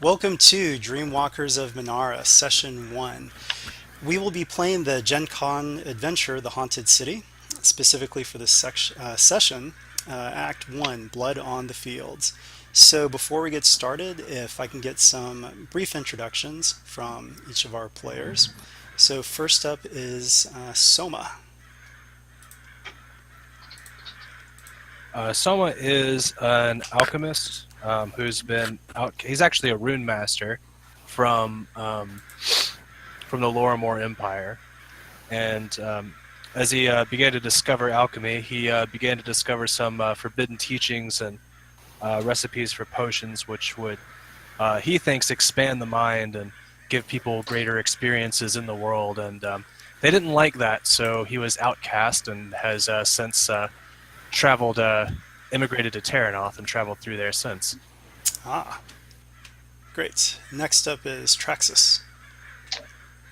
Welcome to Dreamwalkers of Mennara, Session 1. We will be playing the Gen Con adventure, The Haunted City, specifically for this session, Act 1, Blood on the Fields. So before we get started, if I can get some brief introductions from each of our players. So first up is Soma. Soma is an alchemist who's been out. He's actually a rune master from the Lorimor Empire, and as he began to discover alchemy, he began to discover some forbidden teachings and recipes for potions, which would he thinks expand the mind and give people greater experiences in the world. And they didn't like that, so he was outcast and has since traveled, immigrated to Terranoth and traveled through there since. Ah, great. Next up is Traxus.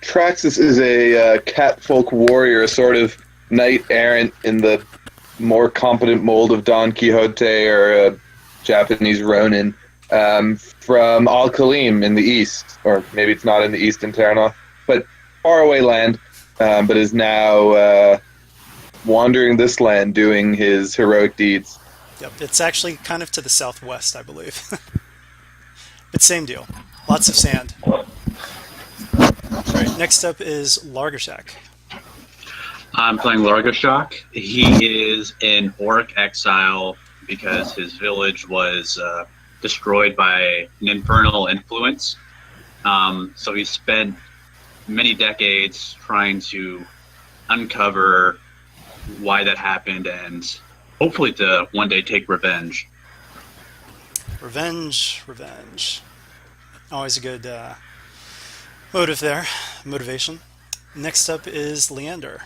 Traxus is a catfolk warrior, a sort of knight errant in the more competent mold of Don Quixote or a Japanese Ronin, from Al Kalim in the east, or maybe it's not in the east in Terranoth, but faraway land, but is now wandering this land doing his heroic deeds. Yep, it's actually kind of to the southwest, I believe. But same deal. Lots of sand. All right, next up is Largashak. I'm playing Largashak. He is an orc exile because his village was destroyed by an infernal influence. So he spent many decades trying to uncover why that happened and hopefully to one day take revenge. Revenge. Always a good motive there, motivation. Next up is Leander.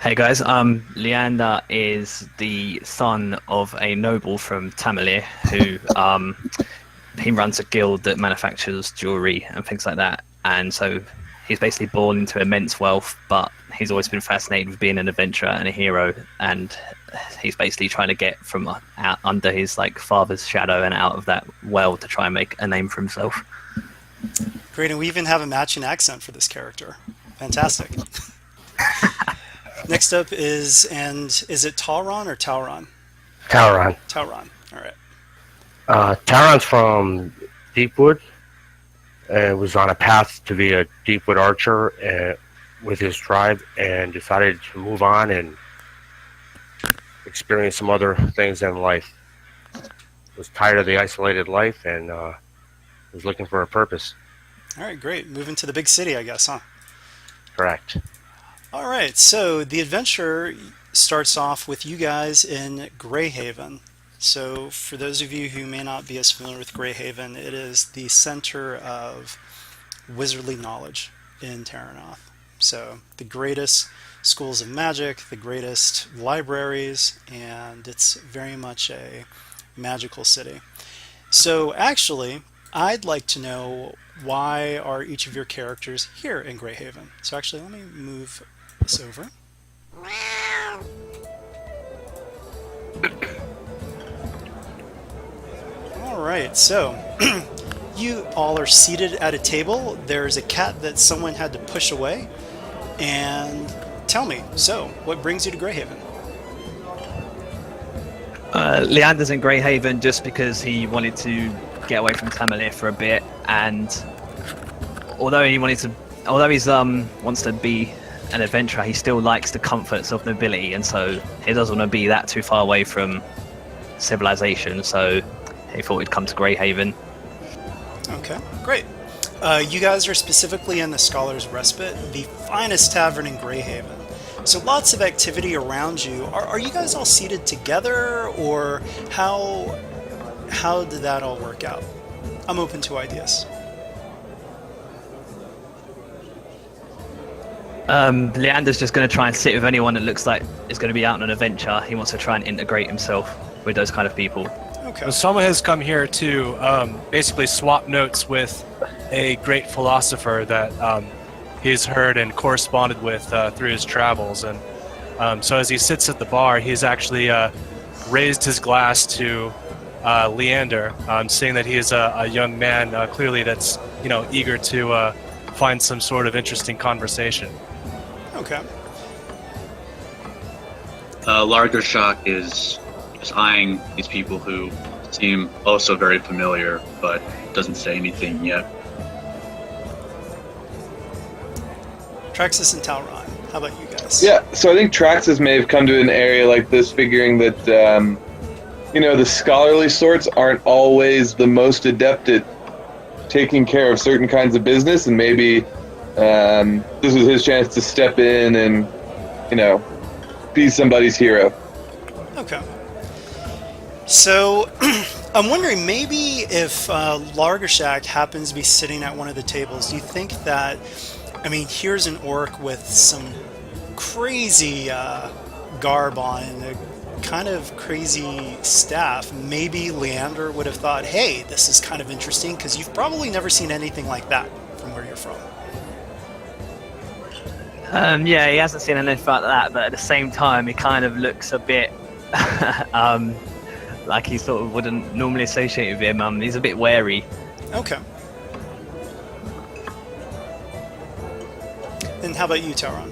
Hey guys, Leander is the son of a noble from Tamalir who he runs a guild that manufactures jewelry and things like that, and so he's basically born into immense wealth, but he's always been fascinated with being an adventurer and a hero, and he's basically trying to get from out under his father's shadow and out of that well to try and make a name for himself. Great, and we even have a matching accent for this character. Fantastic. Next up is it Tauron or Tauron? Tauron. Tauron, all right. Tauron's from Deepwood. Was on a path to be a Deepwood archer with his tribe, and decided to move on and experience some other things in life. Was tired of the isolated life and was looking for a purpose. All right, great. Moving to the big city, I guess, huh? Correct. All right, so the adventure starts off with you guys in Greyhaven. So for those of you who may not be as familiar with Greyhaven, it is the center of wizardly knowledge in Terranoth. So the greatest schools of magic, the greatest libraries, and it's very much a magical city. So actually, I'd like to know, why are each of your characters here in Greyhaven? So actually, let me move this over. Alright, so you all are seated at a table. There's a cat that someone had to push away. And tell me, so what brings you to Greyhaven? Leander's in Greyhaven just because he wanted to get away from Tamalir for a bit, and although he wants to be an adventurer, he still likes the comforts of nobility, and so he doesn't want to be that too far away from civilization, so he thought he'd come to Greyhaven. Okay, great. You guys are specifically in the Scholar's Respite, the finest tavern in Greyhaven. So lots of activity around you. Are you guys all seated together, or how did that all work out? I'm open to ideas. Leander's just going to try and sit with anyone that looks like is going to be out on an adventure. He wants to try and integrate himself with those kind of people. Okay. Soma has come here to basically swap notes with a great philosopher that he's heard and corresponded with through his travels. And so as he sits at the bar, he's actually raised his glass to Leander, seeing that he is a young man, clearly that's eager to find some sort of interesting conversation. Okay. Larger Shock is just eyeing these people who seem also very familiar, but doesn't say anything yet. Traxxas and Talron, how about you guys? Yeah, so I think Traxxas may have come to an area like this figuring that, the scholarly sorts aren't always the most adept at taking care of certain kinds of business, and maybe this was his chance to step in and, be somebody's hero. Okay. So, I'm wondering, maybe if Largershak happens to be sitting at one of the tables, do you think that, here's an orc with some crazy garb on and a kind of crazy staff. Maybe Leander would have thought, hey, this is kind of interesting, because you've probably never seen anything like that from where you're from. Yeah, he hasn't seen anything like that, but at the same time, he kind of looks a bit like he sort of wouldn't normally associate with him. He's a bit wary. Okay. And how about you, Taron?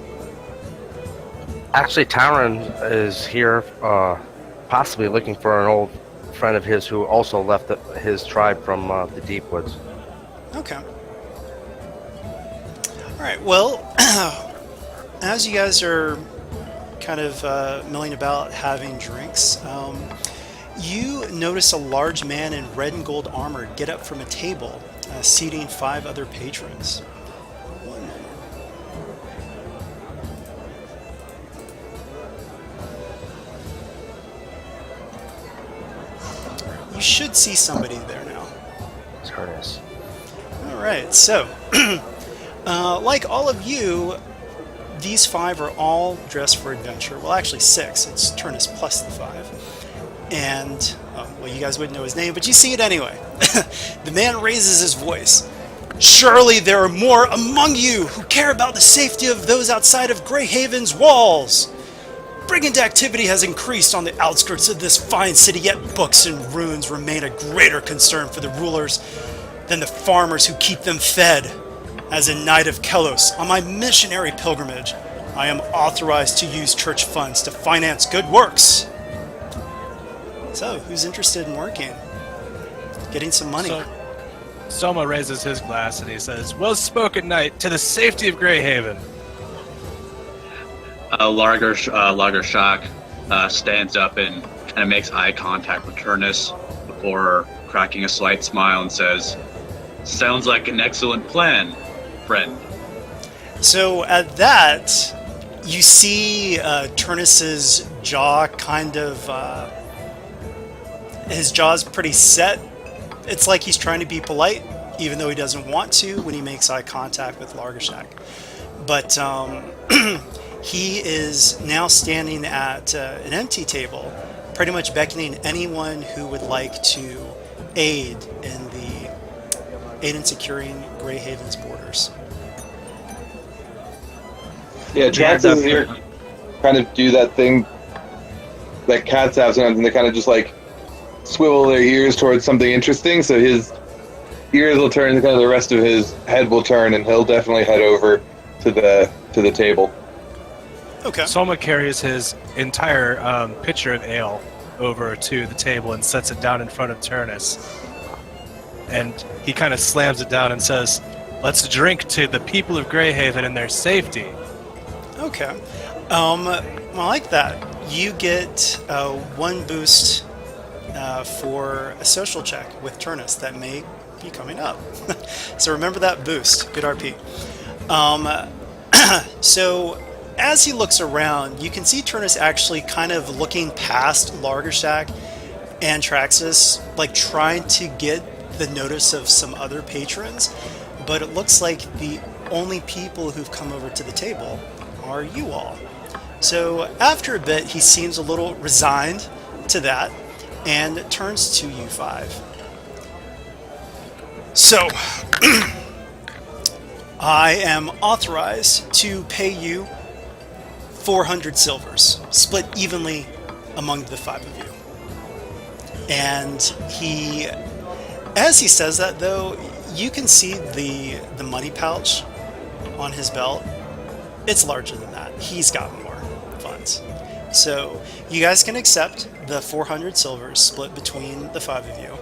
Actually, Taran is here, possibly looking for an old friend of his who also left his tribe from the Deep Woods. Okay. All right. Well, as you guys are kind of milling about having drinks, you notice a large man in red and gold armor get up from a table, seating 5 other patrons. One moment. You should see somebody there now. Turnus. All right, so like all of you, these 5 are all dressed for adventure. Well, actually 6. It's Turnus plus the 5. And, well, you guys wouldn't know his name, but you see it anyway. The man raises his voice. Surely there are more among you who care about the safety of those outside of Greyhaven's walls. Brigand activity has increased on the outskirts of this fine city, yet books and runes remain a greater concern for the rulers than the farmers who keep them fed. As a knight of Kelos, on my missionary pilgrimage, I am authorized to use church funds to finance good works. So, who's interested in working? Getting some money. So, Soma raises his glass and he says, "Well spoken, knight, to the safety of Greyhaven." Larger Shock stands up and kind of makes eye contact with Turnus before cracking a slight smile and says, "Sounds like an excellent plan, friend." So at that, you see Turnus's jaw kind of... his jaw's pretty set. It's like he's trying to be polite, even though he doesn't want to when he makes eye contact with Largershak. But he is now standing at an empty table, pretty much beckoning anyone who would like to aid in securing Greyhaven's borders. Yeah, Traxxas is here kind of do that thing that cats have sometimes, and they kind of just like swivel their ears towards something interesting, so his ears will turn, and kind of the rest of his head will turn, and he'll definitely head over to the table. Okay. Soma carries his entire pitcher of ale over to the table and sets it down in front of Turnus. And he kind of slams it down and says, "Let's drink to the people of Greyhaven and their safety." Okay. I like that. You get 1 boost for a social check with Turnus that may be coming up. So remember that boost. Good RP. So as he looks around, you can see Turnus actually kind of looking past Largershak and Traxxas, like trying to get the notice of some other patrons, but it looks like the only people who've come over to the table are you all. So after a bit, he seems a little resigned to that and turns to you 5. So, I am authorized to pay you 400 silvers, split evenly among the 5 of you. And he, as he says that though, you can see the money pouch on his belt. It's larger than that. He's got more funds. So you guys can accept the 400 silvers split between the 5 of you.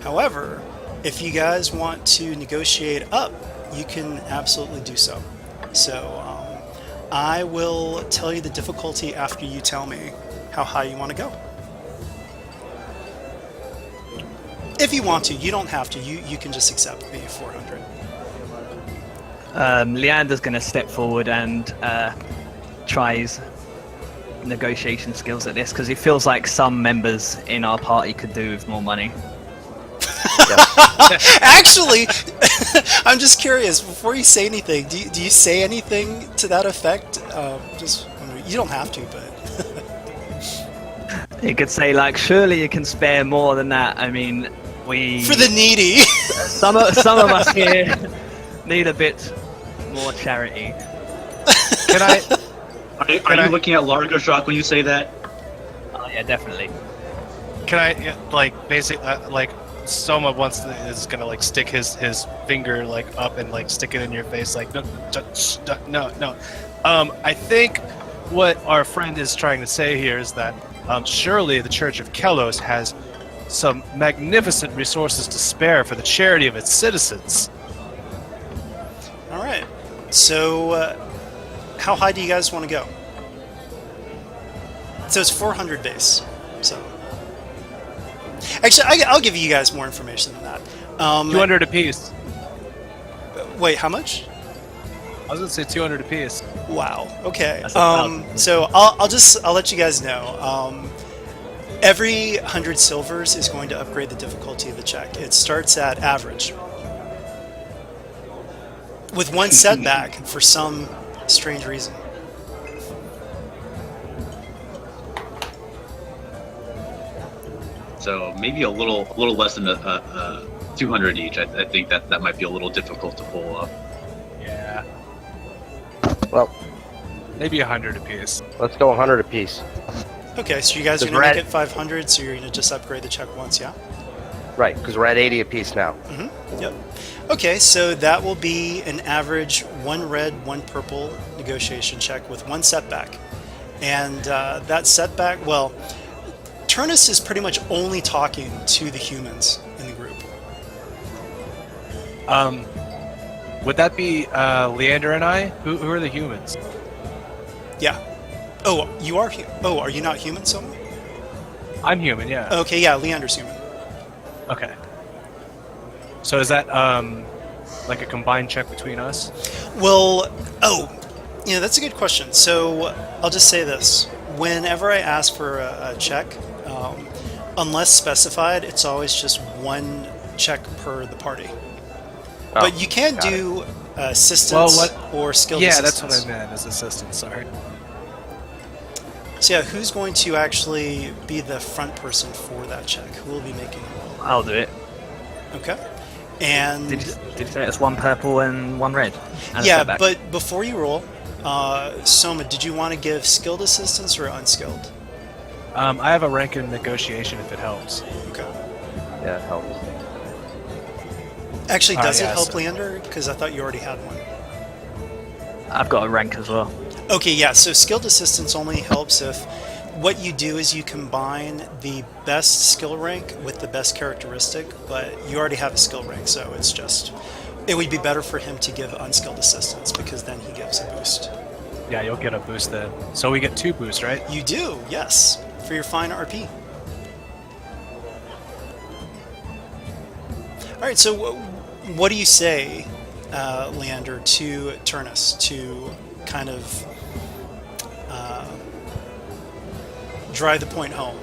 However, if you guys want to negotiate up, you can absolutely do so. So I will tell you the difficulty after you tell me how high you want to go. If you want to, you don't have to. You can just accept the 400. Leander's going to step forward and try his negotiation skills at this because he feels like some members in our party could do with more money. Actually, I'm just curious. Before you say anything, do you say anything to that effect? You don't have to, but He could say like, surely you can spare more than that. I mean, for the needy. some of us here need a bit more charity. Can I? Are you looking at Largo Shock when you say that? Oh yeah, definitely. Can I like basically like Soma is gonna like stick his finger like up and like stick it in your face like no. I think what our friend is trying to say here is that surely the Church of Kelos has some magnificent resources to spare for the charity of its citizens. All right. So, how high do you guys want to go? So it's 400 base. So, actually, I'll give you guys more information than that. 200 apiece. Wait, how much? I was gonna say 200 apiece. Wow. Okay. That's 1,000. So I'll let you guys know. Every 100 silvers is going to upgrade the difficulty of the check. It starts at average, with one setback for some strange reason. So maybe a little less than 200 each. I think that might be a little difficult to pull off. Yeah. Well, Maybe 100 apiece. let's go 100 apiece. Okay, so you guys are Does going to red- make it 500, so you're going to just upgrade the check once, yeah? Right, because we're at 80 apiece now. Yep. Okay, so that will be an average 1 red, 1 purple negotiation check with 1 setback. And that setback, well, Turnus is pretty much only talking to the humans in the group. Would that be Leander and I? Who are the humans? Yeah. Oh, you are are you not human, Soma? I'm human, yeah. Okay, yeah, Leander's human. Okay. So is that like a combined check between us? Well, that's a good question. So I'll just say this. Whenever I ask for a check, unless specified, it's always just 1 check per the party. But you can got do assistance or skill Yeah, assistance. that's what I meant as assistance, sorry. So yeah, who's going to actually be the front person for that check? Who will be making the roll? I'll do it. Okay. And Did you say it's 1 purple and 1 red? And a yeah, setback? but before you roll, Soma, did you want to give skilled assistance or unskilled? I have a rank in negotiation if it helps. Okay. Yeah, it helps. Actually, does it yeah, help so- Leander? Because I thought you already had one. I've got a rank as well. Okay, yeah, so skilled assistance only helps if what you do is you combine the best skill rank with the best characteristic, but you already have a skill rank, so it would be better for him to give unskilled assistance because then he gives a boost. Yeah, you'll get a boost then. So we get 2 boosts, right? You do, yes, for your fine RP. Alright, so what do you say, Leander, to Turnus to kind of drive the point home?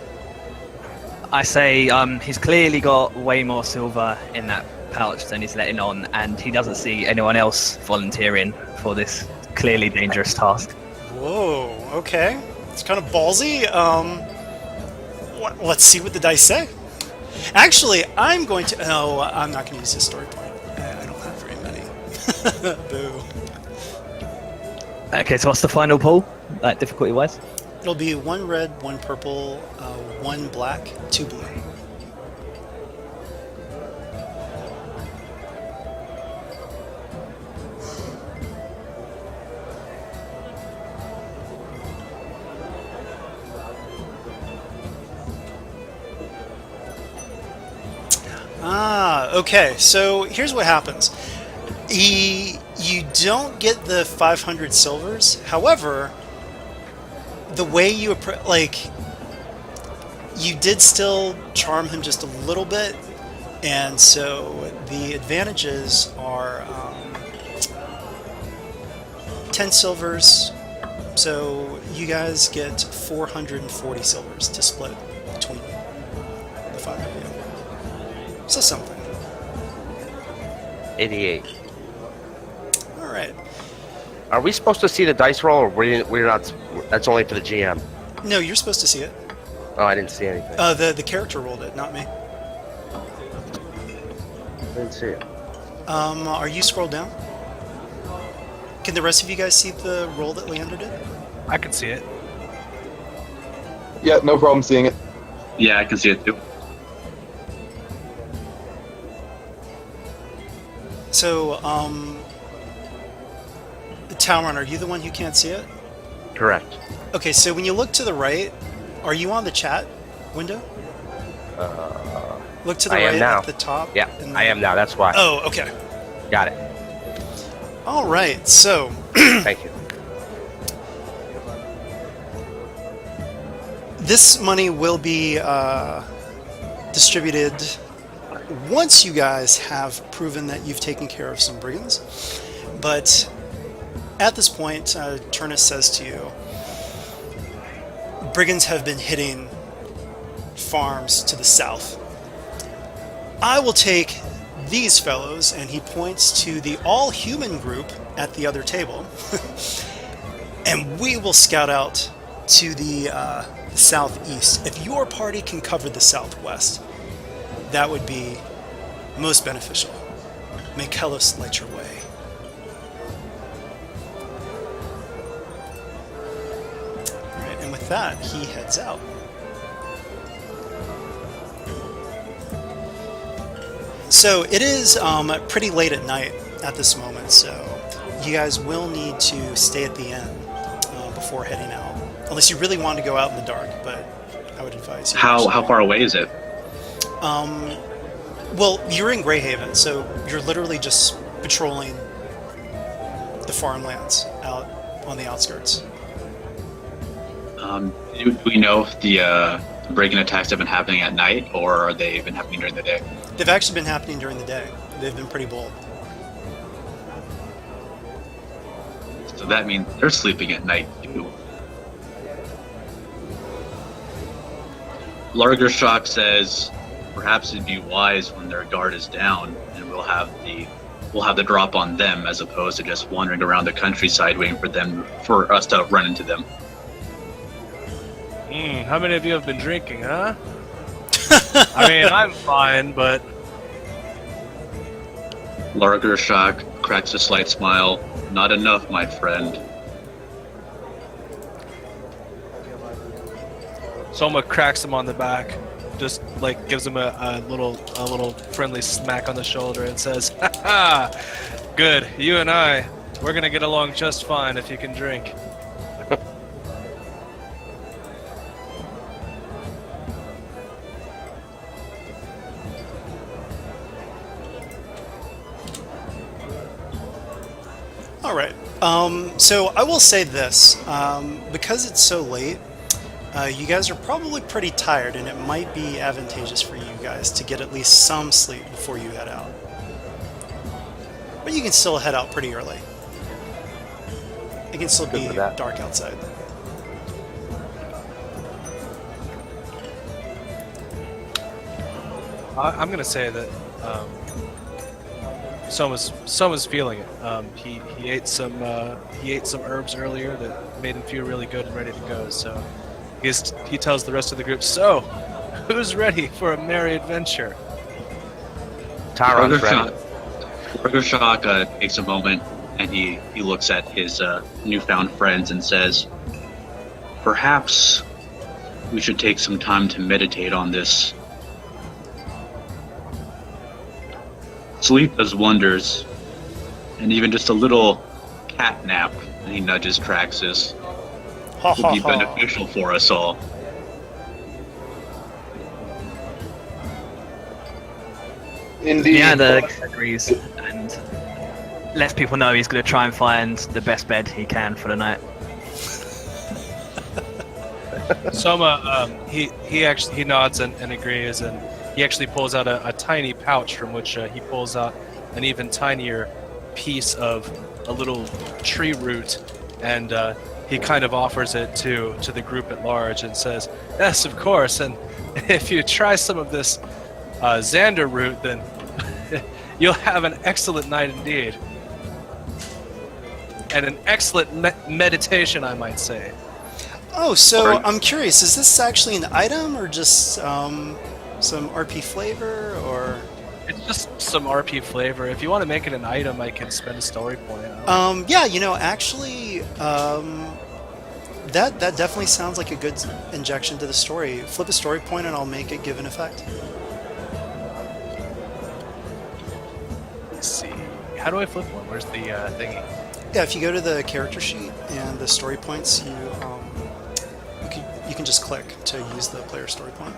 I say he's clearly got way more silver in that pouch than he's letting on, and he doesn't see anyone else volunteering for this clearly dangerous task. Whoa, okay. It's kind of ballsy. Let's see what the dice say. Actually, I'm going to... No, I'm not going to use this story point. I don't have very many. Boo. Okay, so what's the final pool, like difficulty-wise? It'll be 1 red, 1 purple, 1 black, 2 blue. Ah, okay. So here's what happens. You don't get the 500 silvers. However, the way you you did still charm him just a little bit, and so the advantages are 10 silvers. So you guys get 440 silvers to split between the five of you. So something. 88. All right. Are we supposed to see the dice roll, or we're not? That's only for the GM. No, you're supposed to see it. Oh, I didn't see anything. The character rolled it, not me. I didn't see it. Are you scrolled down? Can the rest of you guys see the roll that Leander did? I can see it. Yeah, no problem seeing it. Yeah, I can see it too. So, Talron, are you the one who can't see it? Correct. Okay, so when you look to the right, are you on the chat window? Look to the I am right now. at the top. Yeah, and I then- am now. That's why. Oh, okay. Got it. All right, so Thank you. this money will be distributed once you guys have proven that you've taken care of some brigands. But at this point, Turnus says to you, brigands have been hitting farms to the south. I will take these fellows, and he points to the all-human group at the other table, and we will scout out to the southeast. If your party can cover the southwest, that would be most beneficial. May Kelos light your way. Alright, and with that, he heads out. So it is pretty late at night at this moment, so you guys will need to stay at the inn before heading out. Unless you really want to go out in the dark, but I would advise you. How far away is it? Well, you're in Greyhaven, so you're literally just patrolling the farmlands out on the outskirts. Do we know if the break-in attacks have been happening at night, or are they been happening during the day? They've actually been happening during the day. They've been pretty bold. So that means they're sleeping at night too. Largershock says perhaps it'd be wise when their guard is down, and we'll have the drop on them as opposed to just wandering around the countryside waiting for us to run into them. How many of you have been drinking, huh? I mean, I'm fine, but Largershock cracks a slight smile. Not enough, my friend. Soma cracks him on the back, just like gives him a little friendly smack on the shoulder and says, "Ha ha! Good, you and we're gonna get along just fine if you can drink." All right. So I will say this, because it's so late, you guys are probably pretty tired, and it might be advantageous for you guys to get at least some sleep before you head out. But you can still head out pretty early. It can still be with that. dark outside. I'm gonna say that Soma's feeling it. He ate some herbs earlier that made him feel really good and ready to go. So he tells the rest of the group, "So, who's ready for a merry adventure?" Tyron's ready. Largershock takes a moment and he looks at his newfound friends and says, "Perhaps we should take some time to meditate on this. Sleep does wonders, and even just a little cat nap," and he nudges Traxxas, Ha "will ha be ha. beneficial for us all." Indeed. Leander agrees and lets people know he's going to try and find the best bed he can for the night. Soma, he nods and agrees, and he actually pulls out a tiny pouch from which he pulls out an even tinier piece of a little tree root, and he kind of offers it to the group at large and says, "Yes, of course, and if you try some of this Xander root, then you'll have an excellent night indeed, and an excellent meditation, I might say." Oh, so I'm curious, is this actually an item or just some RP flavor, or? It's just some RP flavor. If you want to make it an item, I can spend a story point. Yeah, actually, that definitely sounds like a good injection to the story. Flip a story point and I'll make it give an effect. Let's see. How do I flip one? Where's the thingy? Yeah, if you go to the character sheet and the story points, you can just click to use the player story point,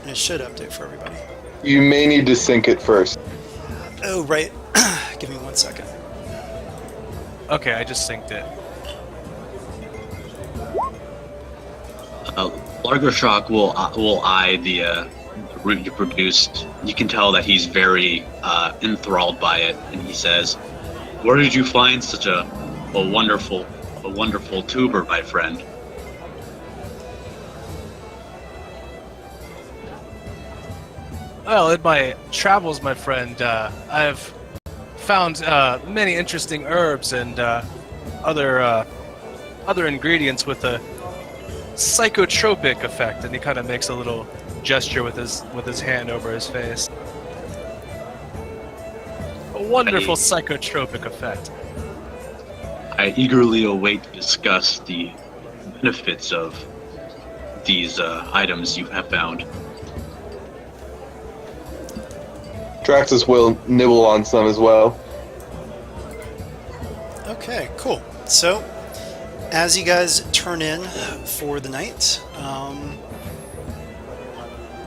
and it should update for everybody. You may need to sync it first. Oh, right. Give me 1 second. Okay, I just synced it. Largo Shock will eye the root you produced. You can tell that he's very enthralled by it, and he says, "Where did you find such a wonderful tuber, my friend?" Well, in my travels, my friend, I've found many interesting herbs and other ingredients with a psychotropic effect, and he kind of makes a little gesture with his hand over his face. A wonderful psychotropic effect. I eagerly await to discuss the benefits of these items you have found. Traxxas will nibble on some as well. Okay, cool. So, as you guys turn in for the night,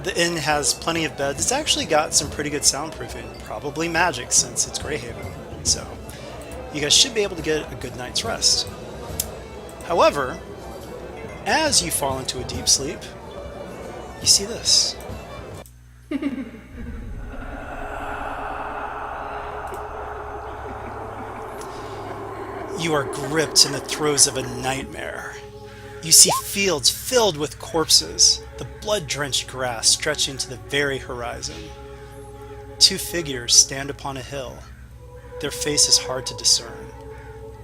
the inn has plenty of beds. It's actually got some pretty good soundproofing, probably magic since it's Greyhaven. So, you guys should be able to get a good night's rest. However, as you fall into a deep sleep, you see this. You are gripped in the throes of a nightmare. You see fields filled with corpses, the blood-drenched grass stretching to the very horizon. Two figures stand upon a hill, their faces hard to discern.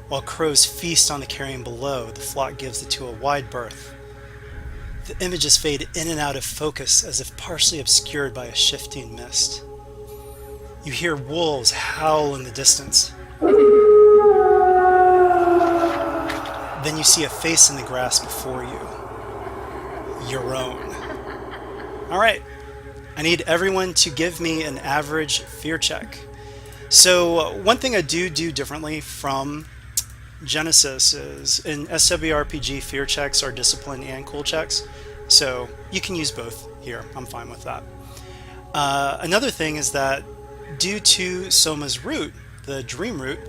While crows feast on the carrion below, the flock gives the two a wide berth. The images fade in and out of focus as if partially obscured by a shifting mist. You hear wolves howl in the distance. Then you see a face in the grass before you. Your own. Alright. I need everyone to give me an average fear check. So, one thing I do differently from Genesis is in SWRPG, fear checks are discipline and cool checks. So, you can use both here. I'm fine with that. Another thing is that due to Soma's root, the dream root,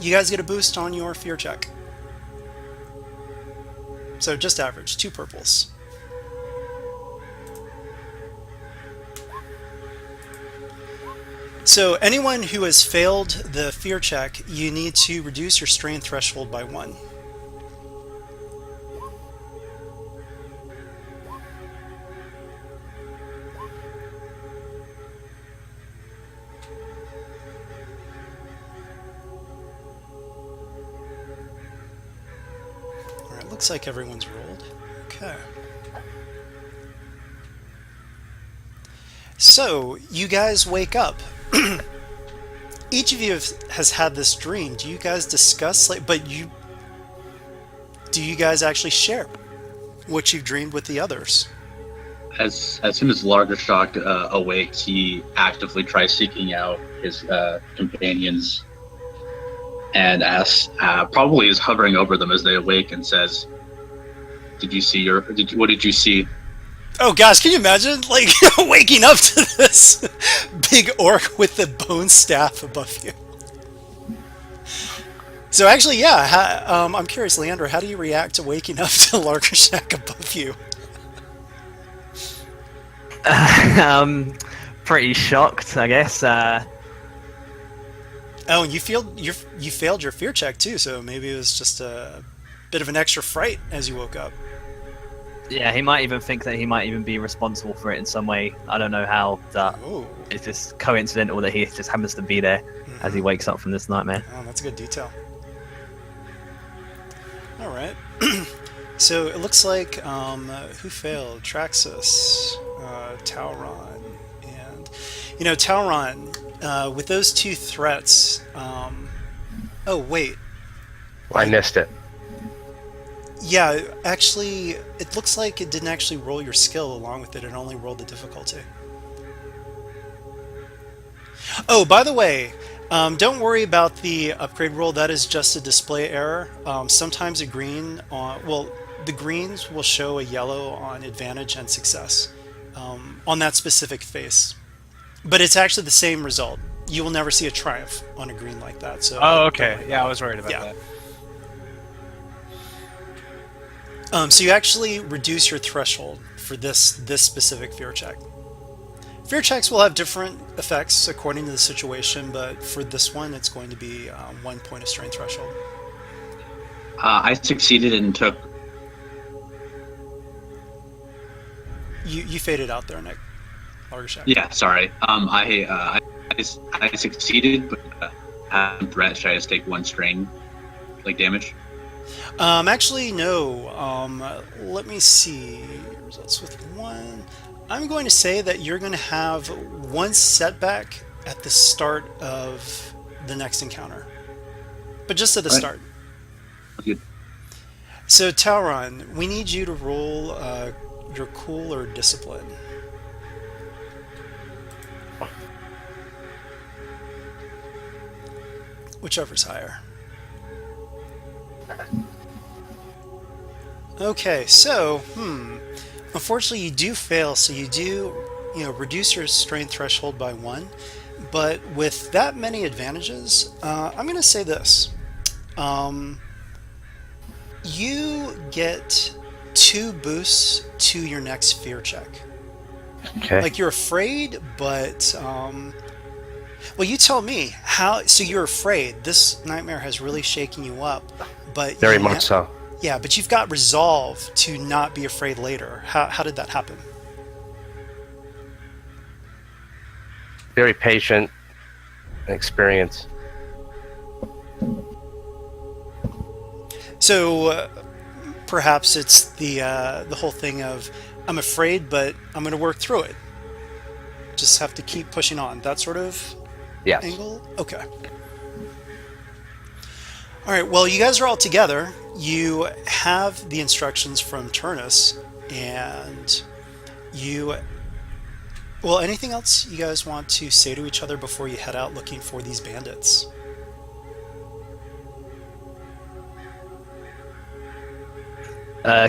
you guys get a boost on your fear check. So just average, 2 purples. So anyone who has failed the fear check, you need to reduce your strain threshold by 1. Looks like everyone's rolled. Okay. So, you guys wake up. Each of you has had this dream. Do you guys discuss, do you guys actually share what you've dreamed with the others? As soon as Largershock awakes, he actively tries seeking out his companions, and asks, probably is hovering over them as they awake, and says, "What did you see?" Oh gosh, can you imagine like waking up to this big orc with the bone staff above you? So actually, yeah. I'm curious, Leander. How do you react to waking up to Larkershak above you? um, Pretty shocked, I guess. Oh, and you failed your fear check too. So maybe it was just a bit of an extra fright as you woke up. Yeah, he might even think that he might even be responsible for it in some way. I don't know how. That Oh, it's just coincidental that he just happens to be there as he wakes up from this nightmare. oh, that's a good detail. All right. So it looks like who failed? Traxxas, Tauron, and Tauron. With those two threats. Oh wait. I missed it. Yeah, actually, it looks like it didn't actually roll your skill along with it. It only rolled the difficulty. Oh, by the way, don't worry about the upgrade roll. That is just a display error. Sometimes a green the greens will show a yellow on advantage and success on that specific face. But it's actually the same result. You will never see a triumph on a green like that. So. Oh, okay. Yeah, I was worried about that. So you actually reduce your threshold for this specific fear check. Fear checks will have different effects according to the situation, but for this one, it's going to be 1 point of strength threshold. I succeeded and took. You faded out there, Nick. Largershak. Yeah, sorry. I succeeded, but threat. Should I just take 1 strain, like damage? Actually, no. Let me see. Results with 1. I'm going to say that you're going to have 1 setback at the start of the next encounter. But just at the start. Good. So, Tauron, we need you to roll your cool or discipline. Whichever's higher. Okay, so, unfortunately you do fail, so you do, reduce your strength threshold by 1, but with that many advantages, I'm going to say this. You get 2 boosts to your next fear check. Okay. Like, you're afraid, but, well, you tell me, so you're afraid. This nightmare has really shaken you up, but... Very much so. Yeah, but you've got resolve to not be afraid later. How did that happen? Very patient experience. So perhaps it's the whole thing of I'm afraid, but I'm going to work through it. Just have to keep pushing on. That sort of Yes. angle? Okay. All right, well, you guys are all together. You have the instructions from Turnus, and well, anything else you guys want to say to each other before you head out looking for these bandits?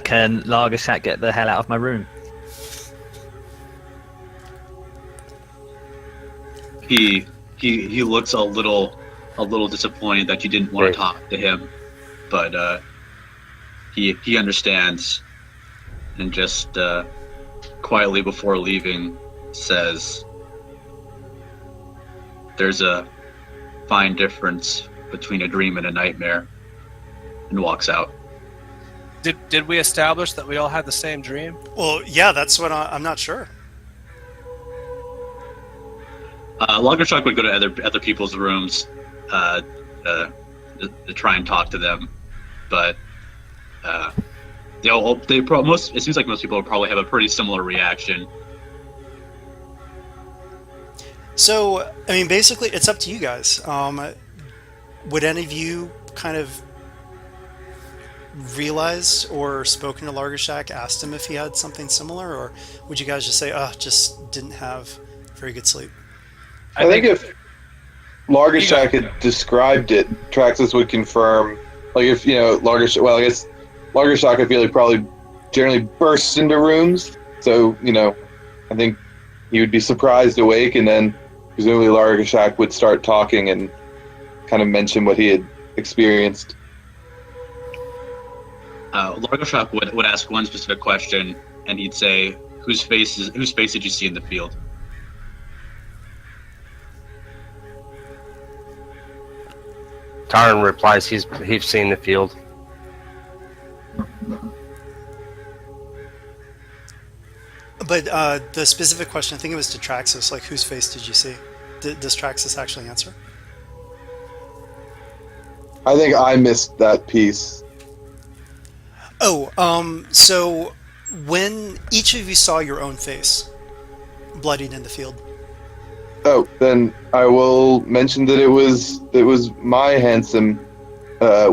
Can Largershak get the hell out of my room? He looks a little disappointed that you didn't want to talk to him, but he understands, and just quietly before leaving says, "There's a fine difference between a dream and a nightmare," and walks out. Did we establish that we all had the same dream? Well, yeah, that's what I'm not sure. Lagerstruck would go to other people's rooms to try and talk to them, but it seems like most people will probably have a pretty similar reaction. So, I mean, basically, it's up to you guys. Would any of you kind of realized or spoken to Largershak, asked him if he had something similar, or would you guys just say, just didn't have very good sleep? I think if Largershak had described it, Traxxas would confirm. Like, if, Largershak, well, I guess Largershak, I feel like, probably generally bursts into rooms So, I think he would be surprised awake, and then presumably Largashak would start talking and kind of mention what he had experienced. Largoshok would ask one specific question, and he'd say, whose face did you see in the field? Taran replies, he's seen the field. But the specific question, I think it was to Traxus, like, whose face did you see? Does Traxus actually answer? I think I missed that piece. Oh, so when each of you saw your own face bloodied in the field. Oh, then I will mention that it was my handsome,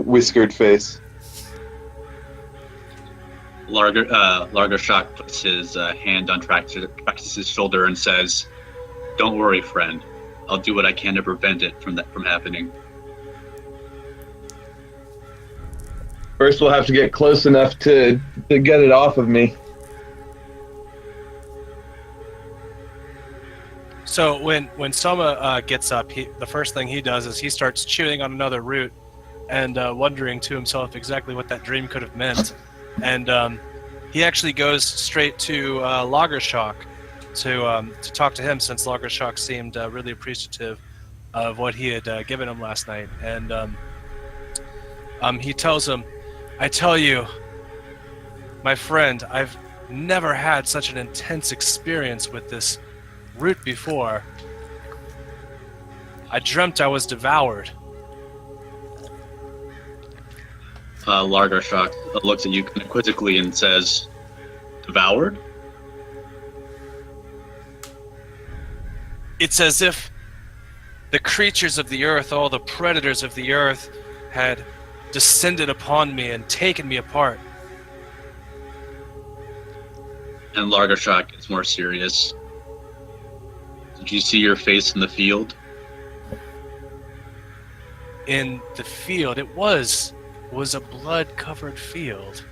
whiskered face. Largoshok puts his hand on Traxus's shoulder and says, "Don't worry, friend. I'll do what I can to prevent it from happening." First, we'll have to get close enough to get it off of me. So when Soma gets up, the first thing he does is he starts chewing on another root and wondering to himself exactly what that dream could have meant. And he actually goes straight to Lagershok to talk to him, since Lagershok seemed really appreciative of what he had given him last night. And he tells him, "I tell you, my friend, I've never had such an intense experience with this root before. I dreamt I was devoured." Largoshok looks at you kind of quizzically and says, "Devoured?" It's as if the creatures of the earth, all the predators of the earth, had descended upon me and taken me apart. And Largoshok gets more serious. "Did you see your face in the field?" In the field, it was a blood-covered field.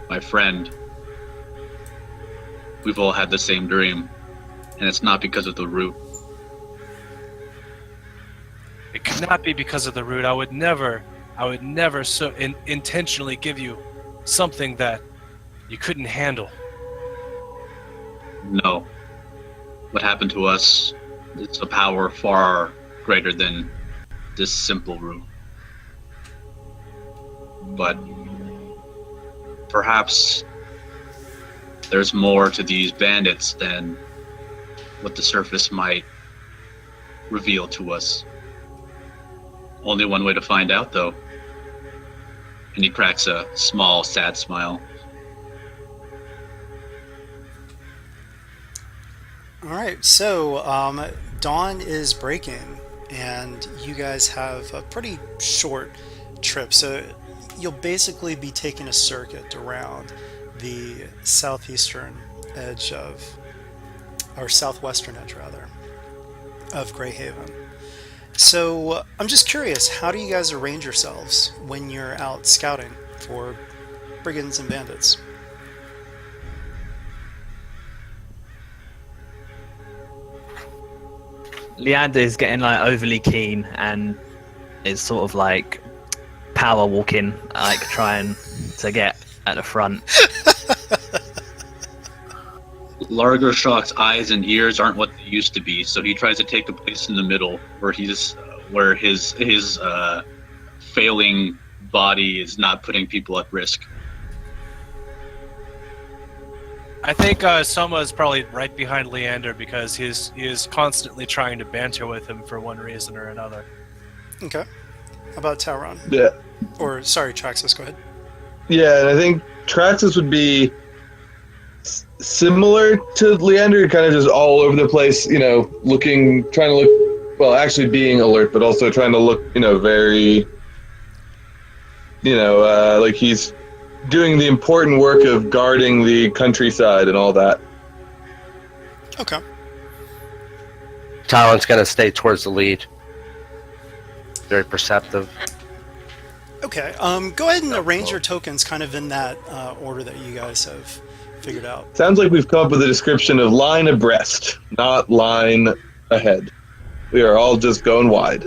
"My friend, we've all had the same dream, and it's not because of the root." It could not be because of the root. I would never so intentionally give you something that you couldn't handle. No. What happened to us is a power far greater than this simple root. But perhaps there's more to these bandits than what the surface might reveal to us. Only one way to find out, though. And he cracks a small, sad smile. All right, so dawn is breaking, and you guys have a pretty short trip. So you'll basically be taking a circuit around the southeastern edge or southwestern edge rather, of Greyhaven. So I'm just curious, how do you guys arrange yourselves when you're out scouting for brigands and bandits? Leander is getting like overly keen and is sort of like power walking, like trying to get at the front. Largoshok's eyes and ears aren't what they used to be, so he tries to take a place in the middle where his failing body is not putting people at risk. I think Soma is probably right behind Leander because he is constantly trying to banter with him for one reason or another. Okay. How about Tauron? Yeah. Or, sorry, Traxus, go ahead. Yeah, and I think Traxus would be similar to Leander, kind of just all over the place, trying to look, well, actually being alert, but also trying to look, very, like he's doing the important work of guarding the countryside and all that. Okay. Talon's gonna stay towards the lead. Very perceptive. Okay. Go ahead and arrange your tokens kind of in that order that you guys have figured out. Sounds like we've come up with a description of line abreast, not line ahead. We are all just going wide.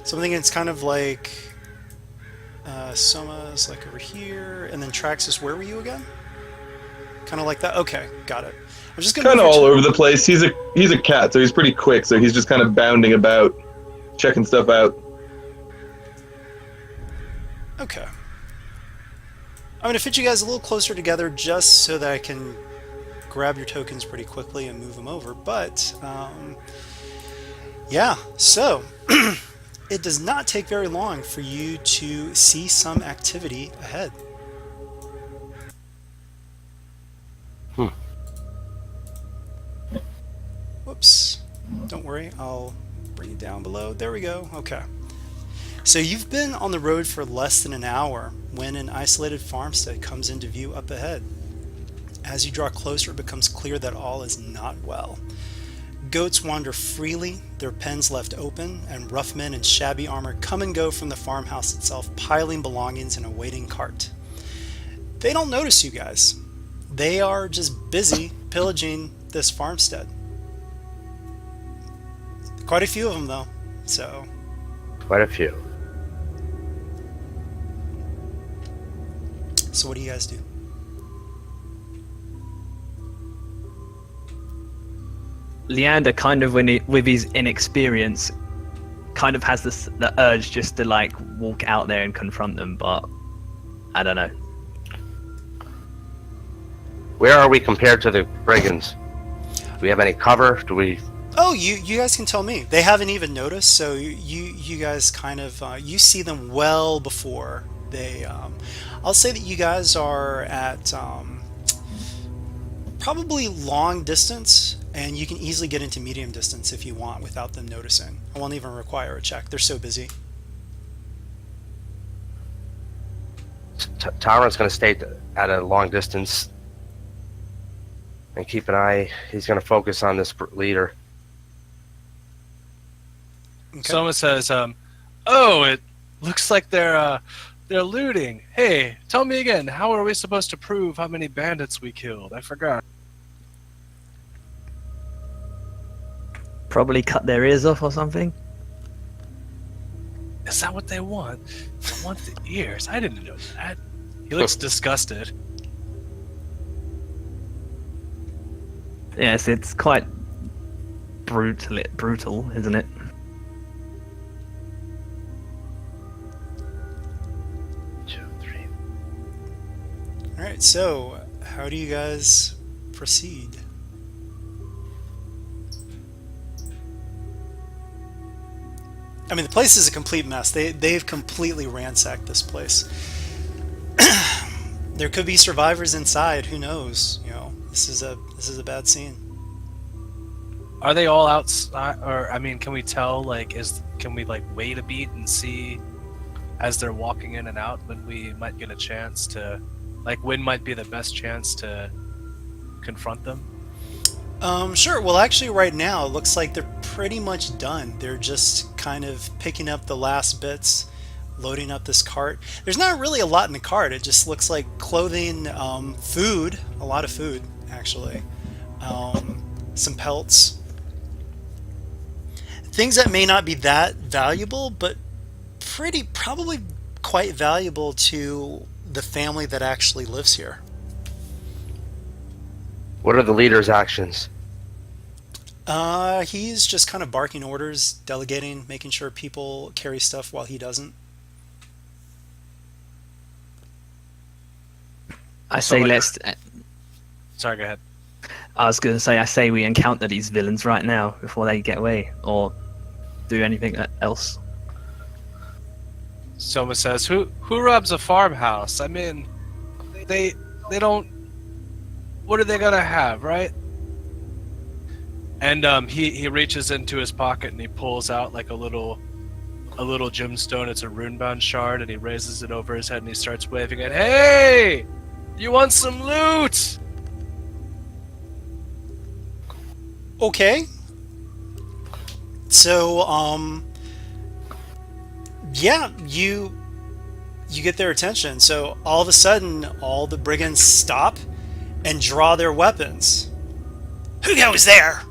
Something that's kind of like Soma's like over here, and then Traxxas, where were you again? Kind of like that. Okay, got it. I'm just gonna Kind of move all your over the place. He's a cat, so he's pretty quick. So he's just kind of bounding about, checking stuff out. Okay. I'm gonna fit you guys a little closer together just so that I can grab your tokens pretty quickly and move them over. But yeah, so it does not take very long for you to see some activity ahead. Whoops. Don't worry, I'll bring it down below. There we go. Okay. So you've been on the road for less than an hour when an isolated farmstead comes into view up ahead. As you draw closer, it becomes clear that all is not well. Goats wander freely, their pens left open, and rough men in shabby armor come and go from the farmhouse itself, piling belongings in a waiting cart. They don't notice you guys. They are just busy pillaging this farmstead. Quite a few of them, though, so... Quite a few. So what do you guys do? Leander, kind of with his inexperience, kind of has the urge just to like walk out there and confront them, but I don't know. Where are we compared to the brigands? Do we have any cover? Do we? Oh, you guys can tell me. They haven't even noticed, so you guys kind of you see them well before they. I'll say that you guys are at probably long distance, and you can easily get into medium distance if you want without them noticing. I won't even require a check. They're so busy. Tyrant's going to stay at a long distance and keep an eye. He's going to focus on this leader. Okay. Soma says, "Oh, it looks like they're looting. Hey, tell me again. How are we supposed to prove how many bandits we killed? I forgot." Probably cut their ears off or something. Is that what they want? They want the ears. I didn't know that. He looks disgusted. Yes, it's quite brutal, isn't it? All right. So, how do you guys proceed? I mean, the place is a complete mess. They've completely ransacked this place. There could be survivors inside. Who knows? You know, this is a bad scene. Are they all outside? Or I mean, can we tell? Like, can we like wait a beat and see as they're walking in and out when we might get a chance to, like, when might be the best chance to confront them? Sure. Well, actually, right now, it looks like they're pretty much done. They're just kind of picking up the last bits, loading up this cart. There's not really a lot in the cart. It just looks like clothing, food, a lot of food, actually. Some pelts. Things that may not be that valuable, but probably quite valuable to the family that actually lives here. What are the leader's actions? He's just kind of barking orders, delegating, making sure people carry stuff while he doesn't. I say let's. Sorry, go ahead. I was going to say, I say we encounter these villains right now before they get away or do anything else. Soma says, "Who robs a farmhouse? I mean, they don't. What are they gonna have, right?" And he reaches into his pocket and he pulls out like a little gemstone. It's a runebound shard, and he raises it over his head and he starts waving it. Hey, you want some loot? Okay. So, yeah, you get their attention. So all of a sudden, all the brigands stop and draw their weapons. Who goes there?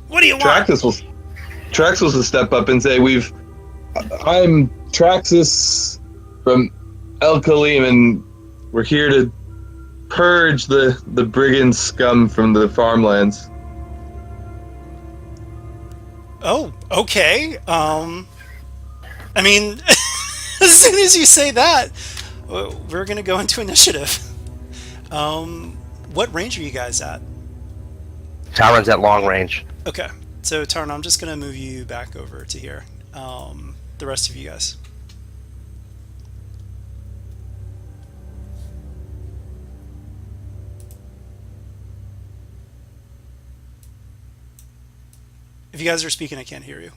What do you want? Traxus will step up and say, I'm Traxus from El Kalim, and we're here to purge the brigand scum from the farmlands. Oh, okay. I mean, as soon as you say that, we're gonna go into initiative. What range are you guys at? Tyrant's at long range. Okay, so Tarn, I'm just gonna move you back over to here. The rest of you guys. If you guys are speaking, I can't hear you.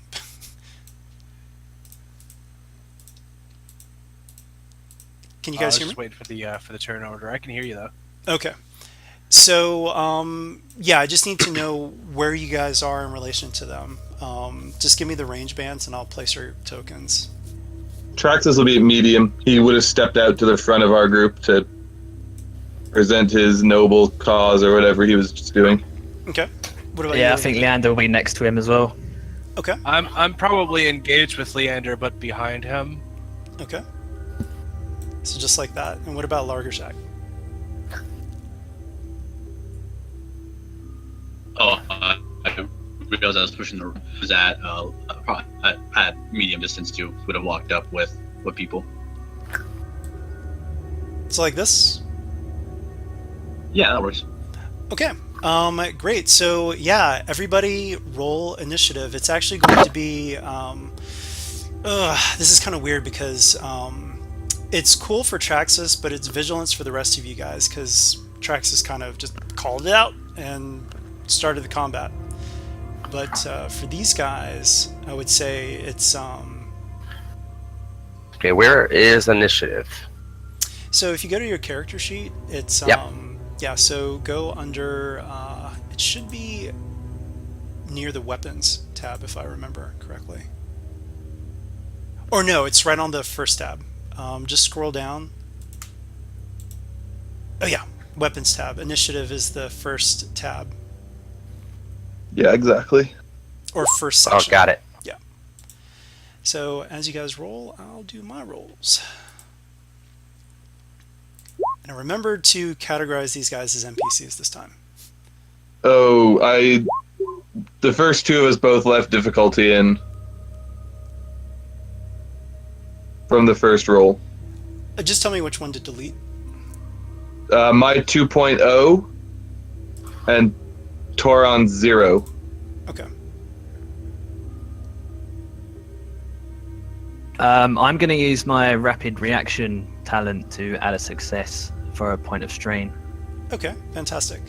Can you I guys was hear me? just waiting for the turn order. I can hear you though. Okay. So, yeah, I just need to know where you guys are in relation to them. Just give me the range bands and I'll place your tokens. Traxus will be at medium. He would have stepped out to the front of our group to present his noble cause or whatever he was just doing. Okay. What about Yeah, you? I think Leander will be next to him as well. Okay. I'm probably engaged with Leander, but behind him. Okay. So just like that. And what about Largershak? Oh, I realized I was pushing the was at medium distance too. Would have walked up with people. So like this? Yeah, that works. Okay. Great. So yeah, everybody roll initiative. It's actually going to be this is kind of weird because it's cool for Traxus, but it's vigilance for the rest of you guys because Traxus kind of just called it out and started the combat. But for these guys, I would say it's Okay, where is initiative? so if you go to your character sheet, it's Yep. yeah, so go under it should be near the weapons tab if I remember correctly. Or no, it's right on the first tab. Just scroll down. Oh yeah, weapons tab. Initiative is the first tab Yeah, exactly. or first Oh, section. got it. Yeah. So as you guys roll, I'll do my rolls. And remember to categorize these guys as NPCs this time. Oh, the first two of us both left difficulty in from the first roll. Just tell me which one to delete. My 2.0 and Toron's 0. Okay. I'm going to use my rapid reaction talent to add a success for a point of strain. Okay, fantastic.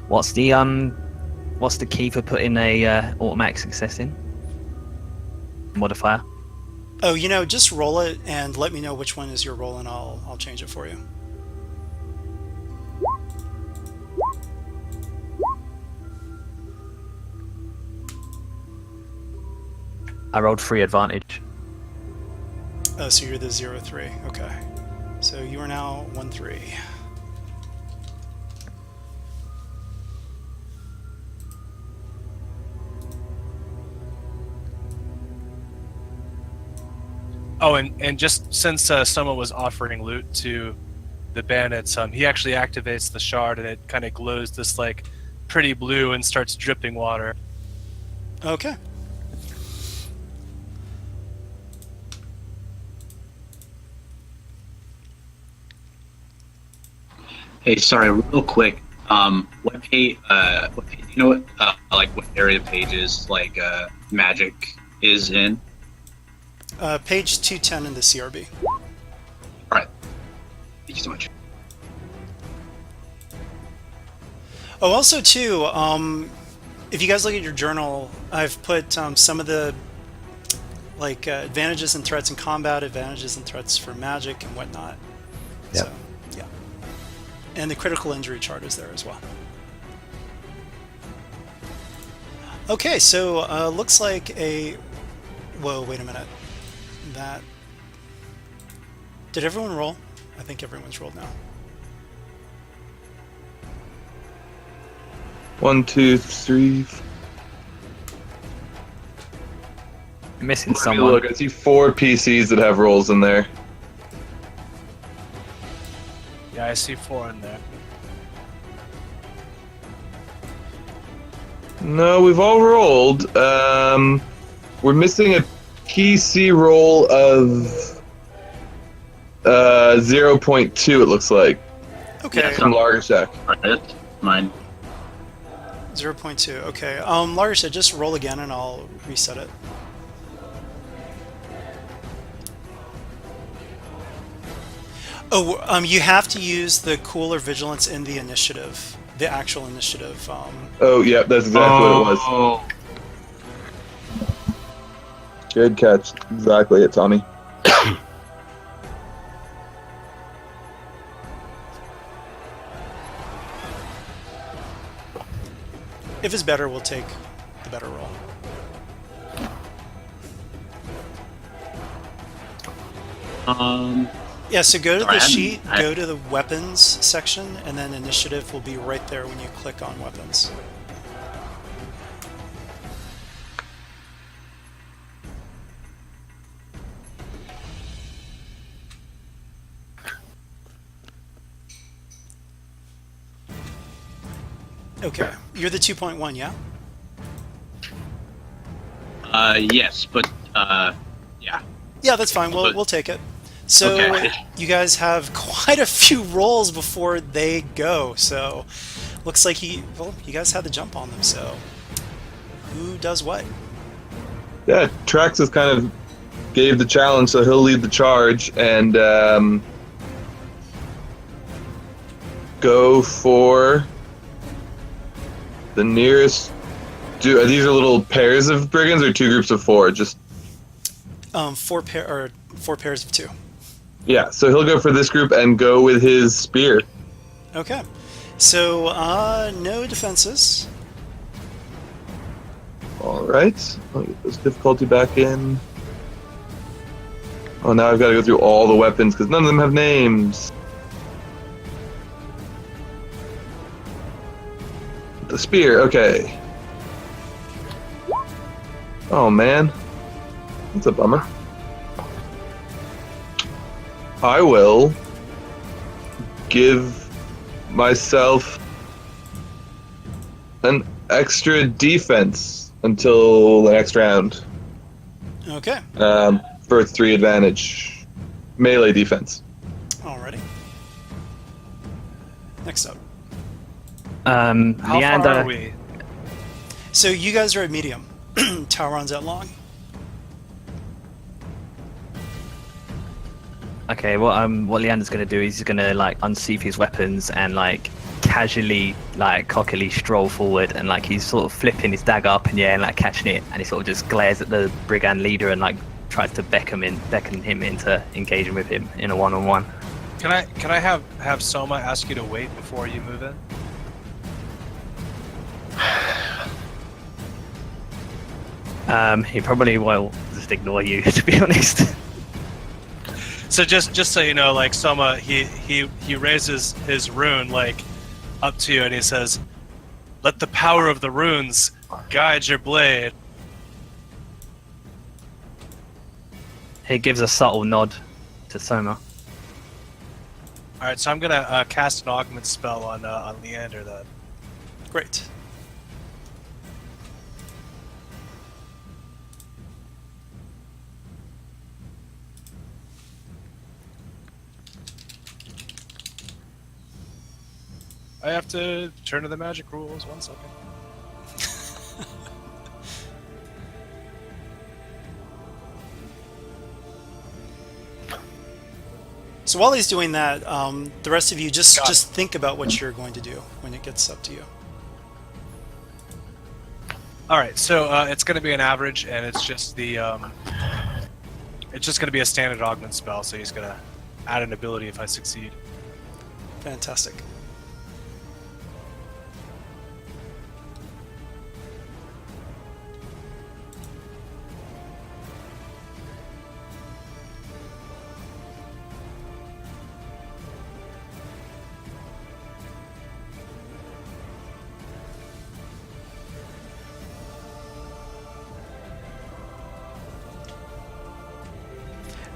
What's the key for putting a automatic success in? Modifier. Oh, just roll it and let me know which one is your roll and I'll change it for you. I rolled 3 advantage. Oh, so you're the 0-3. Okay. So you are now 1-3. Oh, and just since someone was offering loot to the bandits, he actually activates the shard and it kind of glows this like pretty blue and starts dripping water. Okay. Hey, sorry, real quick. What page? You know what? Like what area of pages like magic is in? Page 210 in the CRB. All right. Thank you so much. Oh, also too, if you guys look at your journal, I've put some of the advantages and threats in combat, advantages and threats for magic and whatnot. Yep. So, yeah. And the critical injury chart is there as well. Okay, so looks like a... Whoa, wait a minute. That... Did everyone roll? I think everyone's rolled now. 1, 2, 3. Missing Let me someone. look. I see 4 PCs that have rolls in there. Yeah, I see 4 in there. No, we've all rolled. We're missing a PC roll of 0.2. It looks like Okay, Yeah, from Largashak. Right, mine. 0.2. Okay, Larry said just roll again and I'll reset it. Oh, you have to use the cooler vigilance in the initiative, the actual initiative. Oh, yeah, that's exactly what it was. Oh, Good catch. Exactly it, Tommy. If it's better, we'll take the better roll. Yeah, so go to the sheet, go to the weapons section, and then initiative will be right there when you click on weapons. Okay, you're the 2.1, yeah? yes, but yeah. Yeah, that's fine. We'll take it. So Okay. you guys have quite a few rolls before they go. So looks like you guys had the jump on them. So who does what? Yeah, Traxxas kind of gave the challenge, so he'll lead the charge and go for the nearest. These are little pairs of brigands or 2 groups of 4? Just 4 pairs of 2. yeah. So he'll go for this group and go with his spear. Okay. So no defenses. All right. Let me get this difficulty back in. Oh, now I've got to go through all the weapons because none of them have names. The spear. Okay. Oh man, that's a bummer. I will give myself an extra defense until the next round. Okay. For 3 advantage. Melee defense. Alrighty. Next up. How Leander. far are we? So you guys are at medium. Tauron's at long. Okay, what Leander's gonna do is he's gonna like unsheath his weapons and like casually, like cockily stroll forward and like he's sort of flipping his dagger up in the air and like catching it, and he sort of just glares at the brigand leader and like tries to beckon him into engaging with him in a one-on-one. Can I have Soma ask you to wait before you move in? He probably will just ignore you, to be honest. So just so you know, like Soma, he raises his rune like up to you and he says, "Let the power of the runes guide your blade." He gives a subtle nod to Soma. All right, so I'm gonna cast an augment spell on Leander then. Great. I have to turn to the magic rules. 1 second. So while he's doing that, the rest of you just Got it. think about what you're going to do when it gets up to you. All right, so it's going to be an average, and it's just the it's just going to be a standard augment spell. So he's going to add an ability if I succeed. Fantastic.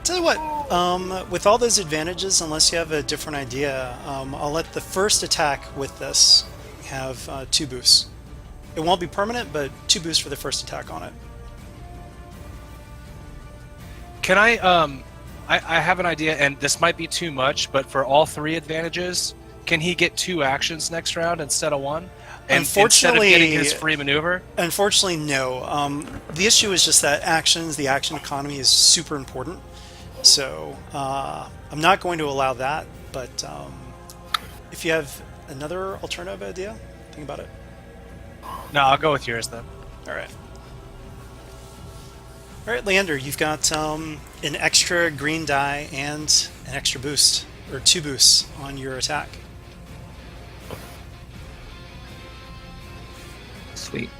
Tell you what, with all those advantages, unless you have a different idea, I'll let the first attack with this have 2 boosts. It won't be permanent, but 2 boosts for the first attack on it. Can I have an idea, and this might be too much, but for all 3 advantages, can he get 2 actions next round instead of 1? And Unfortunately, instead of getting his free maneuver? Unfortunately, no. The issue is just that the action economy is super important. So I'm not going to allow that, but if you have another alternative idea, think about it. No, I'll go with yours then. All right. All right, Leander, you've got an extra green die and an extra boost, or 2 boosts on your attack. Sweet.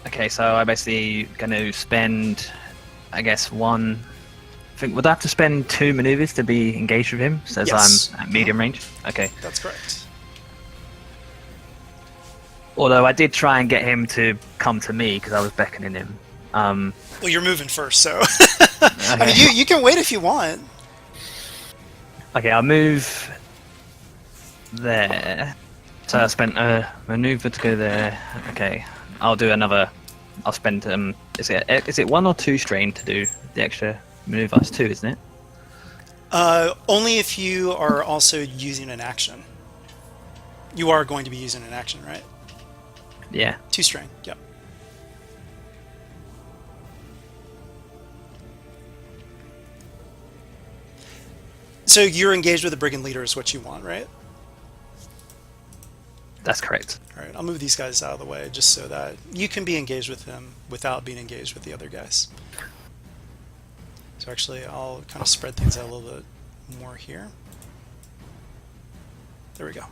Okay, so I'm basically going to spend, I guess, one. Would I have to spend 2 maneuvers to be engaged with him, since Yes. I'm at medium range? Okay. That's correct. Although I did try and get him to come to me because I was beckoning him. Well, you're moving first, so I Okay. mean, you can wait if you want. Okay, I'll move there. So I spent a maneuver to go there. Okay, I'll do another. I'll spend. Is it 1 or 2 strain to do the extra maneuver? It's 2, isn't it? Only if you are also using an action. You are going to be using an action, right? Yeah. 2 strain. Yep. So you're engaged with the brigand leader is what you want, right? That's correct. All right, I'll move these guys out of the way just so that you can be engaged with them without being engaged with the other guys. So actually, I'll kind of spread things out a little bit more here. There we go.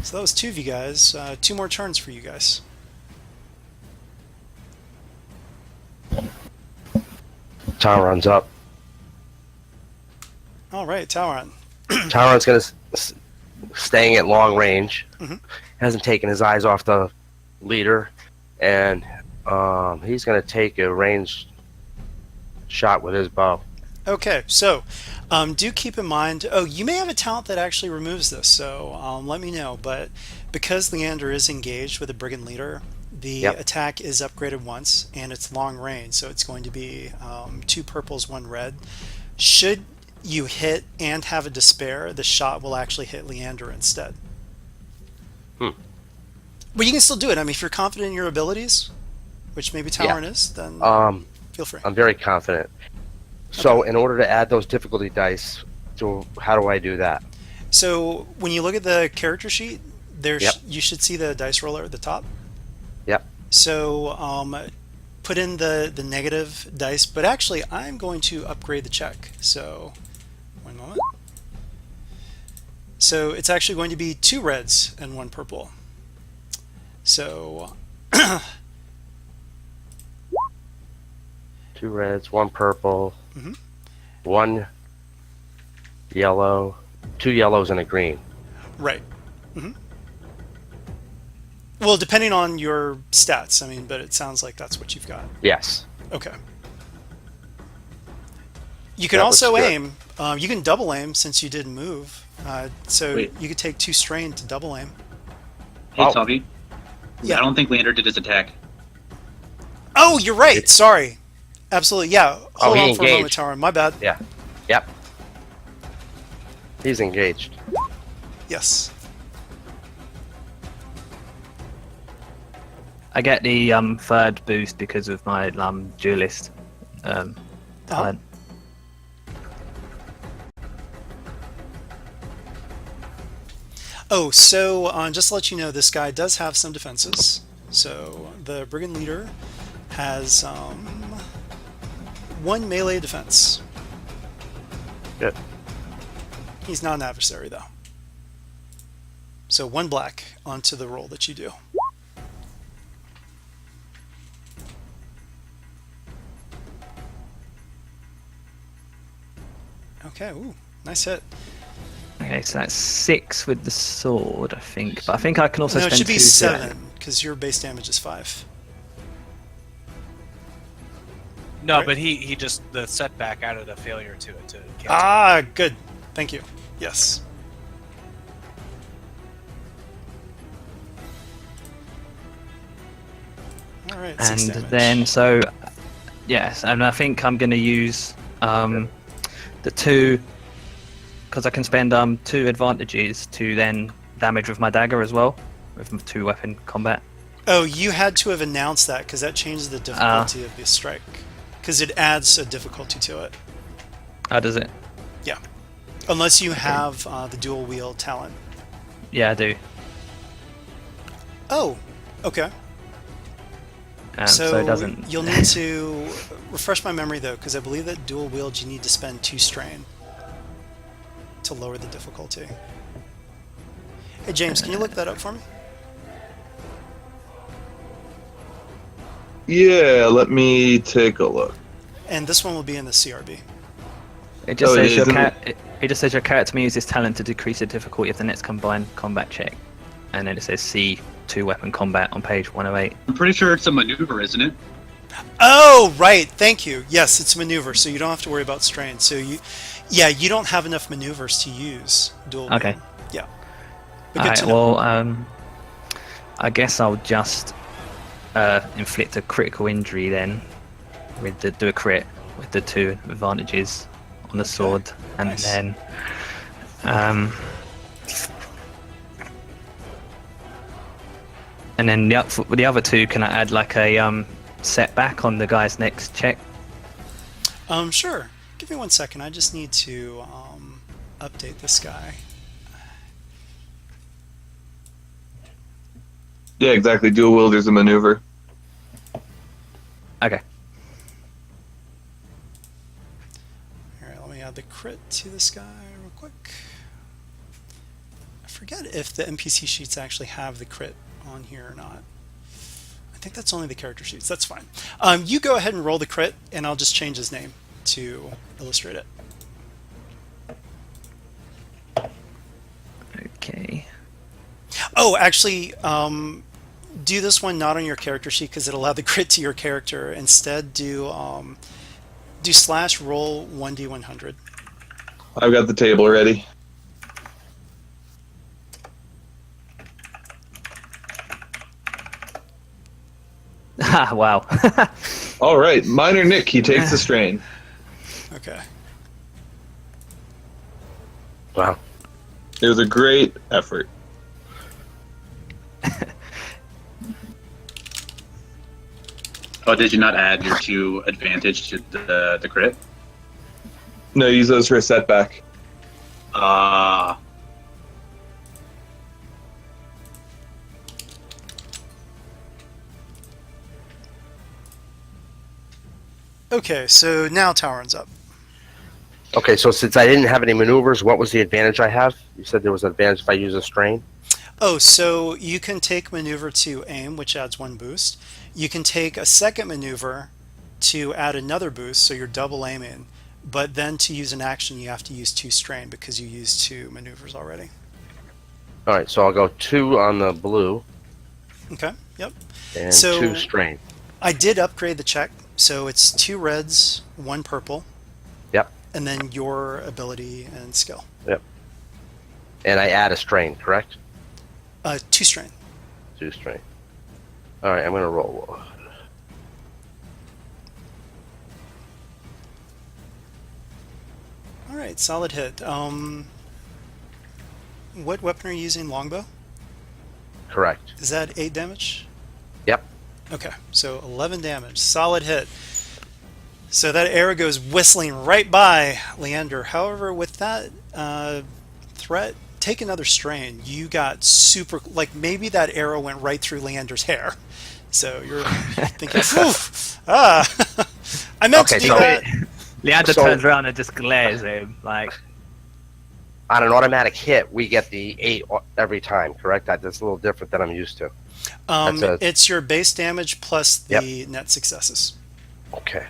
So that was 2 of you guys. 2 more turns for you guys. Tyron's up. All right, Tauron. Tyron's going to staying at long range. Mhm. Hasn't taken his eyes off the leader, and he's going to take a ranged shot with his bow. Okay, so do keep in mind. Oh, you may have a talent that actually removes this, so let me know. But because Leander is engaged with a brigand leader, the attack is upgraded once, and it's long range, so it's going to be 2 purples, 1 red. Should you hit and have a despair, the shot will actually hit Leander instead. But you can still do it. I mean, if you're confident in your abilities, which maybe Tauron is, then feel free. I'm very confident. So in order to add those difficulty dice, how do I do that? So when you look at the character sheet, there's Yep. you should see the dice roller at the top. Yep. So put in the negative dice, but actually I'm going to upgrade the check. So one moment. So it's actually going to be 2 reds and 1 purple. So 2 reds, 1 purple, Mhm. 1 yellow, 2 yellows and a green. right. Well, depending on your stats, I mean, but it sounds like that's what you've got. Yes. Okay. You can That looks also good. aim. You can double aim since you did move. So Wait. you could take 2 strain to double aim. Hey, Oh. Toby. Yeah. I don't think Leander did his attack. Oh, you're right. Sorry. Absolutely. Yeah. Hold he on for a moment, engaged. Taran. My bad. Yeah. Yep. He's engaged. Yes. I get the third boost because of my duelist talent. Oh, so just to let you know, this guy does have some defenses. So the brigand leader has 1 melee defense. Yep. He's not an adversary, though. So 1 black onto the roll that you do. Okay, ooh, nice hit. Okay, so that's 6 with the sword, I think. But I think I can also No, it spend should be 2 7, because your base damage is 5. No, Right. but he just the setback out of the failure to cancel. Ah, good. Thank you. Yes. All right, 6 And damage. then, so, yes, and I think I'm going to use the 2, because I can spend 2 advantages to then damage with my dagger as well, with 2-weapon combat. Oh, you had to have announced that, because that changes the difficulty of the strike. Because it adds a difficulty to it. How does it? Yeah. Unless you have the dual wield talent. Yeah, I do. Oh, okay. So it doesn't. You'll need to refresh my memory, though, because I believe that dual wield you need to spend 2 strain to lower the difficulty. Hey, James, can you look that up for me? Yeah, let me take a look. And this one will be in the CRB. It just Oh, it says your is, isn't it just says your character may use this talent to decrease the difficulty of the next combined combat check, and then it says C 2-weapon combat on page 108. I'm pretty sure it's a maneuver, isn't it? Oh, right. Thank you. Yes, it's maneuver, so you don't have to worry about strain. So you don't have enough maneuvers to use dual. Okay. wield. Yeah. But good Alright, to know. well, I guess I'll just inflict a critical injury then, do a crit with the 2 advantages on the sword, and Nice. then the other 2, can I add like a setback on the guy's next check? Sure. Give me 1 second. I just need to update this guy. Yeah, exactly. Dual wielder's a maneuver. Okay. All right, let me add the crit to this guy real quick. I forget if the NPC sheets actually have the crit on here or not. I think that's only the character sheets. That's fine. You go ahead and roll the crit, and I'll just change his name to illustrate it. Okay. Oh, actually, do this one not on your character sheet because it'll add the crit to your character. Instead, do slash roll 1d100. I've got the table ready. Ah, wow. All right, minor Nick, he takes the strain. Okay. Wow. It was a great effort. Oh, did you not add your 2 advantage to the crit? No, use those for a setback. Ah. Okay, so now Tauron's up. Okay, so since I didn't have any maneuvers, what was the advantage I have? You said there was an advantage if I use a strain. Oh, so you can take maneuver to aim, which adds 1 boost. You can take a second maneuver to add another boost, so you're double aiming. But then to use an action, you have to use 2 strain because you used 2 maneuvers already. All right, so I'll go 2 on the blue Okay, yep. and So- 2 strain. I did upgrade the check, so it's 2 reds, 1 purple, Yep, and then your ability and skill. and I add a strain, correct? 2 strain. 2 strain. All right, I'm gonna roll. All right, solid hit. What weapon are you using? Longbow? Correct. Is that 8 damage? Yep. Okay, so 11 damage. Solid hit. So that arrow goes whistling right by Leander. However, with that threat, take another strain. You got super... Like, maybe that arrow went right through Leander's hair. So you're thinking, oof, I meant to Okay, do so- that. Leander So- turns around and just glares at him like, On an automatic hit, we get the 8 every time, correct? That's a little different than I'm used to. That's a- It's your base damage plus the net successes. Okay.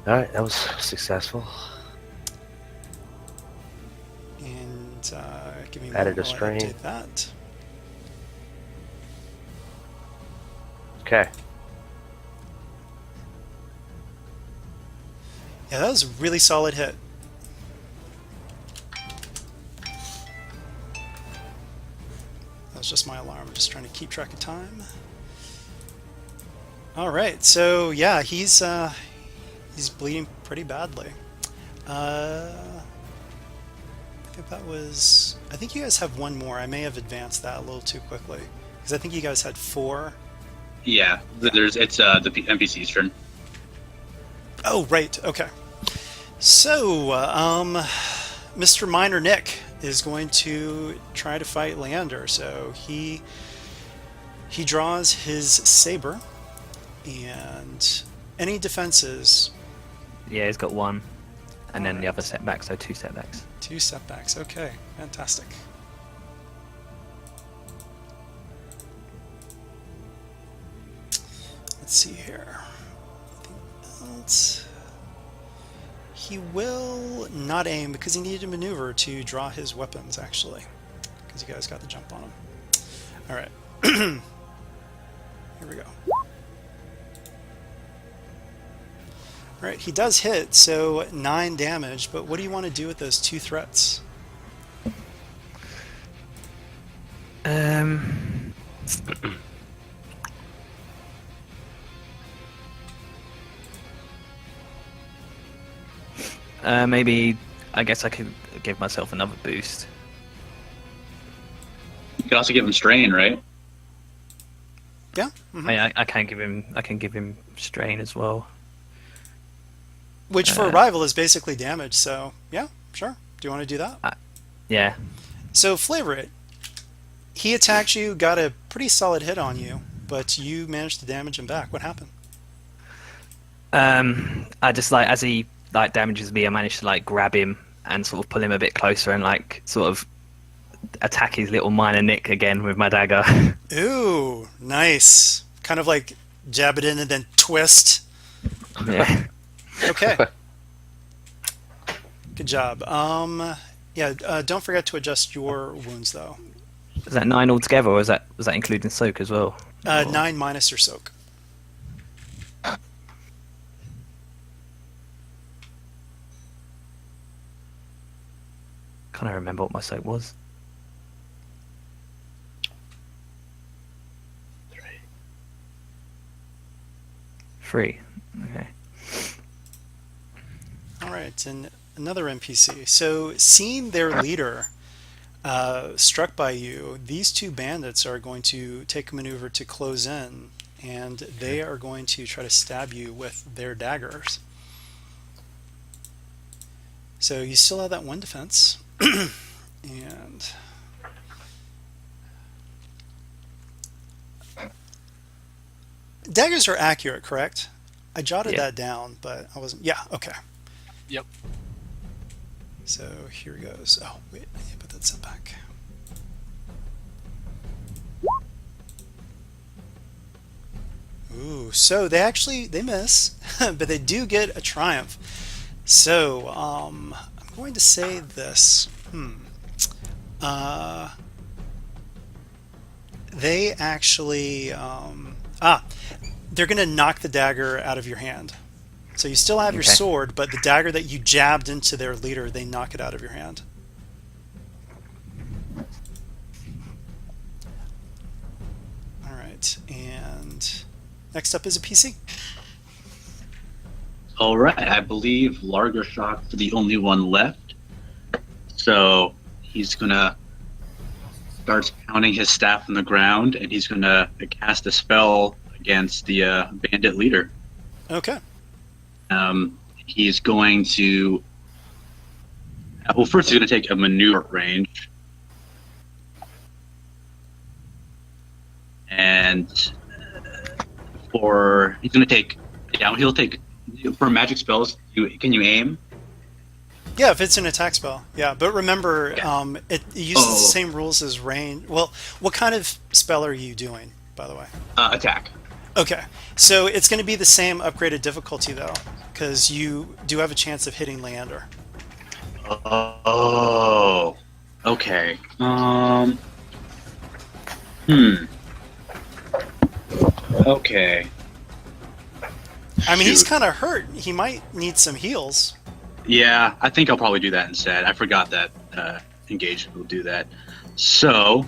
All right, that was successful. And give me Added a moment while I strain. update that. Okay. Yeah, that was a really solid hit. That was just my alarm. I'm just trying to keep track of time. All right, so yeah, he's bleeding pretty badly. I think that was. I think you guys have one more. I may have advanced that a little too quickly because I think you guys had 4. Yeah, it's the NPC's turn. Oh, right. Okay. So, Mr. Minor Nick is going to try to fight Leander. So he draws his saber, and any defenses. yeah, he's got 1. And then the Alright. other setback, so 2 setbacks. 2 setbacks. Okay, fantastic. Let's see here. Anything else? He will not aim because he needed a maneuver to draw his weapons, actually. Because you guys got the jump on him. Alright. Here we go. Alright, he does hit, so 9 damage, but what do you want to do with those 2 threats? Maybe, I guess I could give myself another boost. You can also give him strain, right? Yeah? Mhm. I can give him strain as well. Which for a rival is basically damage, so yeah, sure. Do you want to do that? Yeah. So flavor it. He attacked you, got a pretty solid hit on you, but you managed to damage him back. What happened? I just like, as he like damages me, I managed to like grab him and sort of pull him a bit closer and like sort of attack his little minor Nick again with my dagger. Ooh, nice. Kind of like jab it in and then twist. Yeah. Okay. Good job. Yeah, don't forget to adjust your wounds though. Is that 9 altogether, or was that including soak as well? 9 minus your soak. Can't I remember what my soak was? 3. Okay. All right, and another NPC. So, seeing their leader struck by you, these 2 bandits are going to take a maneuver to close in, and they are going to try to stab you with their daggers. So you still have that 1 defense, and daggers are accurate, correct? I jotted Yeah. that down, but I wasn't. Yeah, okay. Yep. So here goes. Oh, wait, I need to put that set back. Ooh, so they miss, but they do get a triumph. So, I'm going to say this. They actually, they're going to knock the dagger out of your hand. So you still have your Okay. sword, but the dagger that you jabbed into their leader, they knock it out of your hand. All right, and next up is a PC. All right, I believe Largershock's the only one left. So he's gonna starts pounding his staff on the ground, and he's going to cast a spell against the bandit leader. Okay. He's going to. Well, first he's going to take a maneuver range, and he's going to take. Yeah, he'll take for magic spells. Can you aim? Yeah, if it's an attack spell. Yeah, but remember, it uses the Oh. same rules as range. Well, what kind of spell are you doing, by the way? Attack. Okay, so it's going to be the same upgraded difficulty though, because you do have a chance of hitting Leander. Oh. Okay. Okay. I mean, he's Shoot. kind of hurt. He might need some heals. Yeah, I think I'll probably do that instead. I forgot that engagement will do that. So,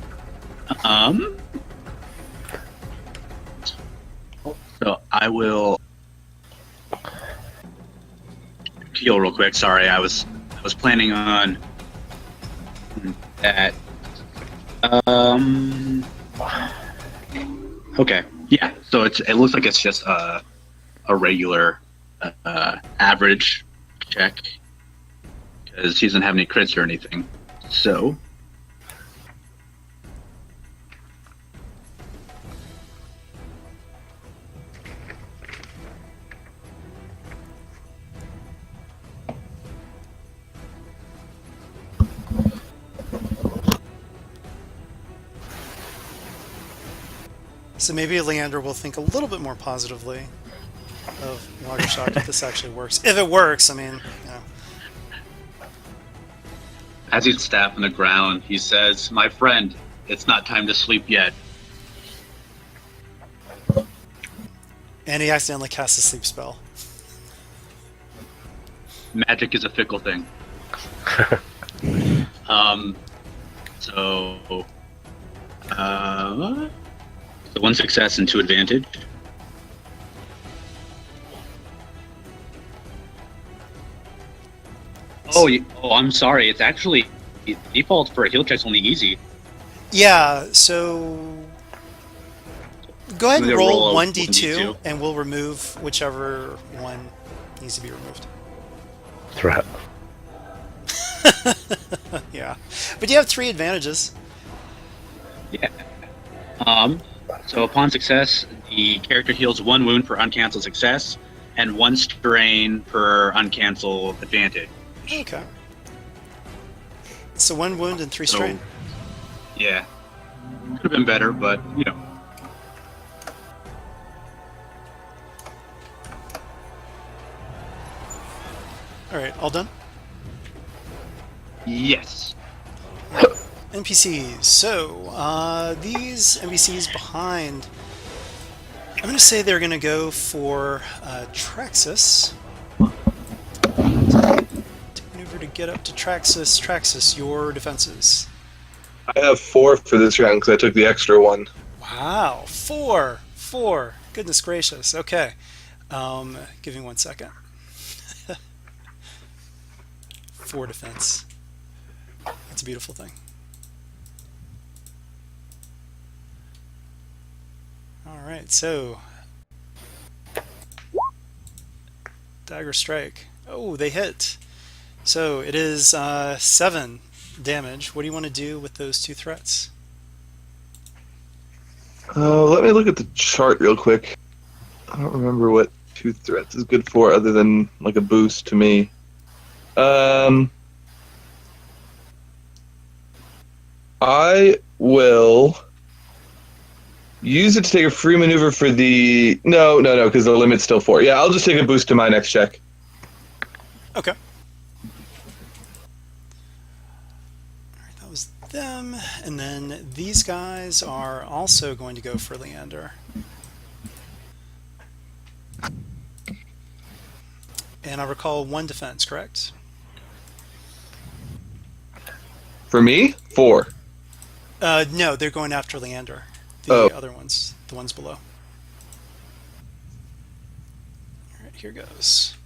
I will heal real quick. Sorry, I was planning on that. Okay, yeah. So it looks like it's just a regular average check because he doesn't have any crits or anything. So. So maybe Leander will think a little bit more positively of Lager Shock if this actually works. If it works, I mean, As he's staff on the ground, he says, "My friend, it's not time to sleep yet." And he accidentally casts a sleep spell. Magic is a fickle thing. So one success and 2 advantage. Oh, I'm sorry. It's actually default for a heal check's only easy. Yeah, so go ahead and We'll roll roll a 1d2, 1d2. and we'll remove whichever one needs to be removed. Threat. Yeah, but you have 3 advantages. Yeah. So upon success, the character heals 1 wound per uncancelled success and 1 strain per uncancelled advantage. Okay. So 1 wound and 3 So- strain. Yeah. Could have been better, but you know. All right, all done. Yes. NPCs. So these NPCs behind, I'm going to say they're going to go for Traxus. Take maneuver to get up to Traxus. Traxus, your defenses. I have 4 for this round because I took the extra one. Wow, 4. Goodness gracious. Okay, give me 1 second. 4 defense. That's a beautiful thing. All right, so dagger strike. Oh, they hit. So it is 7 damage. What do you want to do with those 2 threats? Let me look at the chart real quick. I don't remember what 2 threats is good for other than like a boost to me. I will use it to take a free maneuver for the... No, because the limit's still 4. Yeah, I'll just take a boost to my next check. Okay. All right, that was them. And then these guys are also going to go for Leander. And I recall 1 defense, correct? For me, 4. No, they're going after Leander. The other ones, the ones below. All right, here goes.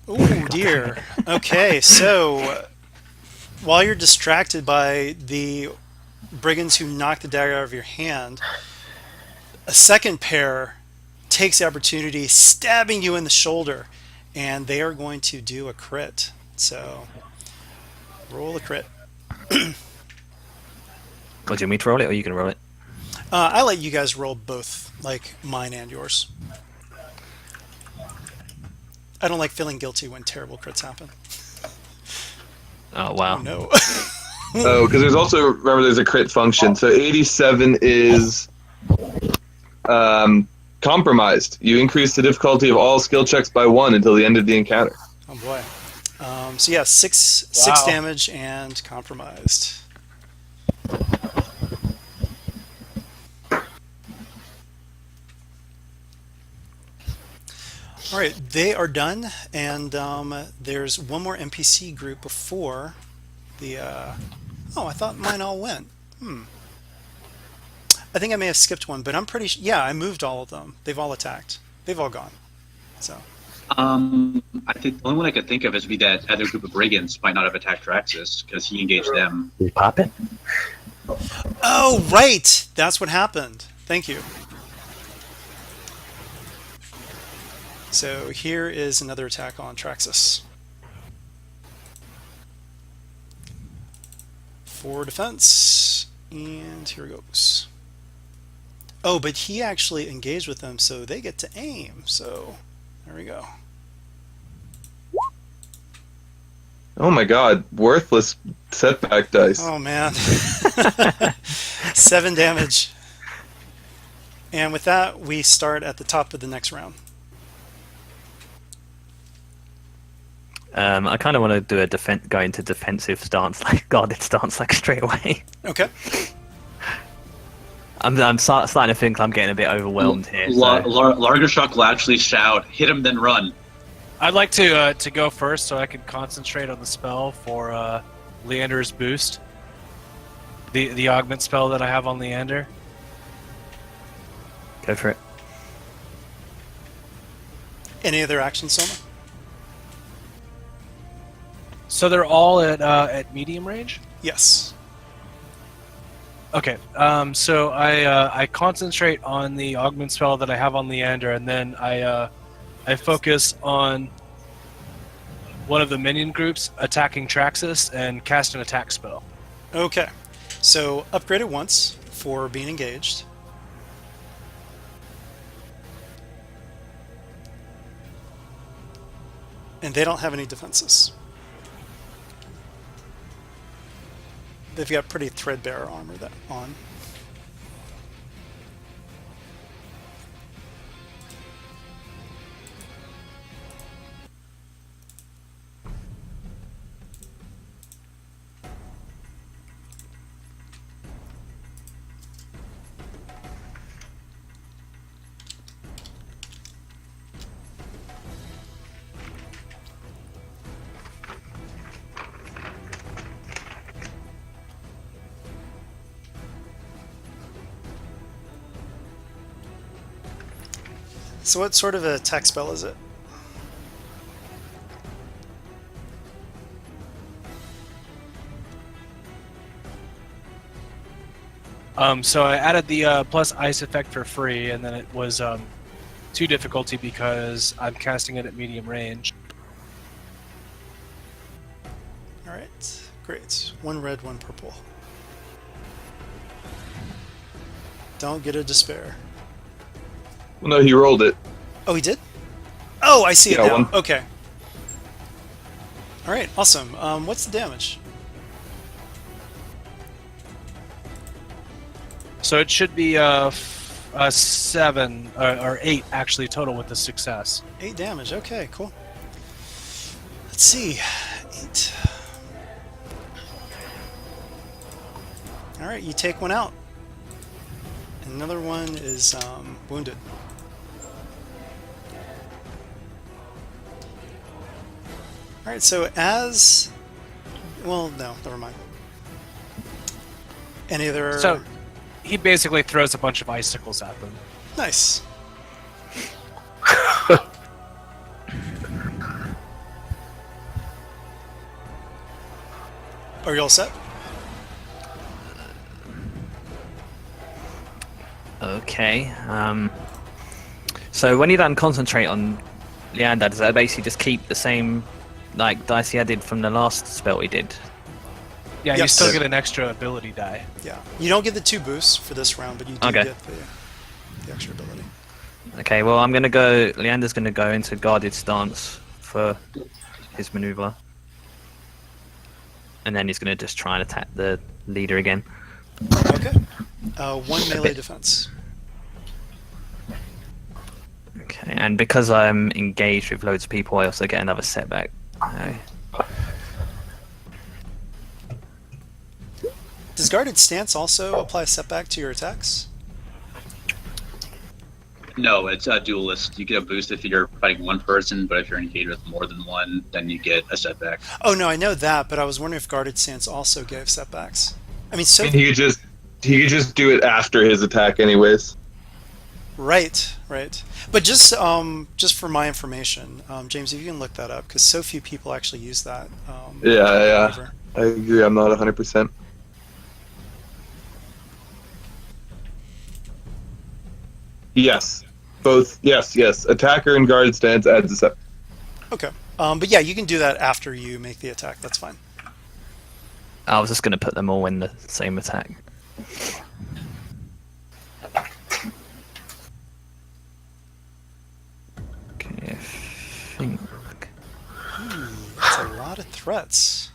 Oh dear. Okay, so while you're distracted by the brigands who knock the dagger out of your hand, a second pair takes the opportunity, stabbing you in the shoulder, and they are going to do a crit. So roll a crit. Or do you want me to roll it, or you can roll it? I let you guys roll both, like mine and yours. I don't like feeling guilty when terrible crits happen. Oh Oh wow. no. Oh, because there's also, remember, there's a crit function. So 87 is compromised. You increase the difficulty of all skill checks by 1 until the end of the encounter. Oh boy. So yeah, six damage and compromised. All right, they are done, and there's one more NPC group before the. Oh, I thought mine all went. I think I may have skipped one, but I'm pretty. Yeah, I moved all of them. They've all attacked. They've all gone. So. I think the only one I could think of is be that other group of brigands might not have attacked Traxxas because he engaged them. Did you pop it? Oh, right. That's what happened. Thank you. So here is another attack on Traxxas. 4 defense, and here goes. Oh, but he actually engaged with them, so they get to aim. So there we go. Oh my god, worthless setback dice. Oh man. 7 damage. And with that, we start at the top of the next round. I kind of want to do a go into defensive stance, like guarded stance, like straight away. Okay. I'm starting to think I'm getting a bit overwhelmed here. So. Largashock will actually shout, "Hit him, then run." I'd like to go first so I can concentrate on the spell for Leander's boost. The augment spell that I have on Leander. Go for it. Any other actions, Soma? So they're all at medium range? Yes. Okay, so I concentrate on the augment spell that I have on Leander, and then I focus on one of the minion groups attacking Traxxas and cast an attack spell. Okay. So upgrade it once for being engaged. And they don't have any defenses. They've got pretty threadbare armor that on. So what sort of attack spell is it? So I added the plus ice effect for free, and then it was 2 difficulty because I'm casting it at medium range. Alright, great. 1 red, 1 purple. Don't get a despair. Well, no, he rolled it. Oh, he did? Oh, I see it Yeah, now. 1. Okay. Alright, awesome. What's the damage? So it should be 7 or 8 actually total with the success. 8 damage. Okay, cool. Let's see. 8. Alright, you take one out. Another one is wounded. Alright, so as... Well, no, never mind. Any other... So he basically throws a bunch of icicles at them. Nice. Are you all set? Okay. So when you don't concentrate on Leander, does that basically just keep the same like dice he did from the last spell he did? Yeah, you Yes. still get an extra ability die. Yeah. You don't get the 2 boosts for this round, but you do Okay. get the extra ability. Okay, well I'm gonna go. Leander's gonna go into guarded stance for his maneuver, and then he's gonna just try and attack the leader again. Okay. 1 melee defense. Okay, and because I'm engaged with loads of people, I also get another setback. Does guarded stance also apply setback to your attacks? No, it's a duelist. You get a boost if you're fighting one person, but if you're engaged with more than one, then you get a setback. Oh no, I know that, but I was wondering if guarded stance also gave setbacks. I mean, so And he could just do it after his attack, anyways. right. But just for my information, James, if you can look that up, because so few people actually use that. Yeah. maneuver. I agree. I'm not 100%. Yes. Both. Yes. Attacker and guard stance adds a set. Okay. But yeah, you can do that after you make the attack. That's fine. I was just gonna put them all in the same attack. Okay, I think. That's a lot of threats.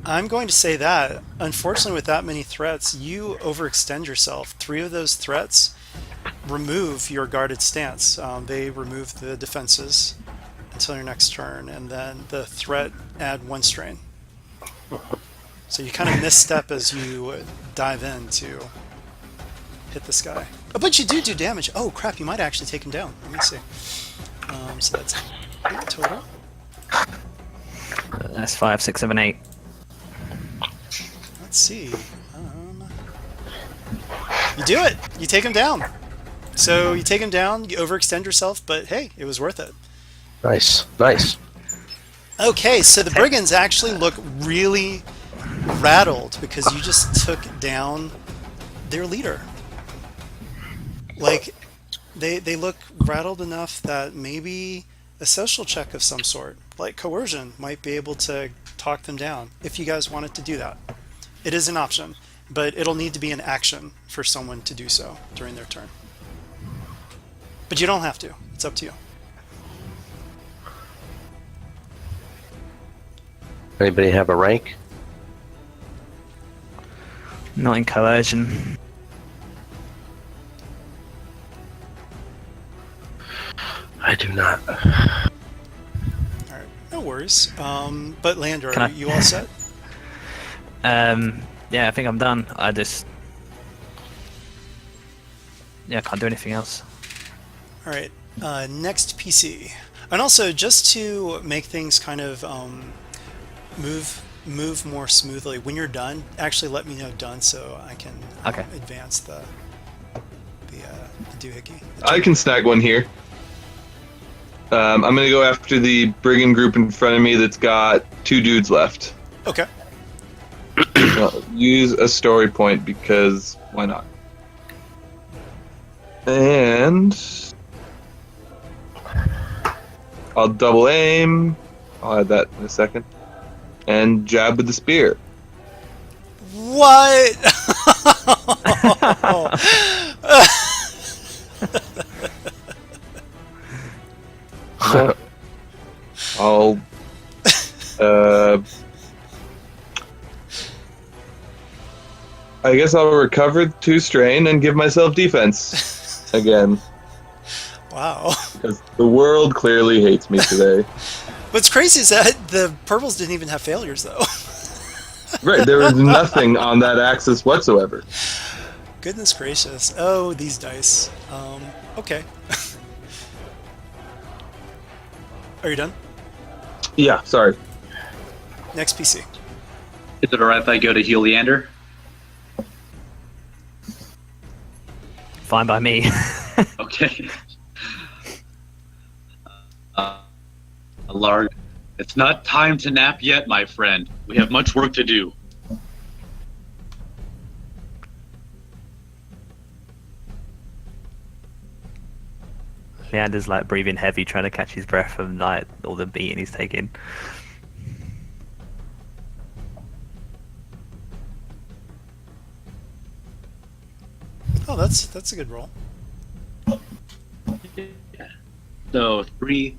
I'm going to say that, unfortunately, with that many threats, you overextend yourself. 3 of those threats remove your guarded stance. They remove the defenses until your next turn, and then the threat add 1 strain. So you kind of misstep as you dive in to hit this guy. Oh, but you do damage. Oh crap, you might actually take him down. Let me see. So that's 8 total. That's 5, 6, 7, 8. Let's see. You do it. You take him down. So you take him down. You overextend yourself, but hey, it was worth it. Nice. Okay, so the brigands actually look really rattled because you just took down their leader. Like, they look rattled enough that maybe a social check of some sort, like coercion, might be able to talk them down if you guys wanted to do that. It is an option, but it'll need to be an action for someone to do so during their turn. But you don't have to. It's up to you. Anybody have a rank? Not in coercion. I do not. All right, no worries. But Lander, Can I- are you all set? Yeah, I think I'm done. I can't do anything else. All right, next PC. And also, just to make things kind of move more smoothly, when you're done, actually let me know done so I can Okay. advance the doohickey. I can snag one here. I'm gonna go after the brigand group in front of me that's got 2 dudes left. Okay. Use a story point because why not? And I'll double aim. I'll add that in a second. And jab with the spear. What? I'll I guess I'll recover 2 strain and give myself defense again. Wow. Because the world clearly hates me today. What's crazy is that the purples didn't even have failures, though. Right, there was nothing on that axis whatsoever. Goodness gracious. Oh, these dice. Okay. Are you done? Yeah, sorry. Next PC. Is it alright if I go to heal Leander? Fine by me. Okay. A large It's not time to nap yet, my friend. We have much work to do. Leander's like breathing heavy, trying to catch his breath from like all the beating he's taking. Oh, that's a good roll. So 3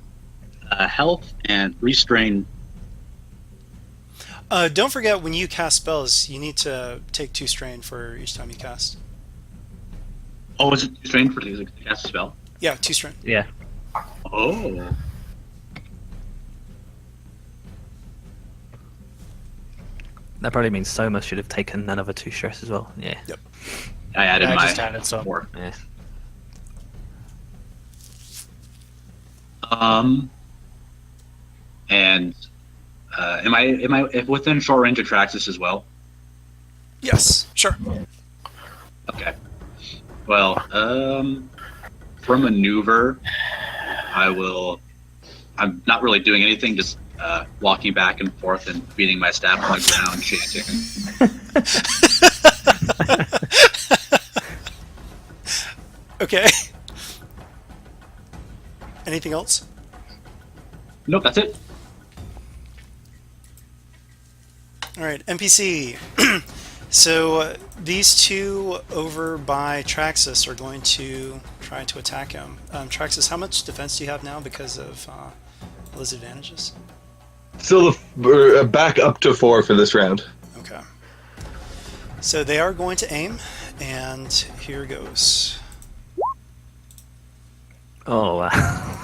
health and 3 strain. Don't forget, when you cast spells, you need to take 2 strain for each time you cast. Oh, is it 2 strain for to cast a spell? Yeah, 2 strain. Yeah. Oh. That probably means Soma should have taken another 2 stress as well. Yeah. Yep. I added I my just added some. 4. Yeah. And am I within short range of Traxxas as well? Yes, sure. Okay. Well, for maneuver, I'm not really doing anything, just walking back and forth and beating my staff on the ground, chanting. Okay. Anything else? Nope, that's it. All right, NPC. So these two over by Traxxas are going to try to attack him. Traxxas, how much defense do you have now because of those advantages? Still back up to 4 for this round. Okay. So they are going to aim, and here goes. Oh, wow.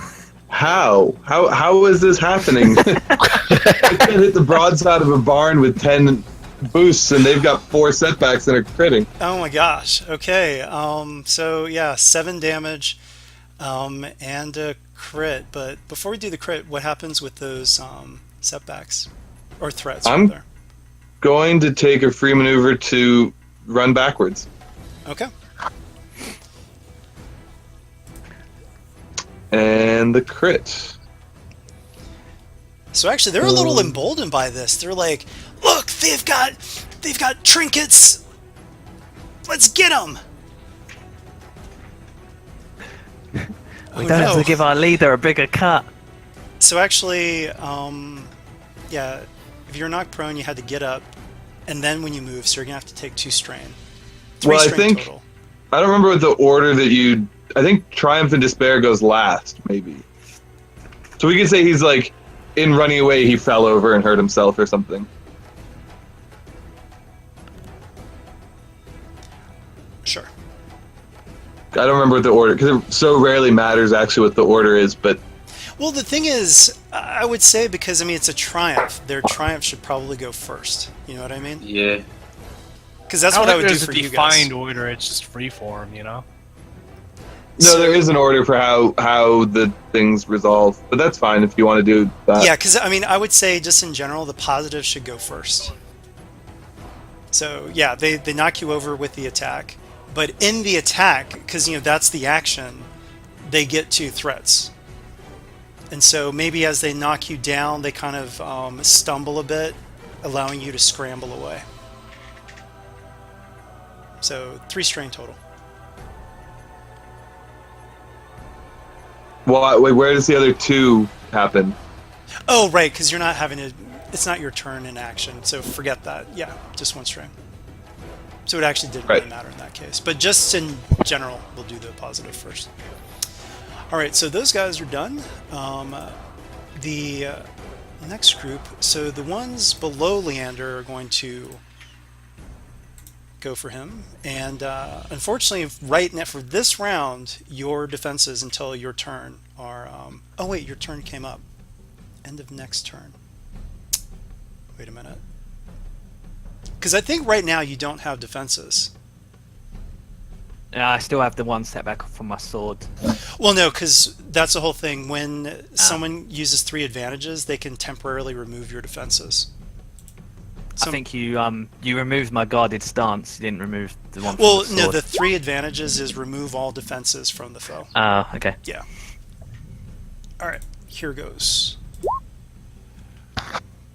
How is this happening? I can hit the broadside of a barn with 10 boosts, and they've got 4 setbacks and are critting. Oh my gosh. Okay. So yeah, 7 damage, and a crit. But before we do the crit, what happens with those setbacks or threats? I'm rather? going to take a free maneuver to run backwards. Okay. And the crit. So actually, they're a little emboldened by this. They're like, "Look, they've got trinkets. Let's get them." We don't have to give our leader a bigger cut. So actually, yeah, if you're knocked prone, you had to get up, and then when you move, so you're gonna have to take 2 strain. 3 Well, I strain think total. I don't remember what the order that you. I think Triumph and Despair goes last, maybe. So we can say he's like, in running away, he fell over and hurt himself or something. Sure. I don't remember what the order, because it so rarely matters actually what the order is, but Well, the thing is, I would say, because I mean it's a triumph, their triumph should probably go first. You know what I mean? Yeah. Because that's I what don't I would think do there's for a you guys. defined order. It's just free form, you know. no, there is an order for how the things resolve, but that's fine if you want to do that. Yeah, because I mean, I would say just in general, the positives should go first. So yeah, they knock you over with the attack, but in the attack, because you know that's the action, they get 2 threats, and so maybe as they knock you down, they kind of stumble a bit, allowing you to scramble away. So 3 strain total. Well, wait, where does the other 2 happen? Oh, right, because you're not having to. It's not your turn in action, so forget that. Yeah, just 1 strain. So it actually didn't really matter in that case. But just in general, we'll do the positive first. All right, so those guys are done. The next group, so the ones below Leander are going to go for him. And unfortunately, right now, for this round, your defenses until your turn are... oh, wait, your turn came up. End of next turn. Wait a minute. Because I think right now you don't have defenses. Yeah, I still have the 1 setback from my sword. Well, no, because that's the whole thing. When someone uses 3 advantages, they can temporarily remove your defenses. I think you removed my guarded stance. You didn't remove the one. Well, from the no, sword. the 3 advantages is remove all defenses from the foe. Okay. Yeah. All right, here goes.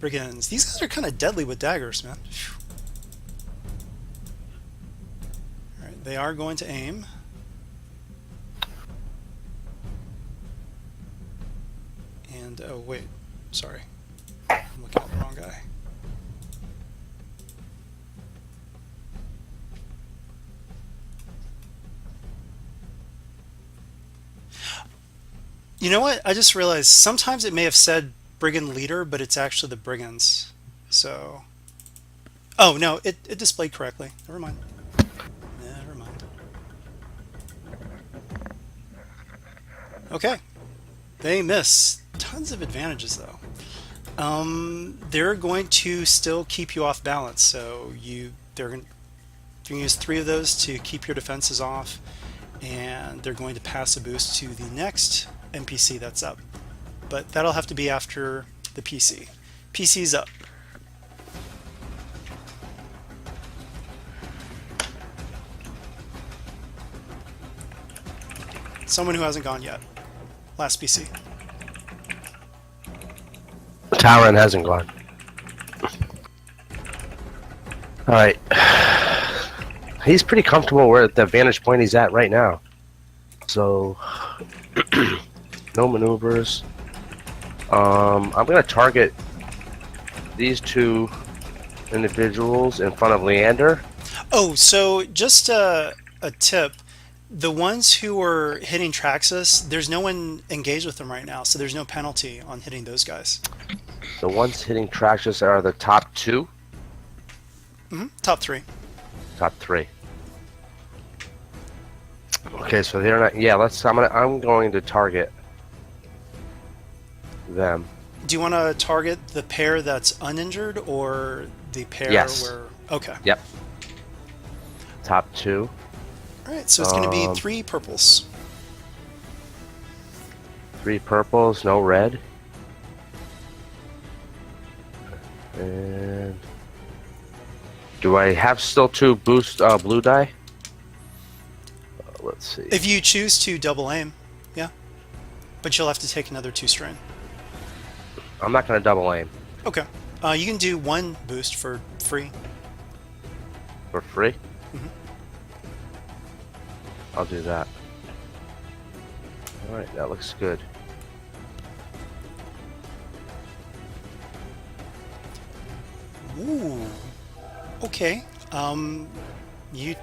brigands. These guys are kind of deadly with daggers, man. All right, they are going to aim. And oh wait, sorry, I'm looking at the wrong guy. You know what? I just realized sometimes it may have said brigand leader, but it's actually the brigands. So, oh no, it displayed correctly. Never mind. Never mind. Okay, they miss. Tons of advantages though. They're going to still keep you off balance, so they're going to use 3 of those to keep your defenses off, and they're going to pass a boost to the next NPC that's up. But that'll have to be after the PC. PC's up. Someone who hasn't gone yet. Last PC. Talon hasn't gone. Alright. He's pretty comfortable where at the vantage point he's at right now. So, no maneuvers. I'm going to target these 2 individuals in front of Leander. Oh, so just a tip. The ones who are hitting Traxxas, there's no one engaged with them right now, so there's no penalty on hitting those guys. The ones hitting Traxxas are the top 2? Top 3. Top 3. Okay, so they're not. Yeah, I'm going to target them. Do you want to target the pair that's uninjured or the pair Yes. where? Okay. Yep. Top 2. All right, so it's going to be 3 purples. 3 purples, no red. And do I have still 2 boost blue die? Let's see. If you choose to double aim, yeah. But you'll have to take another 2 strain. I'm not going to double aim. Okay. You can do 1 boost for free. For free? Mhm. I'll do that. Alright, that looks good. Ooh. Okay. You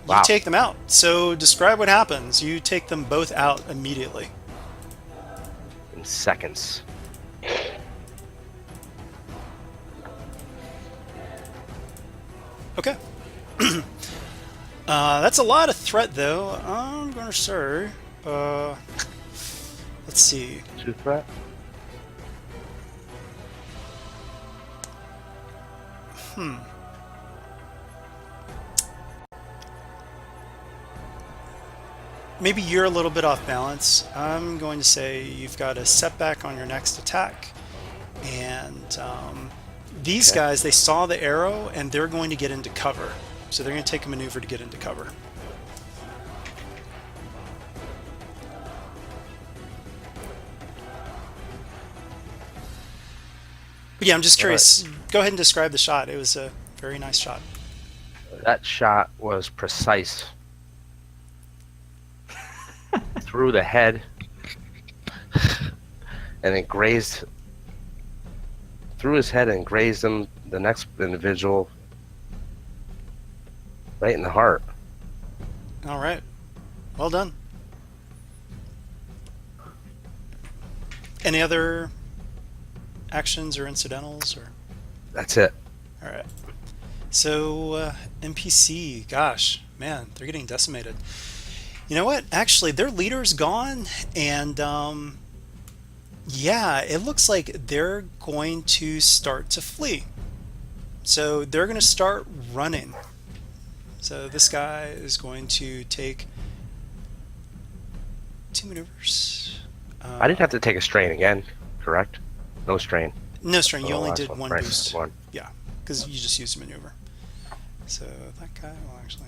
Wow. take them out. So describe what happens. You take them both out immediately. In seconds. Okay. That's a lot of threat, though. I'm going to say, let's see. 2 threat? Maybe you're a little bit off balance. I'm going to say you've got a setback on your next attack. And these Okay. guys, they saw the arrow, and they're going to get into cover. So they're going to take a maneuver to get into cover. But yeah, I'm just curious. Go ahead and describe the shot. It was a very nice shot. That shot was precise. Through the head. And it grazed through his head and grazed him, the next individual, right in the heart. All right. Well done. Any other actions or incidentals? Or That's it. all right. So NPC, gosh, man, they're getting decimated. You know what? Actually, their leader's gone, and yeah, it looks like they're going to start to flee. So they're going to start running. So this guy is going to take 2 maneuvers. I didn't have to take a strain again, correct? No strain. No strain. You Oh, only last did one. one Right, boost. one. Yeah, because you just used a maneuver. So that guy will actually.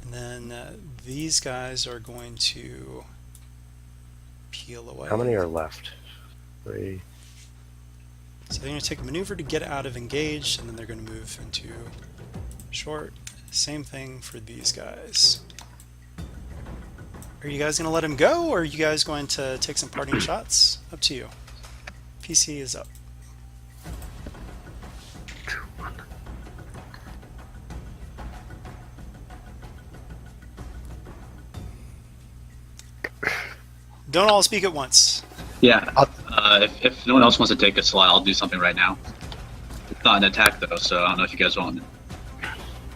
And then these guys are going to heal away. How many are left? 3. So they're going to take a maneuver to get out of engaged, and then they're going to move into short. Same thing for these guys. Are you guys going to let him go, or are you guys going to take some parting shots? Up to you. PC is up. 2, 1. Don't all speak at once. Yeah. If no one else wants to take a slot, I'll do something right now. It's not an attack though, so I don't know if you guys want.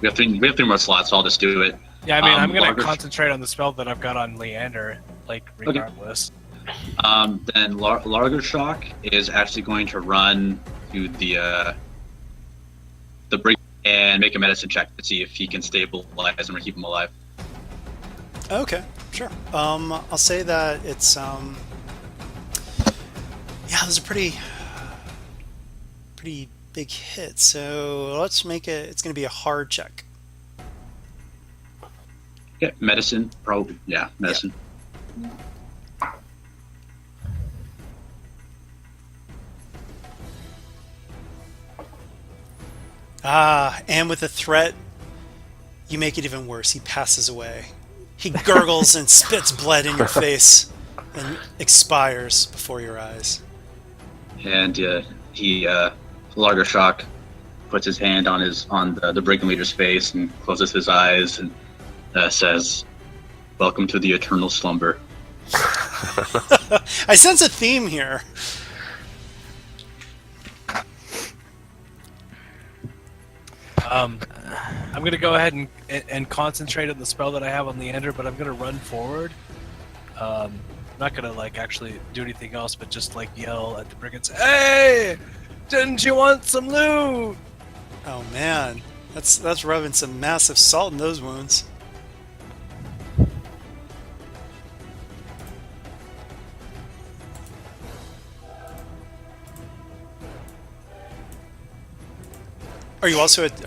We have three more slots, so I'll just do it. Yeah, I mean, I'm gonna Larger- concentrate on the spell that I've got on Leander, like regardless. Then Larger Shock is actually going to run to the brig and make a medicine check to see if he can stabilize him or keep him alive. Okay, sure. I'll say that it's yeah, those are pretty big hit. So let's make it. It's going to be a hard check. Yeah, medicine, probably. Yeah, medicine. And with the threat, you make it even worse. He passes away. He gurgles and spits blood in your face and expires before your eyes. And he Larger Shock puts his hand on the brigand leader's face and closes his eyes and says, "Welcome to the eternal slumber." I sense a theme here. I'm gonna go ahead and concentrate on the spell that I have on Leander, but I'm gonna run forward. I'm not gonna like actually do anything else, but just like yell at the brigands, "Hey! Didn't you want some loot?" Oh man, that's rubbing some massive salt in those wounds. Are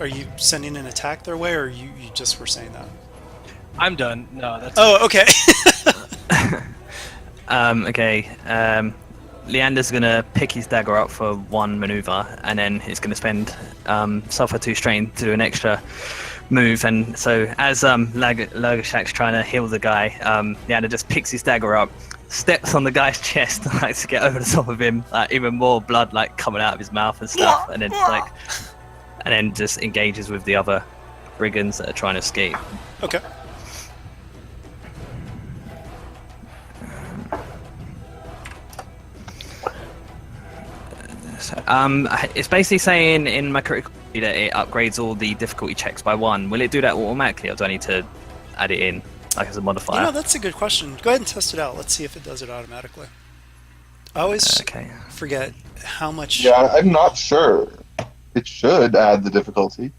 you sending an attack their way, or you just were saying that? I'm done. No, that's Oh, okay. Okay. Leander's gonna pick his dagger up for one maneuver, and then he's gonna spend suffer 2 strain to do an extra move. And so, as Lurgashak's trying to heal the guy, Leander just picks his dagger up, steps on the guy's chest, like to get over the top of him, even more blood like coming out of his mouth and stuff, and then just engages with the other brigands that are trying to escape. Okay. It's basically saying in my critical that it upgrades all the difficulty checks by 1. Will it do that automatically, or do I need to add it in, like as a modifier? You know, that's a good question. Go ahead and test it out. Let's see if it does it automatically. I always forget how much... Yeah, I'm not sure. It should add the difficulty.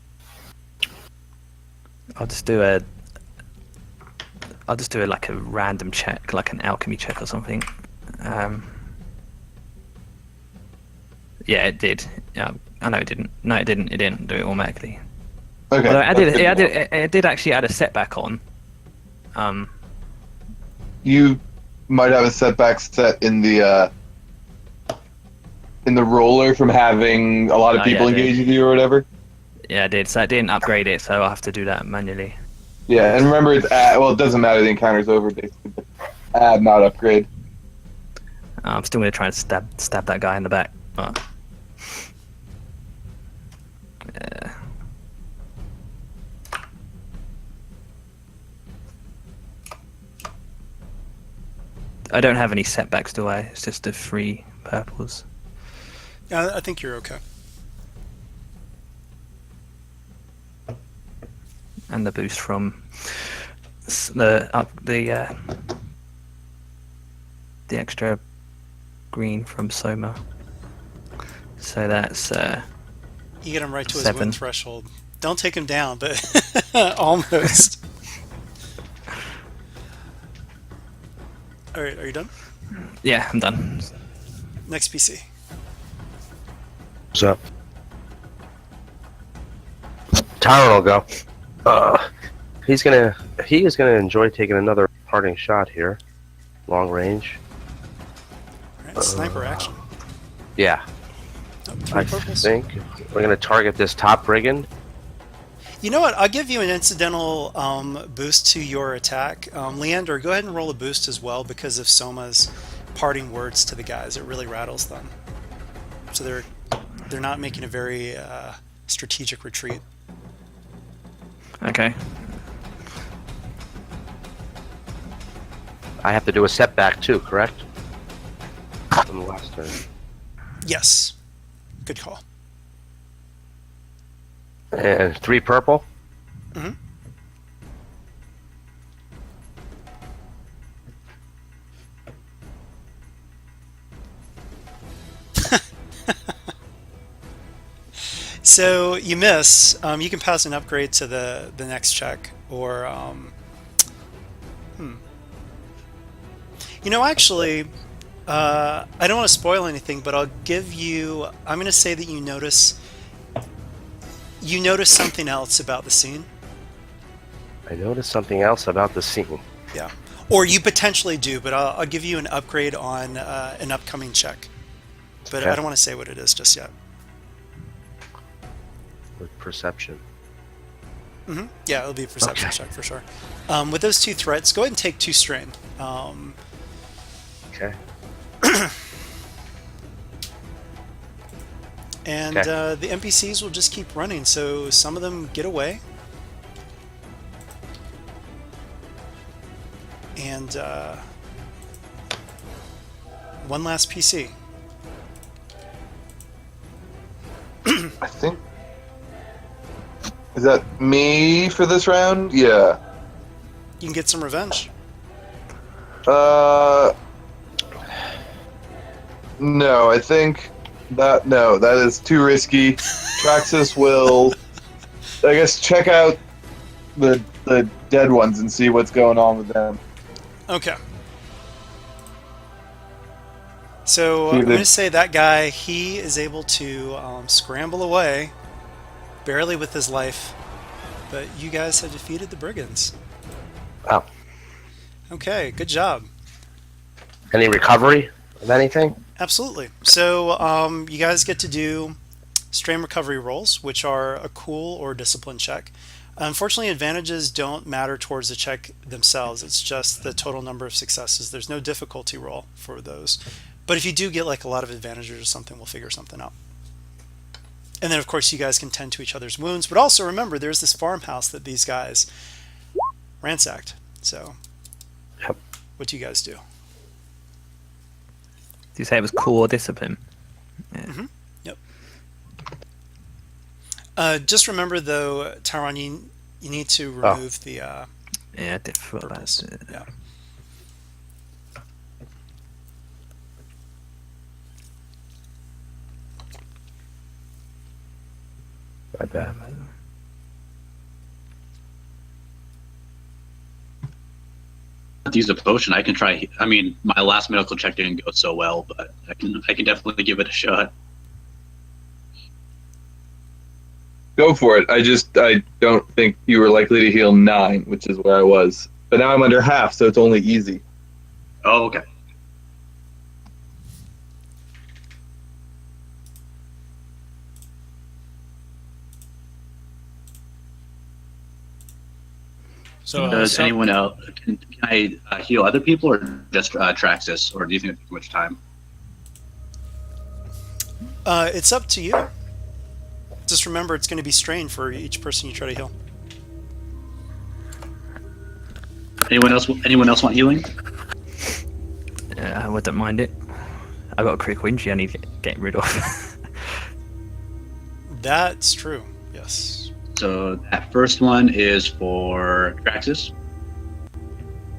I'll just do it like a random check, like an alchemy check or something. Yeah, it did. Yeah, I know it didn't. No, it didn't. It didn't do it automatically. Okay. Although that's good. it did actually add a setback on. You might have a setback set in the roller from having a lot of people engage with you or whatever. Yeah, I did. So it didn't upgrade it, so I'll have to do that manually. Yeah, and remember, it's well, it doesn't matter. The encounter's over, basically. But add, not upgrade. I'm still going to try and stab that guy in the back. But... I don't have any setbacks, do I? It's just the 3 purples. I think you're okay. And the boost from the extra green from Soma. So that's You get him right to his 7. wound threshold. Don't take him down, but almost. All right, are you done? Yeah, I'm done. Next PC. What's up? Tyron will go. He is gonna enjoy taking another parting shot here, long range. sniper action. Yeah, Oh, three I purples. think we're gonna target this top brigand. You know what? I'll give you an incidental boost to your attack. Leander, go ahead and roll a boost as well because of Soma's parting words to the guys. It really rattles them. So they're not making a very strategic retreat. Okay. I have to do a setback too, correct? From the last turn. Yes. Good call. And 3 purple. Mhm. So you miss. You can pass an upgrade to the next check, or you know, actually, I don't want to spoil anything, but I'll give you. I'm going to say that you notice something else about the scene. I noticed something else about the scene. Yeah, or you potentially do, but I'll give you an upgrade on an upcoming check. But I Okay. don't want to say what it is just yet. With perception. Yeah, it'll be a perception Okay. check for sure. With those 2 threats, go ahead and take 2 strain. Okay. And Okay. the NPCs will just keep running, so some of them get away. And one last PC. I think. Is that me for this round? Yeah. You can get some revenge. No, I think that is too risky. Traxxas will, I guess, check out the dead ones and see what's going on with them. Okay. So See I'm if going they- to say that guy, he is able to scramble away, barely with his life, but you guys have defeated the brigands. Oh. Okay, good job. Any recovery of anything? Absolutely. So you guys get to do strain recovery rolls, which are a cool or discipline check. Unfortunately, advantages don't matter towards the check themselves. It's just the total number of successes. There's no difficulty roll for those. But if you do get like a lot of advantages or something, we'll figure something out. And then, of course, you guys can tend to each other's wounds. But also remember, there's this farmhouse that these guys ransacked. So Yep. what do you guys do? Did you say it was core discipline? Just remember, though, Tyron, you need to remove the Yeah, I did forget about purples. it. Yeah. My bad. To use a potion, I can try. I mean, my last medical check didn't go so well, but I can definitely give it a shot. Go for it. I don't think you were likely to heal 9, which is where I was. But now I'm under half, so it's only easy. Oh, okay. So, Does anyone else? Can I heal other people or just Traxxas, or do you think it's too much time? It's up to you. Just remember, it's going to be strain for each person you try to heal. Anyone else? Anyone else want healing? I wouldn't mind it. I got a critical injury I need to get rid of. That's true. Yes. So that first one is for Traxxas.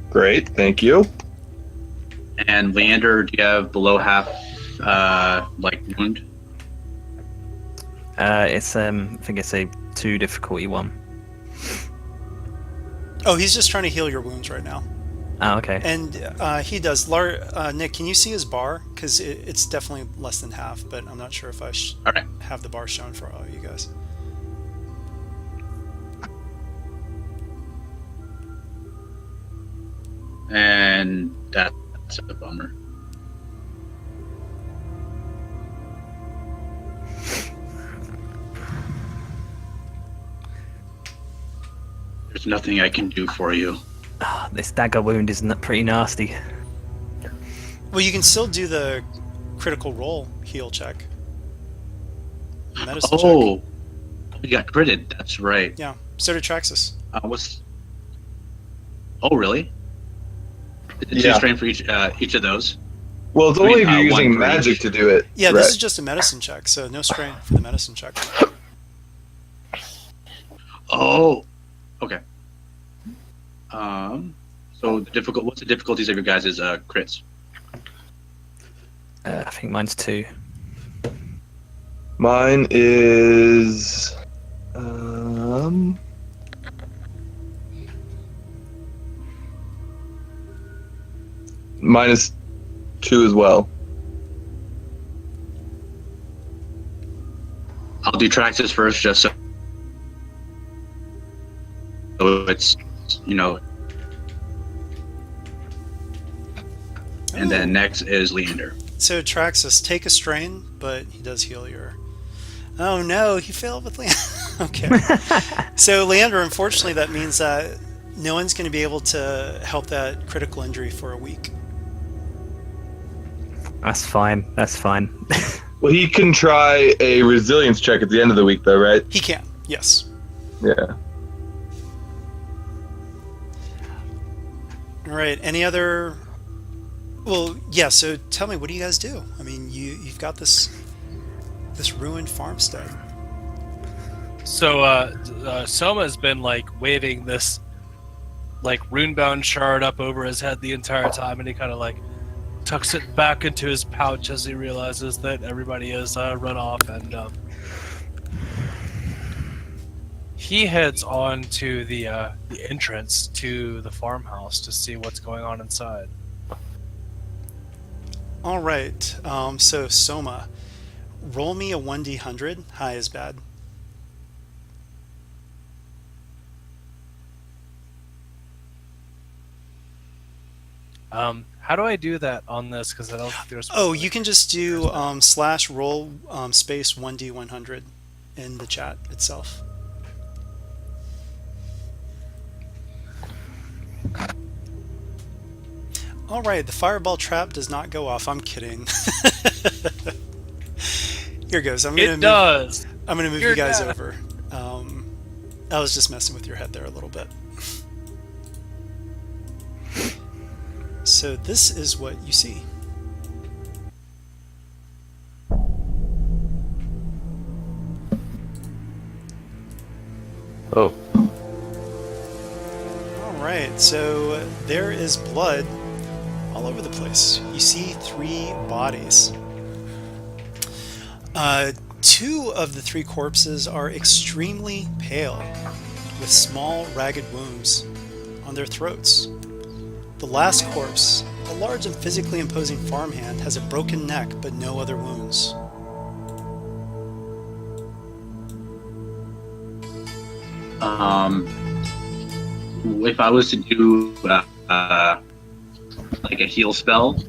Great, thank you. And Leander, do you have below half, wound? It's I think it's a 2 difficulty one. Oh, he's just trying to heal your wounds right now. Oh, okay. And he does. Nick, can you see his bar? Because it's definitely less than half, but I'm not sure if I All right. have the bar shown for all you guys. And that's a bummer. There's nothing I can do for you. This dagger wound is pretty nasty. Well, you can still do the critical roll heal check. Medicine check. Oh, you got critted. That's right. Yeah. So did Traxus. What's? Oh, really? Two Yeah. strain for each of those. Well, it's I mean, only if you're one using for magic each. to do it. Yeah, right? this is just a medicine check, so no strain for the medicine check. Oh, okay. So what's the difficulties of your guys' crits? I think mine's 2. Mine is -2 as well. I'll do Traxxas first, just so it's, and then next is Leander. So Traxus, take a strain, but he does heal your... Oh no, he failed with Leander. Okay. So Leander, unfortunately, that means that no one's going to be able to help that critical injury for a week. That's fine. That's fine. Well, he can try a resilience check at the end of the week, though, right? He can, yes. Yeah. All right. Any other? Well, yeah. So tell me, what do you guys do? I mean, you've got this ruined farmstead. So Soma's been like waving this like runebound shard up over his head the entire time, and he kind of like tucks it back into his pouch as he realizes that everybody has run off, and he heads on to the entrance to the farmhouse to see what's going on inside. All right. So Soma, roll me a 1d100. High is bad. How do I do that on this? Because I don't think there's. Oh, you can just do /roll space 1d100 in the chat itself. All right, the fireball trap does not go off. I'm kidding. Here goes. I'm It does. I'm gonna move You're you guys dead. over. I was just messing with your head there a little bit. So this is what you see. Oh, All right, so there is blood all over the place. You see 3 bodies. 2 of the 3 corpses are extremely pale, with small, ragged wounds on their throats. The last corpse, a large and physically imposing farmhand, has a broken neck but no other wounds. If I was to do like a heal spell,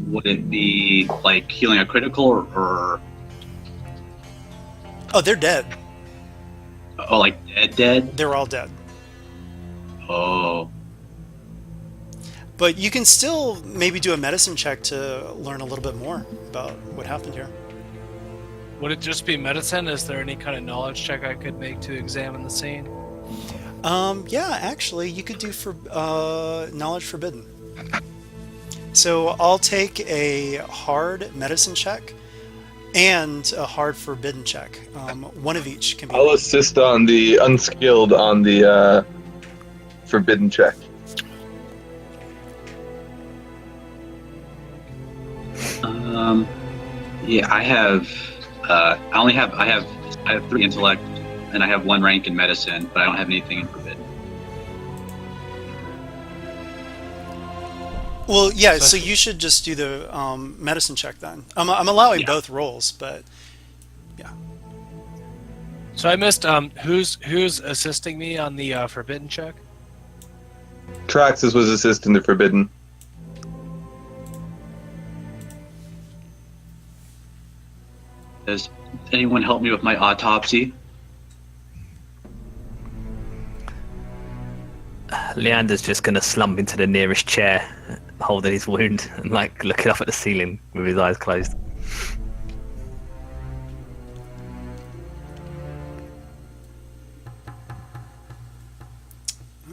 would it be like healing a critical or Oh, they're dead. like dead? They're all dead. Oh, But you can still maybe do a medicine check to learn a little bit more about what happened here. Would it just be medicine? Is there any kind of knowledge check I could make to examine the scene? Yeah, actually, you could do for knowledge forbidden. So I'll take a hard medicine check and a hard forbidden check. One of each can be. I'll assist on the unskilled on the forbidden check. yeah. I have 3 intellect, and I have 1 rank in medicine, but I don't have anything in forbidden. Well, yeah. So you should just do the medicine check then. I'm allowing both rolls, but yeah. So I missed. Who's assisting me on the forbidden check? Traxxas was assisting the forbidden. Does anyone help me with my autopsy? Leander's just gonna slump into the nearest chair, holding his wound, and like looking up at the ceiling with his eyes closed.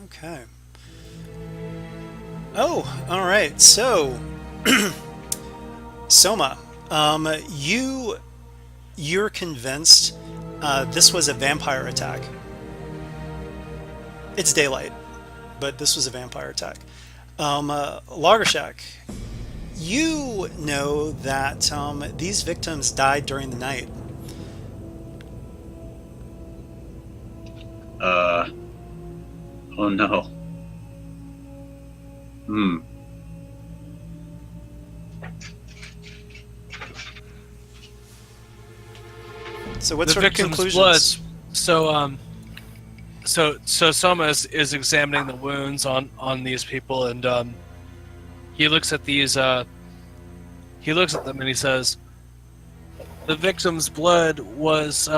Okay. Oh, all right. So, Soma, you're convinced this was a vampire attack. It's daylight, but this was a vampire attack. Lagershak, you know that these victims died during the night. Oh no. So what The sort of victim's conclusions? blood. So Soma is examining the wounds on these people, and he looks at these. He looks at them and he says, "The victim's blood was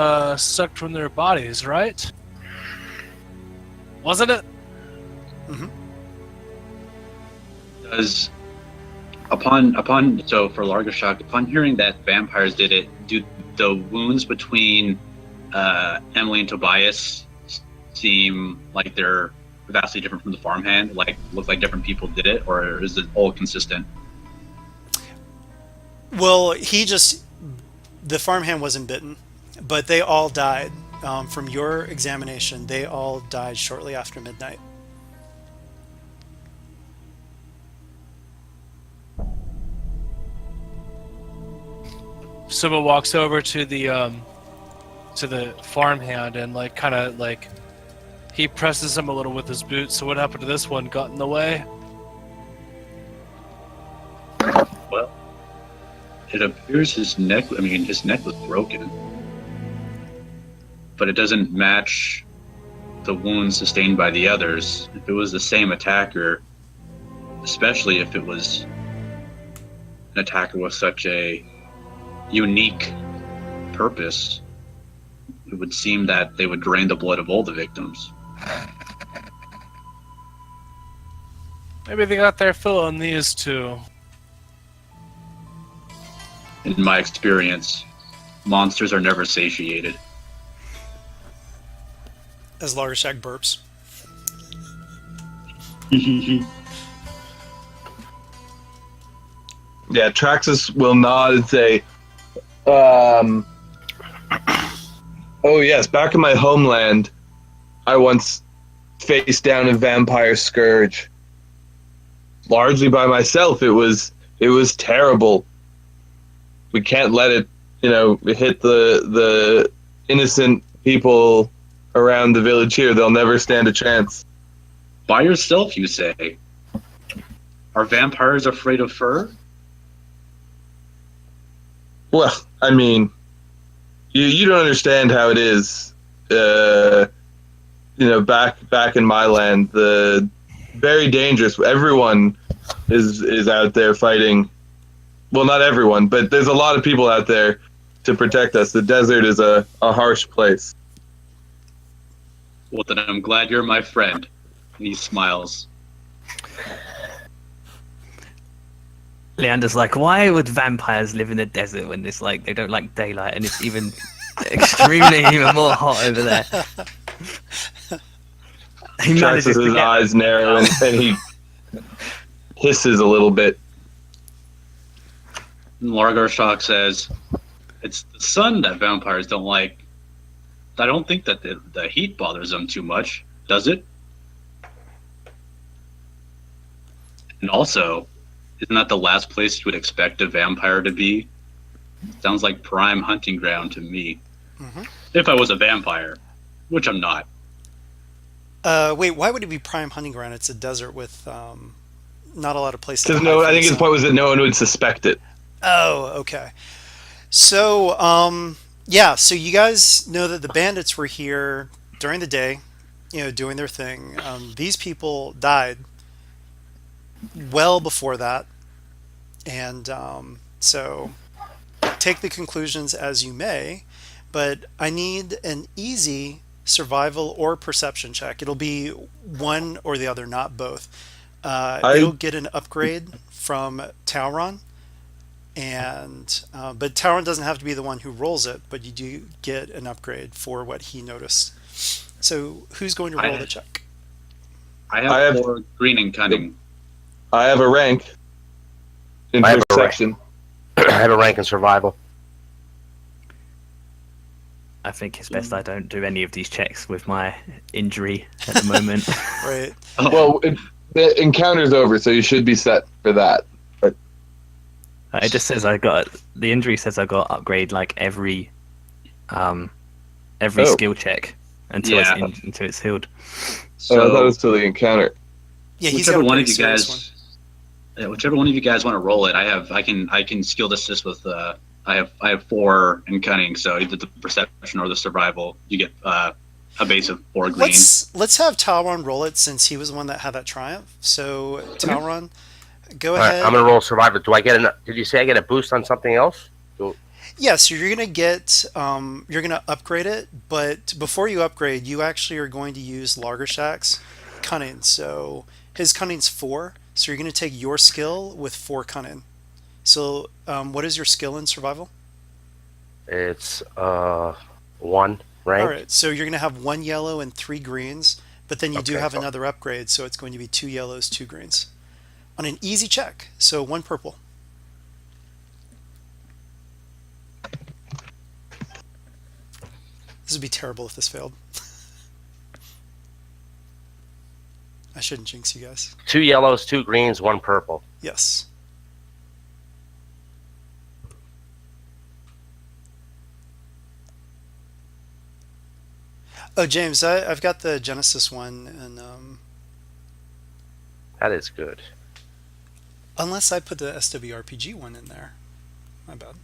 sucked from their bodies, right? Wasn't it?" Hmm. Does upon so for Largashok, upon hearing that vampires did it, do the wounds between Emily and Tobias seem like they're vastly different from the farmhand? Like look like different people did it, or is it all consistent? Well, the farmhand wasn't bitten, but they all died. From your examination, they all died shortly after midnight. Soma walks over to the farmhand and like kind of like he presses him a little with his boot. So what happened to this one? Got in the way? Well, it appears his neck was broken, but it doesn't match the wounds sustained by the others. If it was the same attacker, especially if it was an attacker with such a unique purpose, it would seem that they would drain the blood of all the victims. Maybe they got their fill on these two. In my experience, monsters are never satiated. As Lagershak burps. Yeah, Traxxas will nod and say, oh yes, back in my homeland, I once faced down a vampire scourge. Largely by myself. It was terrible. We can't let it, hit the innocent people around the village here. They'll never stand a chance. By yourself, you say? Are vampires afraid of fur? Well, I mean, you don't understand how it is. Back in my land, the very dangerous. Everyone is out there fighting. Well, not everyone, but there's a lot of people out there to protect us. The desert is a harsh place. Well, then I'm glad you're my friend. And he smiles. Leander's like, why would vampires live in the desert when it's like they don't like daylight and it's even extremely even more hot over there? He manages to His get eyes narrow and he hisses a little bit. And Largarshok says, it's the sun that vampires don't like. I don't think that the heat bothers them too much, does it? And also, isn't that the last place you would expect a vampire to be? Sounds like prime hunting ground to me. Mm-hmm. If I was a vampire, which I'm not. Wait, why would it be prime hunting ground? It's a desert with not a lot of places. Because to hide I from think the his sun. point was that no one would suspect it. Oh, okay. So, so you guys know that the bandits were here during the day, doing their thing. These people died well before that, and so take the conclusions as you may, but I need an easy survival, or perception check. It'll be one or the other, not both. It'll I get an upgrade from Tauron, and but Tauron doesn't have to be the one who rolls it, but you do get an upgrade for what he noticed. So who's going to roll the check? I I have have- 4 green and cunning. I have a rank in I have a perception. I have a rank in survival. I think it's best I don't do any of these checks with my injury at the moment. Right. Well, the encounter's over, so you should be set for that. It just says the injury says I got to upgrade like every Oh. skill check until Yeah. until it's healed. So I thought it So was to the encounter. Yeah, he's whichever got a one pretty of you serious guys, whichever one of you guys want to roll it, I can skill assist with. I have 4 in cunning, so either the perception or the survival, you get a base of 4 green. Let's have Tauron roll it since he was the one that had that triumph. So Tauron, go All right, ahead. I'm gonna roll survival. Do I get an? Did you say I get a boost on something else? Yes, so you're gonna get you're gonna upgrade it, but before you upgrade, you actually are going to use Largershak's cunning. So his cunning's 4, so you're gonna take your skill with 4 cunning. So what is your skill in survival? It's 1 rank. All right, so you're gonna have 1 yellow and 3 greens, but then you do Okay, have so- another upgrade, so it's going to be 2 yellows, 2 greens on an easy check. So 1 purple. This would be terrible if this failed. I shouldn't jinx you guys. 2 yellows, 2 greens, 1 purple. Yes. Oh, James, I've got the Genesis one, and That is good. unless I put the SWRPG one in there, my bad.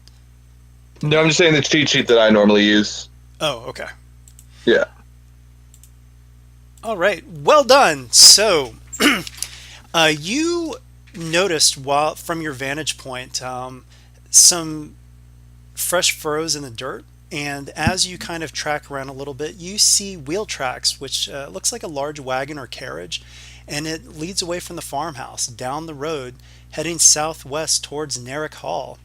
No, I'm just saying the cheat sheet that I normally use. Oh, okay. Yeah. All right, well done. So, you noticed while from your vantage point some fresh furrows in the dirt, and as you kind of track around a little bit, you see wheel tracks, which looks like a large wagon or carriage, and it leads away from the farmhouse down the road, heading southwest towards Narrock Hall.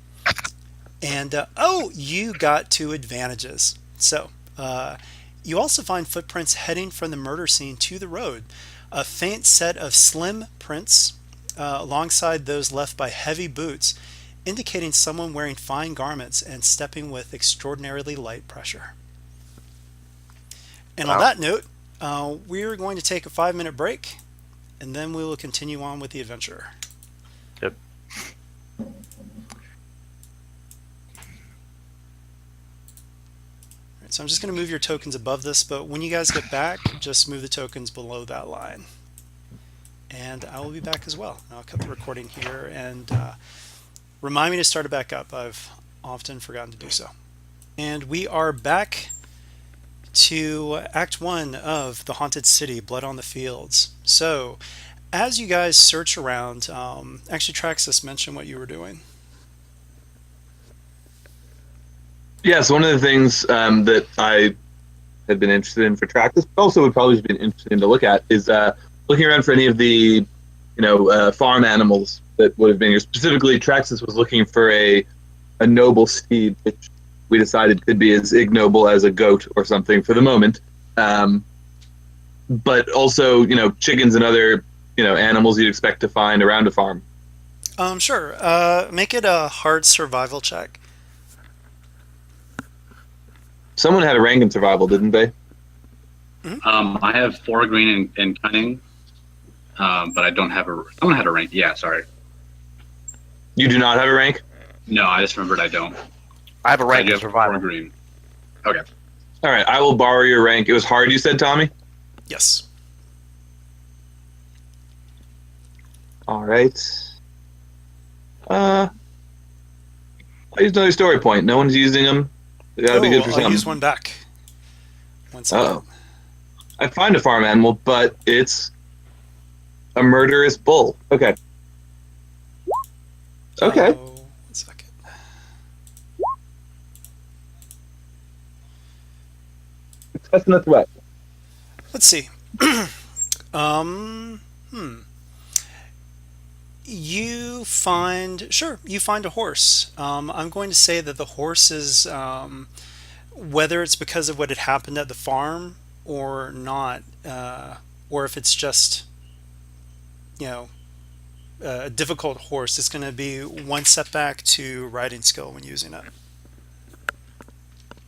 And oh, you got 2 advantages. So, you also find footprints heading from the murder scene to the road. A faint set of slim prints alongside those left by heavy boots, indicating someone wearing fine garments and stepping with extraordinarily light pressure. And on Wow. that note, we're going to take a 5-minute break, and then we will continue on with the adventure. Yep. Alright, so I'm just going to move your tokens above this, but when you guys get back, just move the tokens below that line. And I will be back as well. I'll cut the recording here and remind me to start it back up. I've often forgotten to do so. And we are back to Act 1 of The Haunted City, Blood on the Fields. So, as you guys search around, actually, Traxxas, mention what you were doing. Yes, one of the things that I had been interested in for Tractus, but also would probably have been interesting to look at, is looking around for any of the, farm animals that would have been here. Specifically, Traxus was looking for a noble steed, which we decided could be as ignoble as a goat or something for the moment. But also, chickens and other, animals you'd expect to find around a farm. Sure. Make it a hard survival check. Someone had a rank in survival, didn't they? I have 4 green and cunning, but I don't have a. Someone had a rank. Yeah, sorry. You do not have a rank? No, I just remembered I don't. I have a I rank do in have 4 survival. green. Okay. All right, I will borrow your rank. It was hard, you said, Tommy? Yes. All right. I used another story point. No one's using them. They gotta be good for I'll something. use one back. 1 second. Uh-oh. I find a farm animal, but it's a murderous bull. Okay. Okay. 1 second. That's not threat. Let's see. um, hmm. You find a horse. I'm going to say that the horse is, whether it's because of what had happened at the farm or not, or if it's just, you know, a difficult horse, it's going to be one setback to riding skill when using it.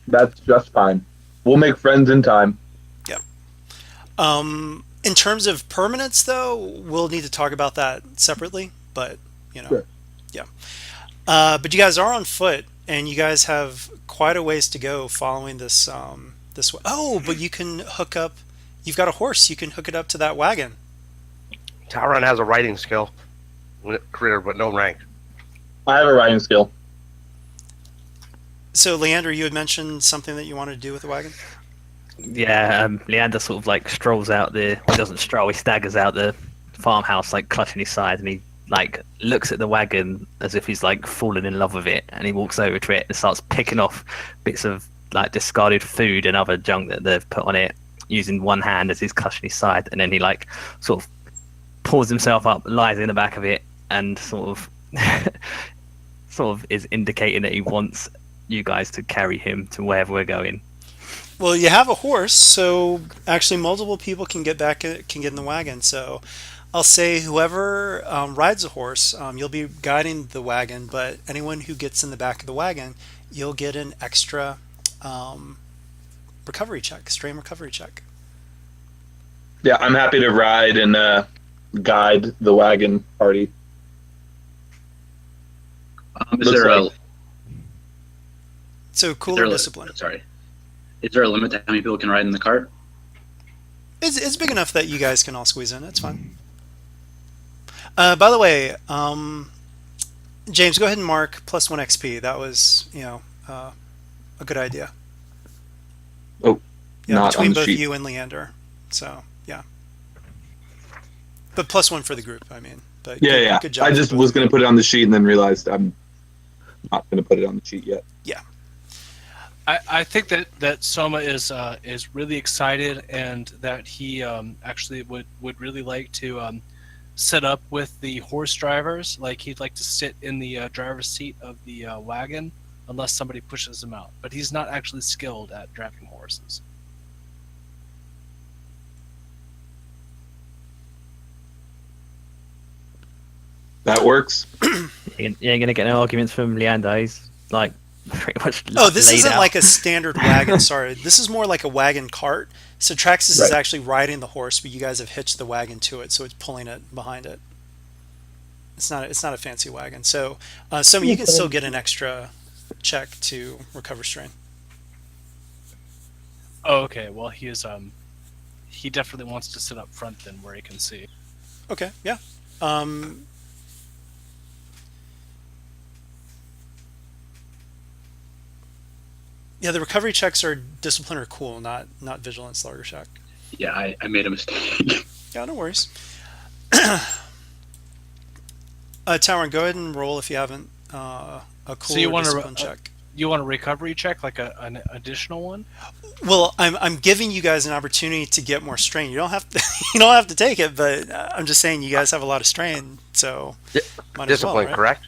That's just fine. We'll make friends in time. Yeah. In terms of permanence, though, we'll need to talk about that separately. But you know, Sure. yeah. But you guys are on foot, and you guys have quite a ways to go following this way. Oh, but you can hook up. You've got a horse. You can hook it up to that wagon. Taran has a writing skill, career, but no rank. I have a riding skill. So, Leander, you had mentioned something that you wanted to do with the wagon. Yeah, Leander sort of like strolls out the. Well, he doesn't stroll. He staggers out the farmhouse, like clutching his side, and he like looks at the wagon as if he's like fallen in love with it, and he walks over to it and starts picking off bits of like discarded food and other junk that they've put on it, using one hand as he's clutching his side, and then he like sort of pulls himself up, lies in the back of it, and sort of sort of is indicating that he wants you guys to carry him to wherever we're going. Well, you have a horse, so actually multiple people can get in the wagon. So I'll say whoever rides a horse, you'll be guiding the wagon, but anyone who gets in the back of the wagon, you'll get an extra recovery check, strain recovery check. Yeah, I'm happy to ride and guide the wagon party. Is there a So cool is there or a- discipline. sorry? Is there a limit to how many people can ride in the cart? It's big enough that you guys can all squeeze in. It's fine. By the way, James, go ahead and mark +1 XP. That was, a good idea. Oh, Yeah, not between on the both sheet. you and Leander. So, yeah. But +1 for the group, I mean. But Yeah, good, yeah. Good job. I for just both was of going you. to put it on the sheet and then realized I'm not going to put it on the sheet yet. Yeah. I think that Soma is really excited, and that he actually would really like to set up with the horse drivers. Like, he'd like to sit in the driver's seat of the wagon unless somebody pushes him out. But he's not actually skilled at driving horses. That works. You ain't gonna get no arguments from Leander. He's like pretty much. Oh, this laid isn't out. like a standard wagon. Sorry, this is more like a wagon cart. So Traxxas is Right. actually riding the horse, but you guys have hitched the wagon to it, so it's pulling it behind it. It's not a fancy wagon. So, Soma, you can still get an extra check to recover strain. Oh, okay. Well, he definitely wants to sit up front then, where he can see. Okay, yeah. Um, yeah, the recovery checks are discipline or cool, not vigilance, larger shock. Yeah, I made a mistake. Yeah, no worries. Tauren, go ahead and roll if you haven't. A cool So you or want discipline to check. you want a recovery check, like an additional one? Well, I'm giving you guys an opportunity to get more strain. You don't have to you don't have to take it, but I'm just saying you guys have a lot of strain, so might as well, Discipline, right? correct?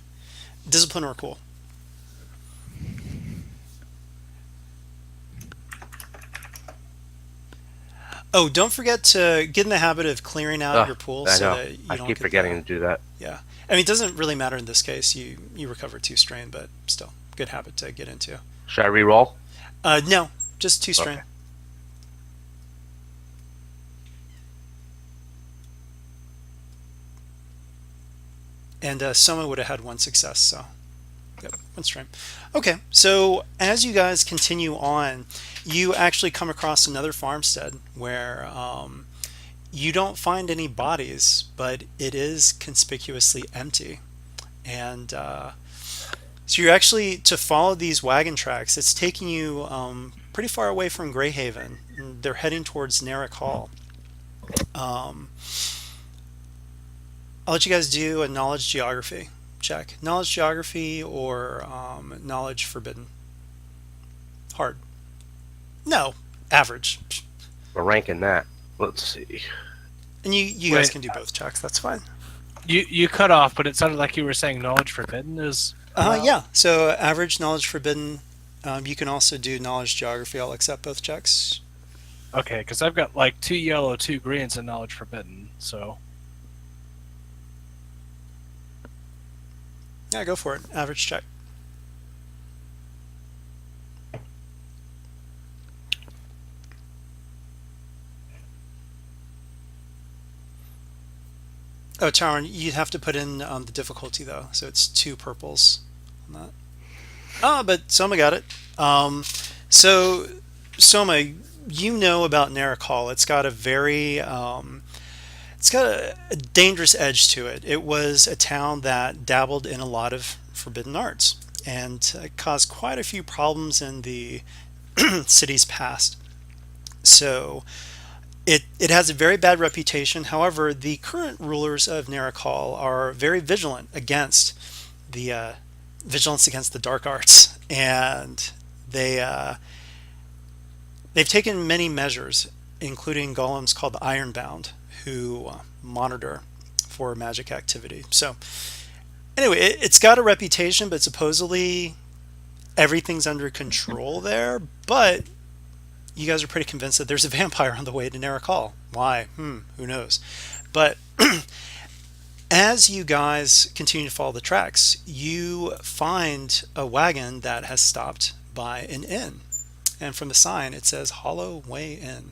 Discipline or cool. Oh, don't forget to get in the habit of clearing out Ugh, your pool I so know. that you I don't keep get forgetting to do that. Yeah. I mean, it doesn't really matter in this case. You recover 2 strain, but still, good habit to get into. Should I re-roll? No, just 2 strain. Okay. And Soma would have had 1 success, so yep, 1 strain. Okay, so as you guys continue on, you actually come across another farmstead where you don't find any bodies, but it is conspicuously empty. And so you're actually, to follow these wagon tracks, it's taking you pretty far away from Greyhaven. They're heading towards Narrock Hall. I'll let you guys do a knowledge geography check. Knowledge geography or knowledge forbidden. Hard. No, average. We're ranking that. Let's see. And you guys Wait. can do both checks. That's fine. You cut off, but it sounded like you were saying knowledge forbidden is allowed? Yeah. So average knowledge forbidden. You can also do knowledge geography. I'll accept both checks. Okay, because I've got like 2 yellow, 2 greens, and knowledge forbidden. So Yeah, go for it. Average check. Oh, Taron, you'd have to put in the difficulty though, so it's 2 purples on that. Ah, but Soma got it. So Soma, you know about Narakal. It's got a very it's got a dangerous edge to it. It was a town that dabbled in a lot of forbidden arts and caused quite a few problems in the city's past. So it has a very bad reputation. However, the current rulers of Narakal are very vigilant against the vigilance against the dark arts, and they've taken many measures, including golems called the Ironbound, who monitor for magic activity. So anyway, it's got a reputation, but supposedly everything's under control there. But you guys are pretty convinced that there's a vampire on the way to Narakal. Why? Who knows? But as you guys continue to follow the tracks, you find a wagon that has stopped by an inn. And from the sign, it says Hollow Way Inn.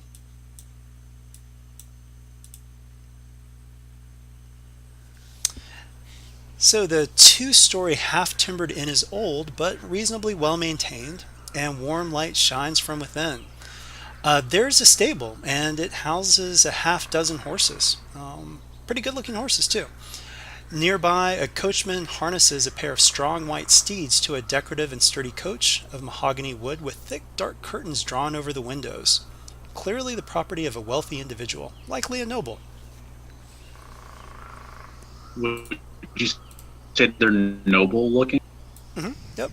So the 2-story half-timbered inn is old, but reasonably well maintained, and warm light shines from within. There's a stable, and it houses a half-dozen horses. Pretty good-looking horses, too. Nearby, a coachman harnesses a pair of strong white steeds to a decorative and sturdy coach of mahogany wood with thick, dark curtains drawn over the windows. Clearly the property of a wealthy individual, likely a noble. Would you say they're noble looking? Yep.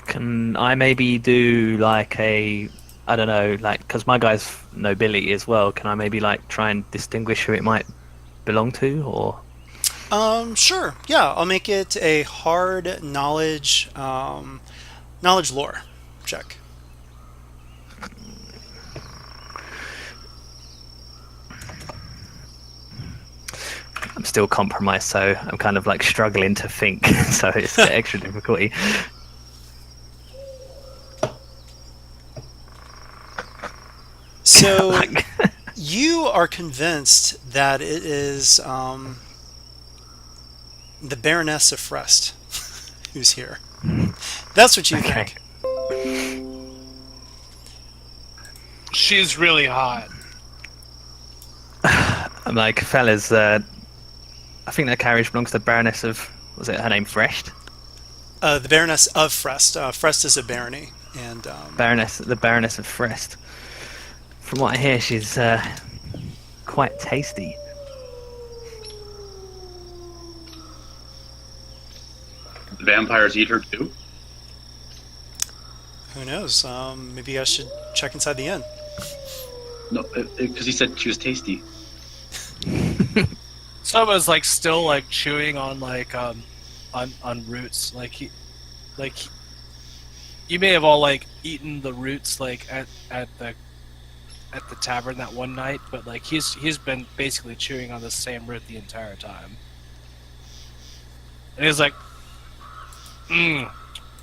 Can I maybe do like I don't know, like, because my guy's nobility as well. Can I maybe like try and distinguish who it might belong to, or? Sure. Yeah, I'll make it a hard knowledge lore check. I'm still compromised, so I'm kind of like struggling to think. So it's the extra difficulty. So Like, you are convinced that it is the Baroness of Frest who's here. That's what you Okay. think. she's really hot. I'm like, fellas, I think that carriage belongs to the Baroness of, was it her name Frecht? The Baroness of Frest. Frest is a barony, and The Baroness of Frest. From what I hear, she's quite tasty. Vampires eat her too? who knows? Maybe I should check inside the inn. No, because he said she was tasty. Someone's like still like chewing on like on roots. You may have all like eaten the roots like at the tavern that one night, but like he's been basically chewing on the same root the entire time. And he's like,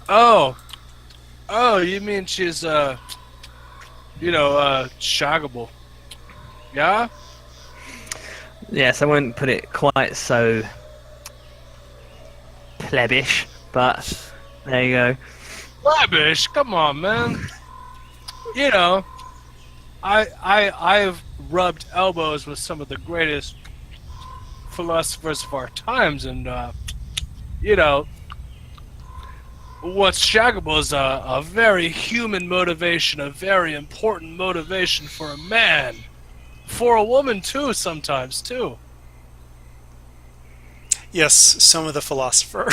oh, you mean she's shaggable, yeah? Yes, I wouldn't put it quite so plebbish, but there you go. Lavish, come on, man. You know, I've rubbed elbows with some of the greatest philosophers of our times, and what's shaggable is a very human motivation, a very important motivation for a man, for a woman too, sometimes too. Yes, some of the philosopher.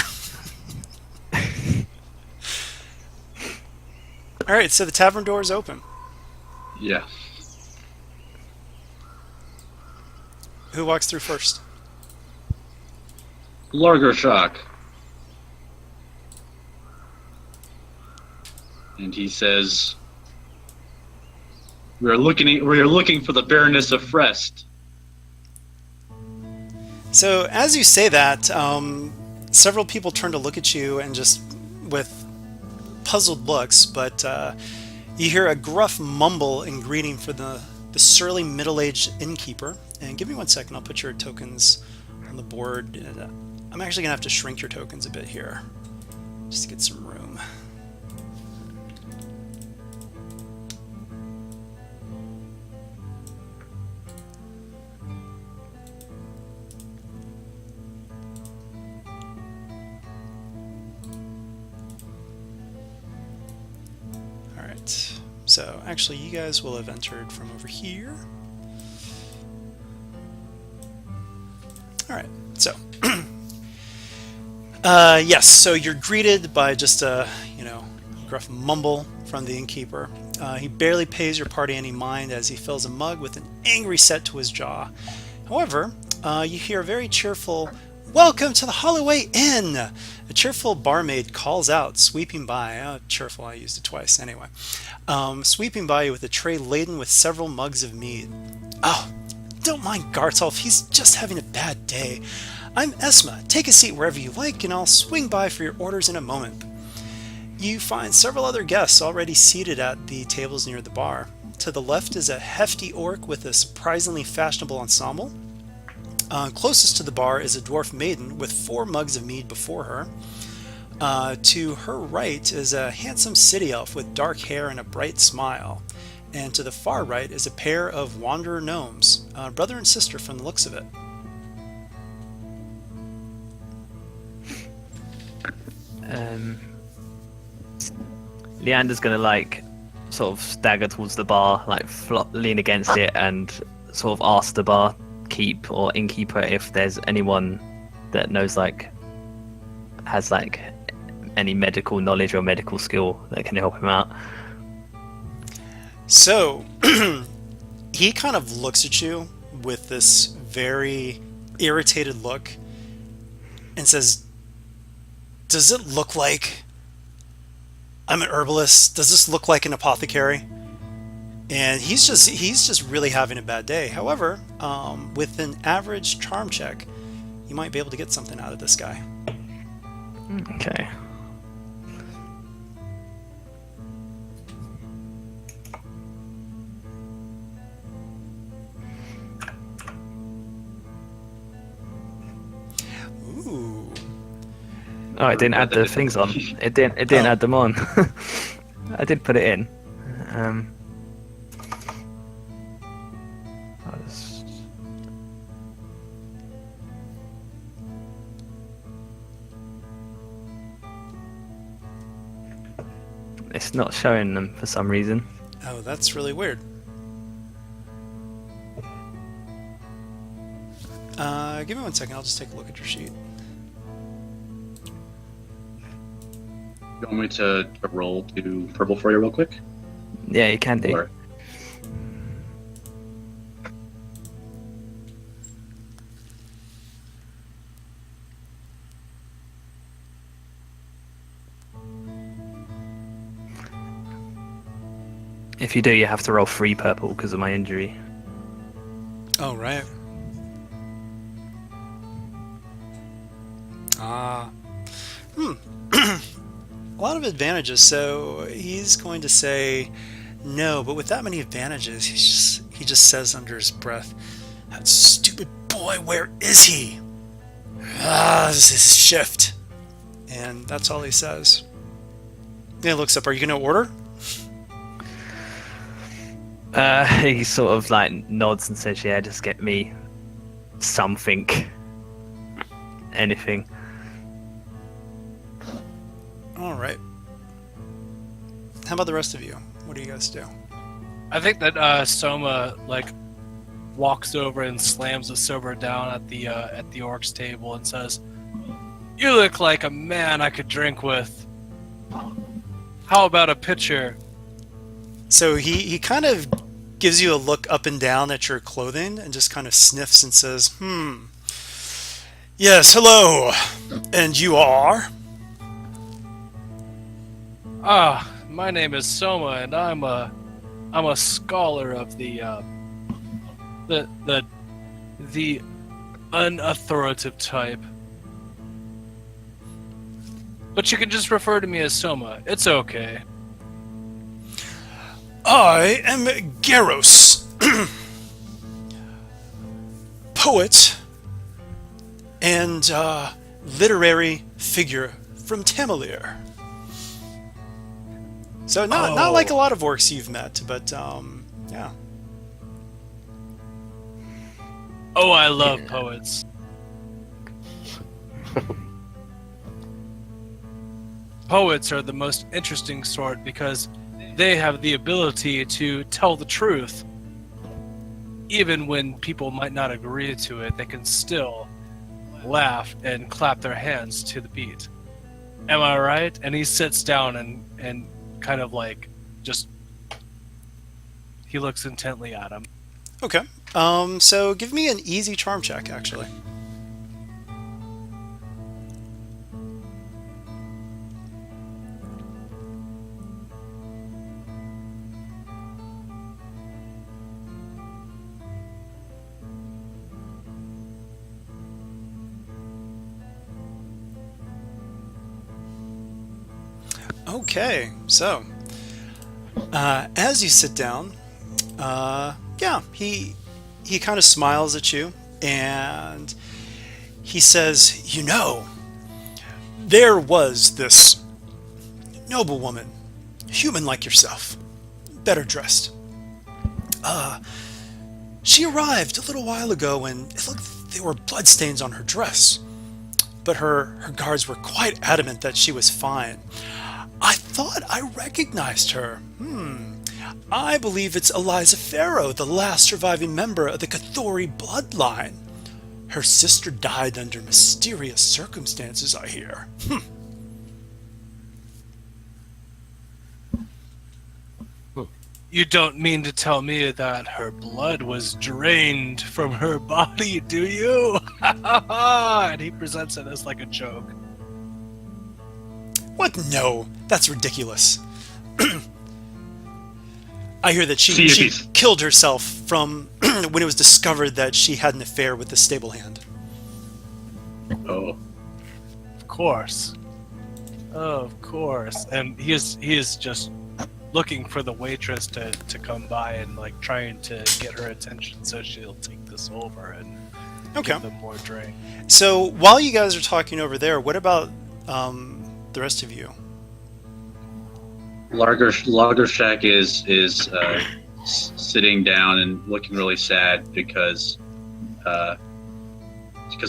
All right, so the tavern door is open. Yeah. Who walks through first? Larger shock. And he says, we are looking for the Baroness of Frest. So as you say that, several people turn to look at you and just with puzzled looks, but you hear a gruff mumble in greeting for the surly middle-aged innkeeper. And give me 1 second, I'll put your tokens on the board. And, I'm actually going to have to shrink your tokens a bit here, just to get some room. Alright, so actually you guys will have entered from over here. Alright, so yes, so you're greeted by just a, gruff mumble from the innkeeper. He barely pays your party any mind as he fills a mug with an angry set to his jaw. However, you hear a very cheerful, "Welcome to the Holloway Inn!" A cheerful barmaid calls out, sweeping by. Cheerful, I used it twice. Anyway. Sweeping by you with a tray laden with several mugs of mead. "Oh, don't mind Gartolf, he's just having a bad day. I'm Esma. Take a seat wherever you like, and I'll swing by for your orders in a moment." You find several other guests already seated at the tables near the bar. To the left is a hefty orc with a surprisingly fashionable ensemble. Closest to the bar is a dwarf maiden with 4 mugs of mead before her. To her right is a handsome city elf with dark hair and a bright smile. And to the far right is a pair of wanderer gnomes, brother and sister from the looks of it. Leander's gonna sort of stagger towards the bar, lean against it, and sort of ask the barkeep or innkeeper if there's anyone that knows has any medical knowledge or medical skill that can help him out. So he kind of looks at you with this very irritated look and says, "Does it look like I'm an herbalist? Does this look like an apothecary?" And he's just really having a bad day. However, with an average charm check, you might be able to get something out of this guy. Okay. Ooh. Oh, it didn't add the things on. It didn't add them on. I did put it in. It's not showing them for some reason. Oh, that's really weird. Give me 1 second. I'll just take a look at your sheet. You want me to roll to purple for you real quick? Yeah, you can do. Or- If you do, you have to roll 3 purple because of my injury. Oh, right. A lot of advantages, so he's going to say no, but with that many advantages, he just says under his breath, "That stupid boy, where is he? This is his shift." And that's all he says. Then he looks up, "Are you going to order?" He sort of nods and says, "Yeah, just get me something, anything." All right. How about the rest of you? What do you guys do? I think that Soma walks over and slams the silver down at the orc's table and says, "You look like a man I could drink with. How about a pitcher?" So he kind of gives you a look up and down at your clothing and just kind of sniffs and says, Yes, hello. And you are? My name is Soma, and I'm a scholar of the unauthoritative type. But you can just refer to me as Soma. It's okay. I am Garros, poet and literary figure from Tamalir. So not like a lot of orcs you've met, but yeah. Oh, I love poets. Poets are the most interesting sort because they have the ability to tell the truth. Even when people might not agree to it, they can still laugh and clap their hands to the beat. Am I right? And he sits down and kind of like just he looks intently at him. Okay. So give me an easy charm check, actually. Okay, so as you sit down, yeah, he kind of smiles at you and he says, "You know, there was this noblewoman, human like yourself, better dressed. She arrived a little while ago and it looked there were bloodstains on her dress, but her guards were quite adamant that she was fine. I thought I recognized her. I believe it's Eliza Farrow, the last surviving member of the Cathori bloodline. Her sister died under mysterious circumstances, I hear. You don't mean to tell me that her blood was drained from her body, do you?" And he presents it as like a joke. What? No, that's ridiculous. I hear that See if she he's- killed herself from when it was discovered that she had an affair with the stable hand. Oh. Of course. Of course. And he is just looking for the waitress to come by and like trying to get her attention so she'll take this over and Okay. give them more drink. So while you guys are talking over there, what about the rest of you? Lager Shack is sitting down and looking really sad because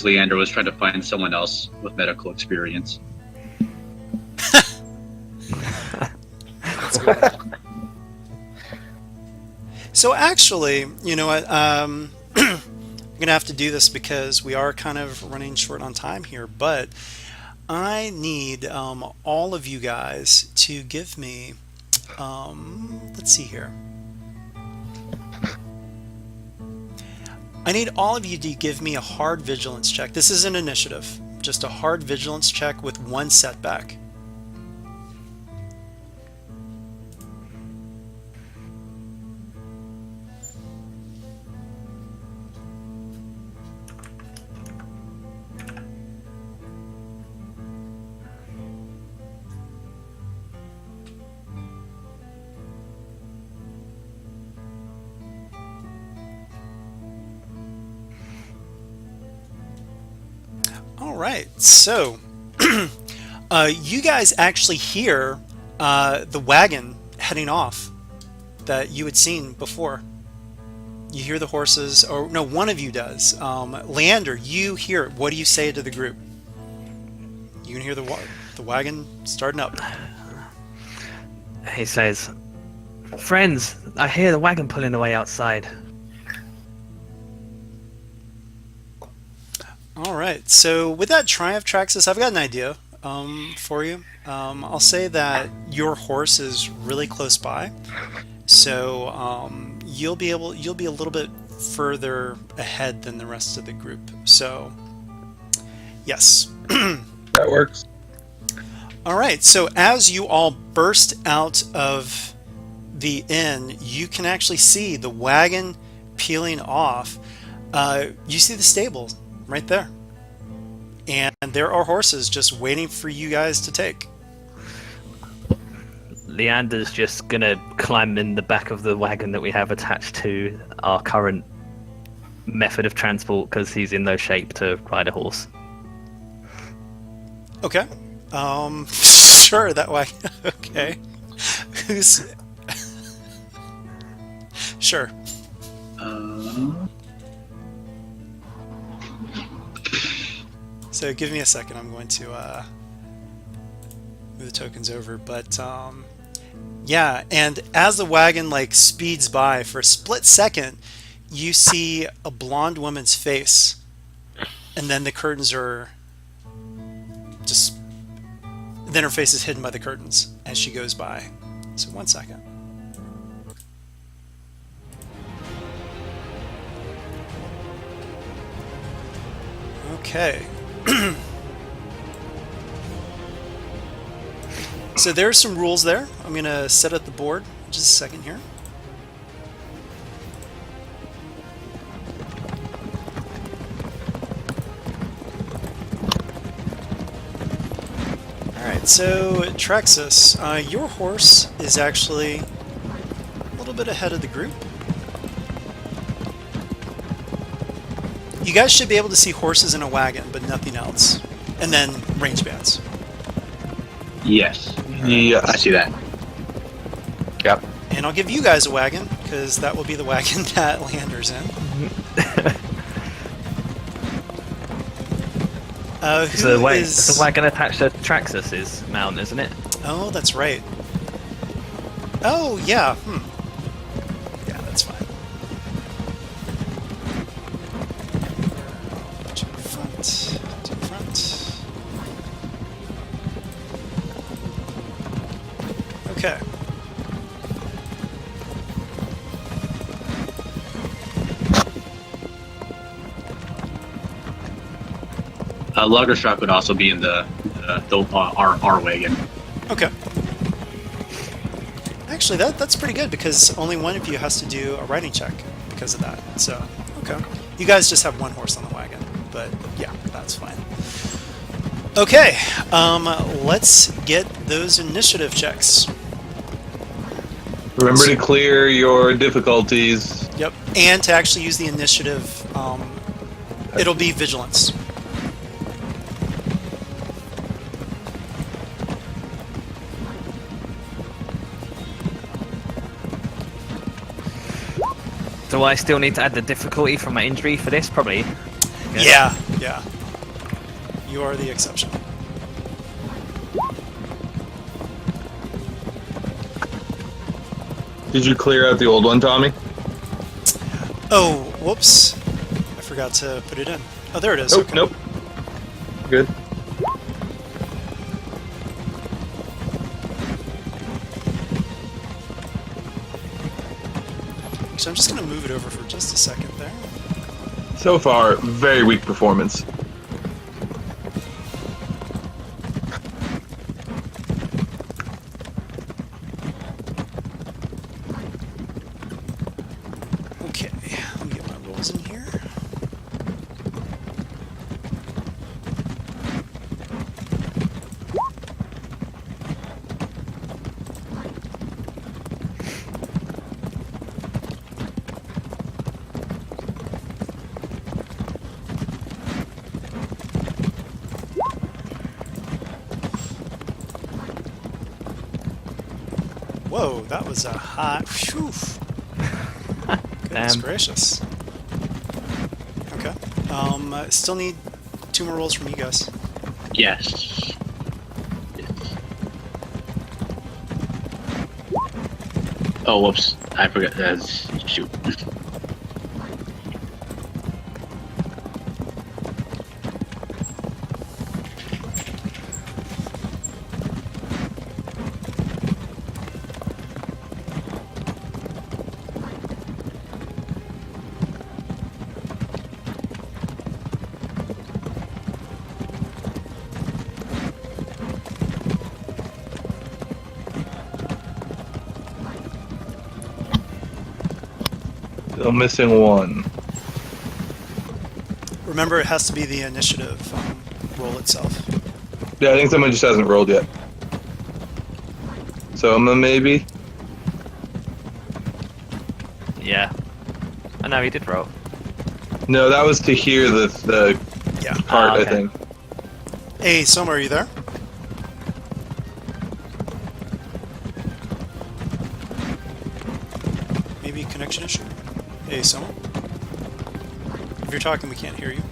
Leander was trying to find someone else with medical experience. So actually, you know what? I'm gonna have to do this because we are kind of running short on time here, but I need all of you guys to give me, let's see here. I need all of you to give me a hard vigilance check. This is an initiative, just a hard vigilance check with one setback. All right, so you guys actually hear the wagon heading off that you had seen before. You hear the horses, or no, one of you does. Leander, you hear it. What do you say to the group? You can hear the wagon starting up. He says, "Friends, I hear the wagon pulling away outside." All right, so with that triumph, Traxxas, I've got an idea for you. I'll say that your horse is really close by, So you'll be a little bit further ahead than the rest of the group. So yes. That works. All right. So as you all burst out of the inn, you can actually see the wagon peeling off. You see the stable right there, and there are horses just waiting for you guys to take. Leander's just gonna climb in the back of the wagon that we have attached to our current method of transport because he's in no shape to ride a horse. Okay. Sure, that way. Okay. Who's... Sure. So give me a second. I'm going to move the tokens over. But yeah, and as the wagon like speeds by for a split second, you see a blonde woman's face, and then the curtains are just... Then her face is hidden by the curtains as she goes by. So 1 second. Okay. So there's some rules there. I'm going to set up the board just a second here. Alright, so Trexus, your horse is actually a little bit ahead of the group. You guys should be able to see horses in a wagon, but nothing else. And then range bands. Yes. Yeah, I see that. Yep. And I'll give you guys a wagon, because that will be the wagon that Leander's in. So the wagon attached to Traxxas's mount, isn't it? Oh, that's right. Oh, yeah. Yeah, that's fine. To the front. To the front. Okay. Luggershock would also be in the our wagon. Okay. Actually, that's pretty good because only one of you has to do a riding check because of that. So, okay. You guys just have one horse on the wagon, but yeah, that's fine. Okay, let's get those initiative checks. Remember to clear your difficulties. Yep, and to actually use the initiative, it'll be vigilance. Do I still need to add the difficulty from my injury for this? Probably. Yeah. You are the exception. Did you clear out the old one, Tommy? Oh, whoops. I forgot to put it in. Oh, there it is. Nope, Okay. nope. Good. So I'm just going to move it over for just a second there. So far, very weak performance. Okay, let me get my rolls in here. Whoa, that was a hot... Whew. Goodness Damn. gracious. Okay. Still need 2 more rolls from you guys. Yes. Oh, whoops. I forgot. Shoot. Still missing one. Remember, it has to be the initiative roll itself. Yeah, I think someone just hasn't rolled yet. Soma, maybe? Yeah. Oh no, he did roll. No, that was to hear the Yeah. part, okay. I think. Hey, Soma, are you there? Maybe a connection issue? Hey, Soma? If you're talking, we can't hear you.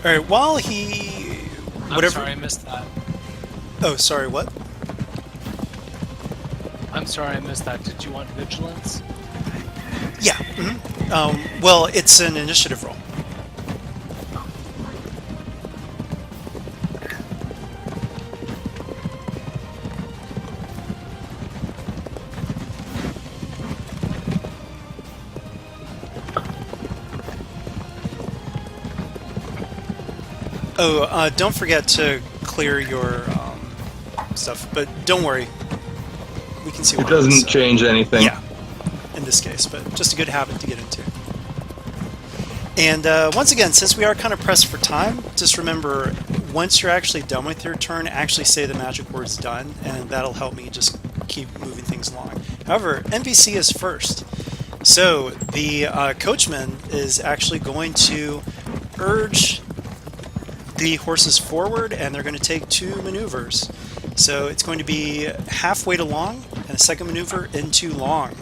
All right, while he... I'm sorry I missed that. Oh, sorry, what? I'm sorry I missed that. Did you want vigilance? Yeah. Well, it's an initiative roll. Oh, don't forget to clear your stuff, but don't worry. We can see It what it is, doesn't so- change anything. Yeah, in this case, but just a good habit to get into. And once again, since we are kind of pressed for time, just remember, once you're actually done with your turn, actually say the magic words done, and that'll help me just keep moving things along. However, NPC is first. So the coachman is actually going to urge the horses forward, and they're going to take 2 maneuvers. So it's going to be halfway to long, and a second maneuver into long.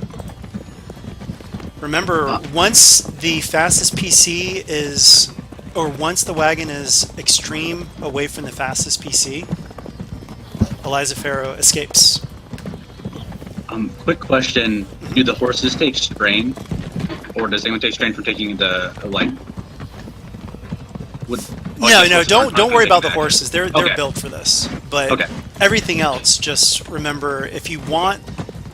Remember, once the fastest PC is, or once the wagon is extreme away from the fastest PC, Eliza Farrow escapes. Quick question: do the horses take strain, or does anyone take strain from taking the like? No, don't worry about the horses. They're Okay. built for this. But Okay. everything else, just remember, if you want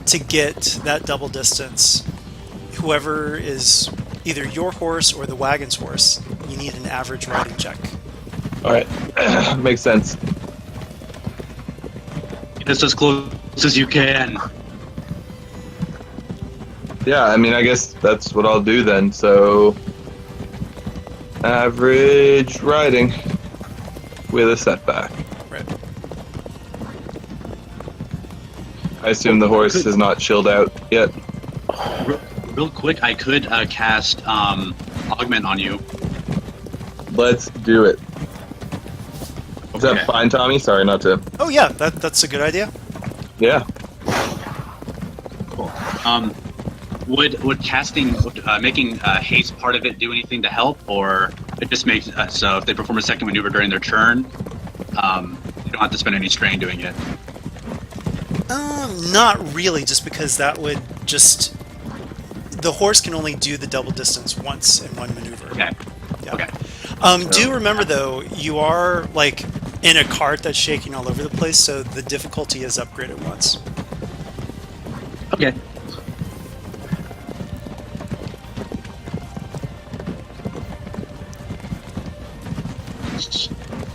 to get that double distance, whoever is either your horse or the wagon's horse, you need an average riding check. Alright. Makes sense. Get this as close as you can. Yeah, I mean, I guess that's what I'll do then. So, average riding with a setback. Right. I assume the horse is not chilled out yet. Real quick, I could cast augment on you. Let's do it. Is that Okay. fine, Tommy? Sorry, not to. Oh yeah, that's a good idea. Yeah. Cool. Would casting, making haste part of it do anything to help, or it just makes so if they perform a second maneuver during their turn, you don't have to spend any strain doing it. Not really, just because that would just... The horse can only do the double distance once in one maneuver. Okay. Yeah. Okay. Do remember, though, you are, like, in a cart that's shaking all over the place, so the difficulty is upgraded once. Okay.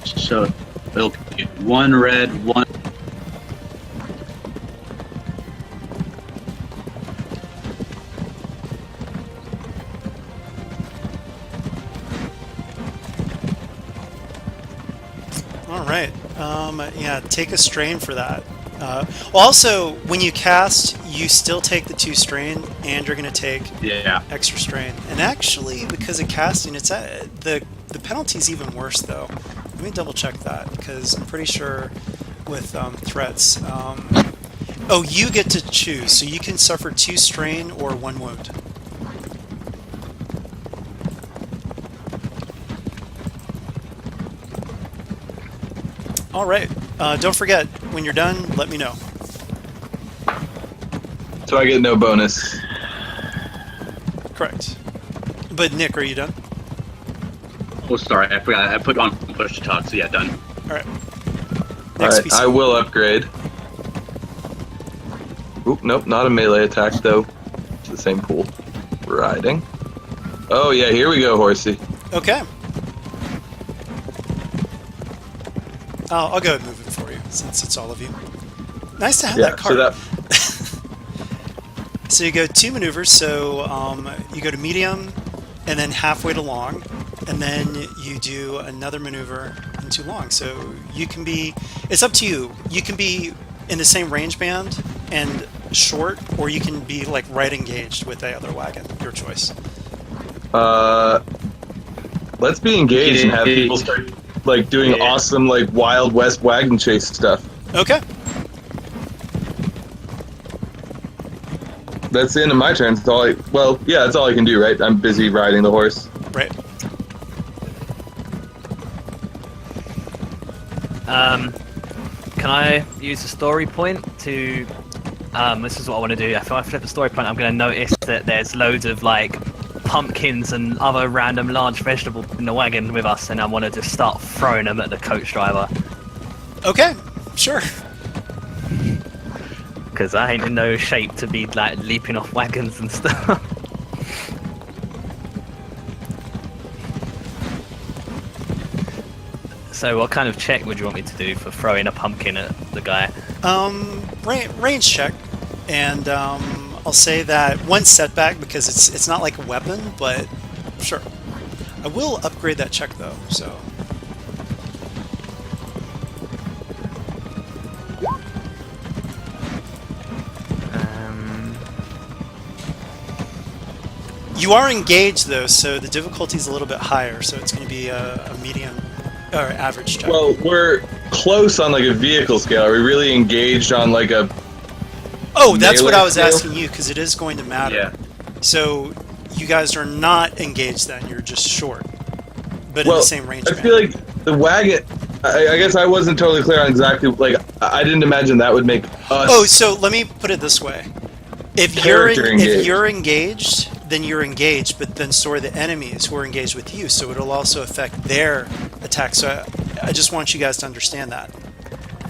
So it'll be 1 red, 1. All right. Yeah, take a strain for that. Also, when you cast, you still take the 2 strain, and you're going to take Yeah. extra strain. And actually, because of casting, it's the penalty's even worse, though. Let me double check that, because I'm pretty sure with threats. Oh, you get to choose, so you can suffer 2 strain or 1 wound. All right. Don't forget, when you're done, let me know. So I get no bonus. Correct. But Nick, are you done? Oh, sorry, I forgot. I put on push to talk. So yeah, done. All right. Next Alright, piece. I will upgrade. Oop, nope, not a melee attack though. It's the same pool. Riding. Oh yeah, here we go, horsey. Okay. I'll go ahead and move it for you, since it's all of you. Nice to have Yeah, that card. so that So you go 2 maneuvers, so you go to medium, and then halfway to long, and then you do another maneuver into long. So you can be, it's up to you. You can be in the same range band and short, or you can be like right engaged with the other wagon. Your choice. let's be engaged and have people start like doing awesome like Wild West wagon chase stuff. Okay. That's the end of my turn. That's all that's all I can do, right? I'm busy riding the horse. Right. Can I use a story point to? This is what I want to do. If I flip a story point, I'm going to notice that there's loads of like pumpkins and other random large vegetables in the wagon with us, and I want to just start throwing them at the coach driver. Okay. Sure. Because I ain't in no shape to be like leaping off wagons and stuff. So what kind of check would you want me to do for throwing a pumpkin at the guy? Range check, and I'll say that one setback because it's not like a weapon, but sure. I will upgrade that check though. So. You are engaged though, so the difficulty is a little bit higher. So it's going to be a medium or average check. Well, we're close on like a vehicle scale. Are we really engaged on like a? Oh, that's what melee I was scale? asking you because it is going to matter. Yeah. So you guys are not engaged then; you're just short, but in Well, the same range. I band. feel like the wagon. I guess I wasn't totally clear on exactly like I didn't imagine that would make us. Oh, so let me put it this way: if you're engaged, then you're engaged, but then so are the enemies who are engaged with you. So it'll also affect their attack. So I just want you guys to understand that.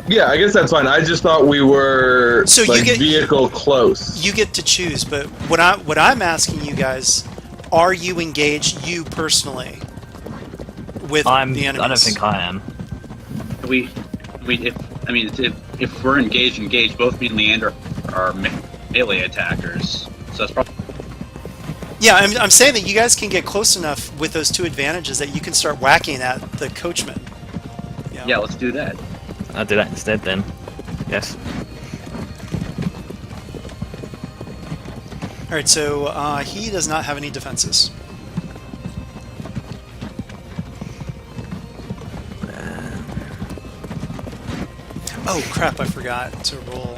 Yeah, I guess that's fine. I just thought we were So you like get- vehicle close. You get to choose, but what I'm asking you guys, are you engaged, you personally, with the enemies? I don't think I am. If we're engaged, both me and Leander are melee attackers. So that's probably. Yeah, I'm saying that you guys can get close enough with those 2 advantages that you can start whacking at the coachman. You know? Yeah, let's do that. I'll do that instead then. Yes. All right, so he does not have any defenses. Oh crap! I forgot to roll.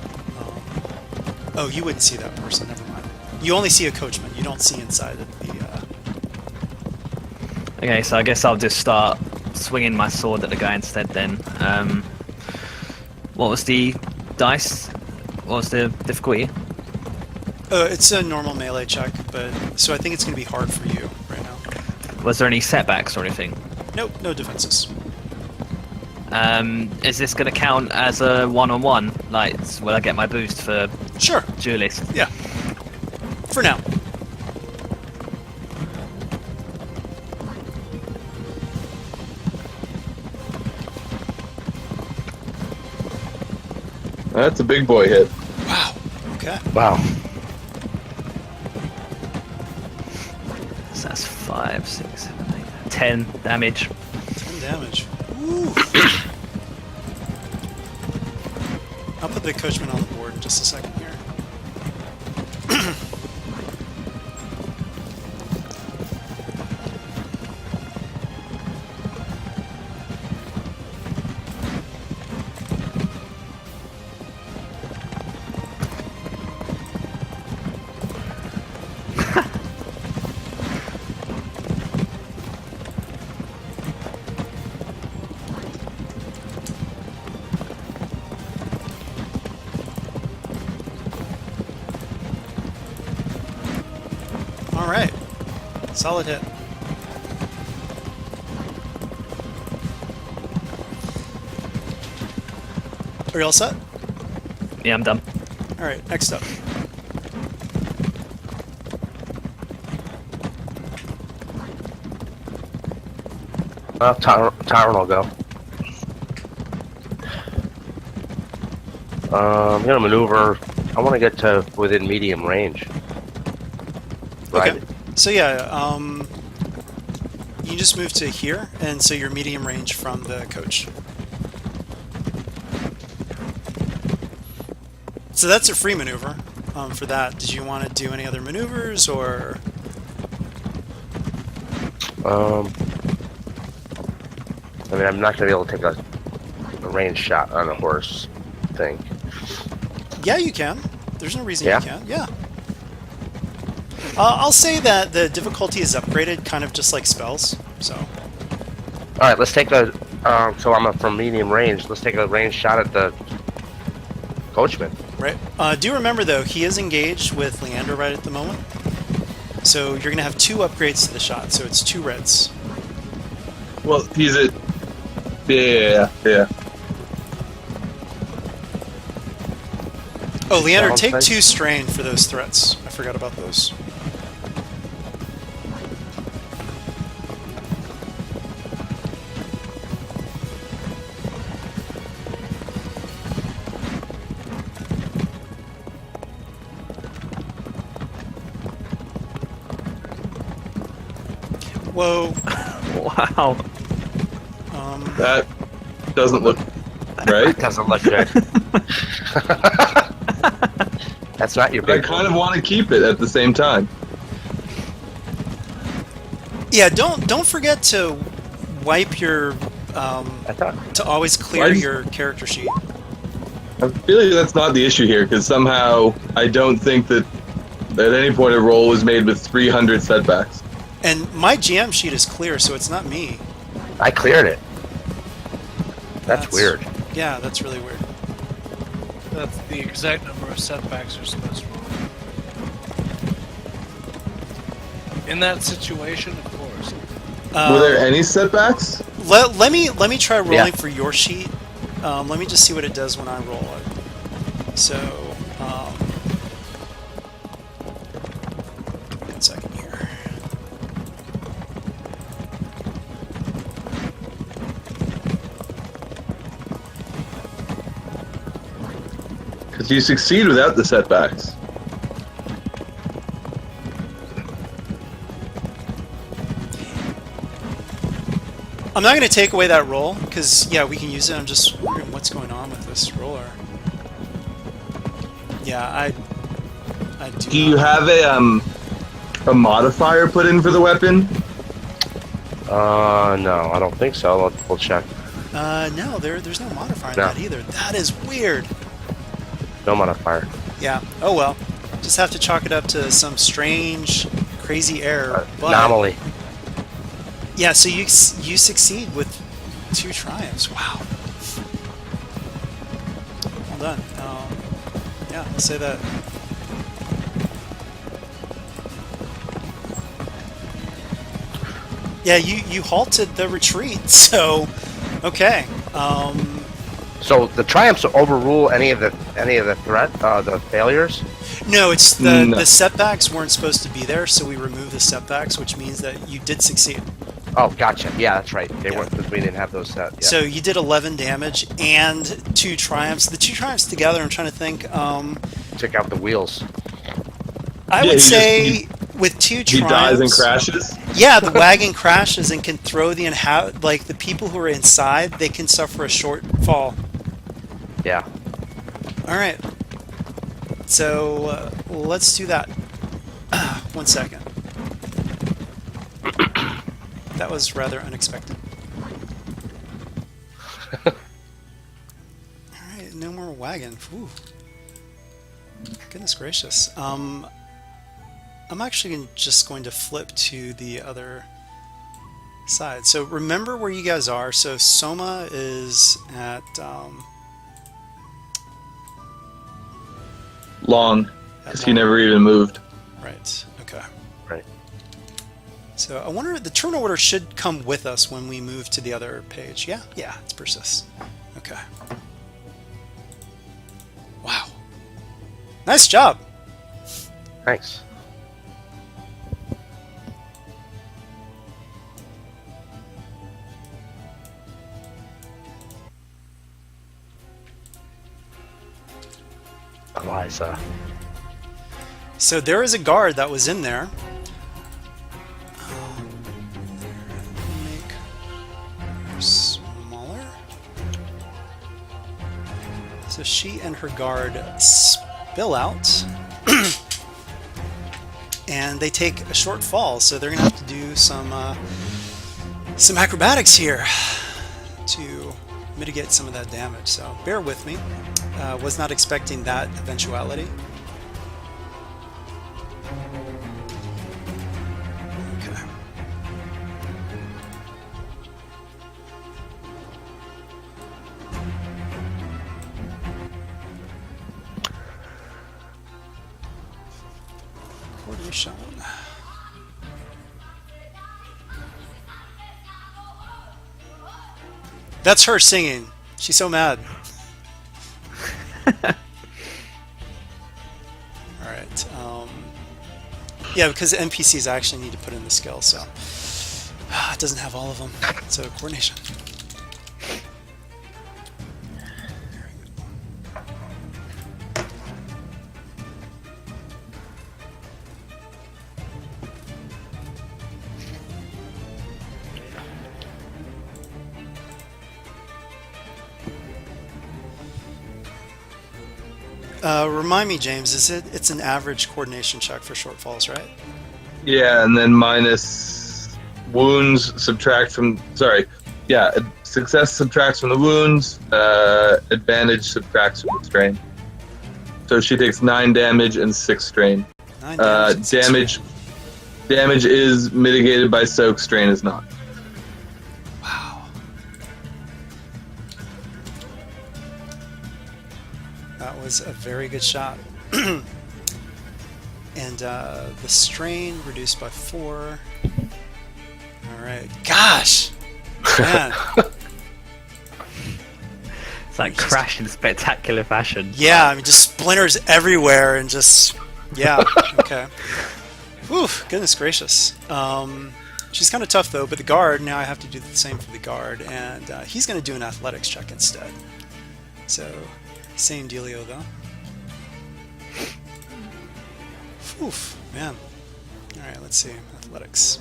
Oh, you wouldn't see that person. Never mind. You only see a coachman. You don't see inside of the. Okay, so I guess I'll just start swinging my sword at the guy instead then. What was the dice? What was the difficulty? It's a normal melee check, but so I think it's going to be hard for you right now. Was there any setbacks or anything? Nope, no defenses. Is this going to count as a one-on-one? Like, will I get my boost for Sure. duelist? Yeah. For now. That's a big boy hit. Wow. Okay. Wow. So that's 5, 6, 7, 8, 10 damage. 10 damage. Woo. I'll put the coachman on the board in just a second here. All right. Solid hit. Are you all set? Yeah, I'm done. All right, next up. Tyrant will go. I'm gonna maneuver. I want to get to within medium range. Right. Okay. So yeah, you just move to here, and so you're medium range from the coach. So that's a free maneuver for that. Did you want to do any other maneuvers, or? I mean, I'm not gonna be able to take a range shot on a horse. I think. Yeah, you can. There's no reason Yeah? you can't. Yeah. I'll say that the difficulty is upgraded, kind of just like spells. So. All right, let's take a. So I'm from medium range. Let's take a range shot at the coachman. Right. Do remember though, he is engaged with Leander right at the moment. So you're gonna have 2 upgrades to the shot. So it's 2 reds. Well, he's at. Yeah. Oh, Leander, Sounds take nice. 2 strain for those threats. I forgot about those. Whoa. Wow. That doesn't look right. Doesn't look good. That's not your I big. kind of want to keep it at the same time. Yeah, don't forget to wipe your I thought. to always clear Why does- your character sheet. I feel like that's not the issue here, because somehow I don't think that at any point a roll was made with 300 setbacks. And my GM sheet is clear, so it's not me. I cleared it. That's weird. Yeah, that's really weird. That's the exact number of setbacks you're supposed to roll. In that situation, of course. Were there any setbacks? Let me try rolling Yeah. for your sheet. Let me just see what it does when I roll it. So, 1 second here. Because you succeed without the setbacks. I'm not going to take away that roll, because, yeah, we can use it. I'm just wondering what's going on with this roller. Yeah, I do. Do you have a modifier put in for the weapon? No, I don't think so. We'll check. No, there's no modifier in No. that either. That is weird. No modifier. Yeah. Oh well. Just have to chalk it up to some strange, crazy error. But Anomaly. yeah, so you succeed with 2 triumphs. Wow. Well done. Yeah, I'll say that. Yeah, you halted the retreat. So, okay. So the triumphs overrule any of the the failures. No, it's the No. the setbacks weren't supposed to be there, so we removed the setbacks, which means that you did succeed. Oh, gotcha. Yeah, that's right. They Yeah. weren't because we didn't have those set. Yeah. So you did 11 damage and 2 triumphs. The 2 triumphs together, I'm trying to think. Took out the wheels. I Yeah, would he say with 2 He triumphs. dies and crashes? Yeah, the wagon crashes and can throw the like the people who are inside. They can suffer a short fall. Yeah. All right. So let's do that. 1 second. That was rather unexpected. All right, no more wagon. Whew. Goodness gracious. I'm actually just going to flip to the other side. So remember where you guys are. So Soma is at Long, because he never even moved. right. Okay. Right. So I wonder, the turn order should come with us when we move to the other page. Yeah, it's persists. Okay. Nice job. Thanks. Eliza. So there is a guard that was in there. Make her smaller. So she and her guard spill out. And they take a short fall, so they're gonna have to do some acrobatics here to mitigate some of that damage. So bear with me. Was not expecting that eventuality. Okay. Coordination. That's her singing. She's so mad. Alright. Yeah, because the NPCs actually need to put in the skill, so it doesn't have all of them. So coordination. Remind me, James, it's an average coordination check for shortfalls, right? Yeah, and then minus wounds subtract from. Sorry. Yeah, success subtracts from the wounds. Advantage subtracts from the strain. So she takes 9 damage and 6 strain. 9 damage. And 6 Damage. strain. Damage is mitigated by soak. Strain is not. Wow. That was a very good shot. And the strain reduced by 4. Alright. Gosh! Man. It's like crash in spectacular fashion. Yeah, I mean, just splinters everywhere and just... Yeah, okay. Whew, goodness gracious. She's kind of tough, though, but the guard, now I have to do the same for the guard, and he's going to do an athletics check instead. So, same dealio, though. Oof, man. Alright, let's see. Athletics.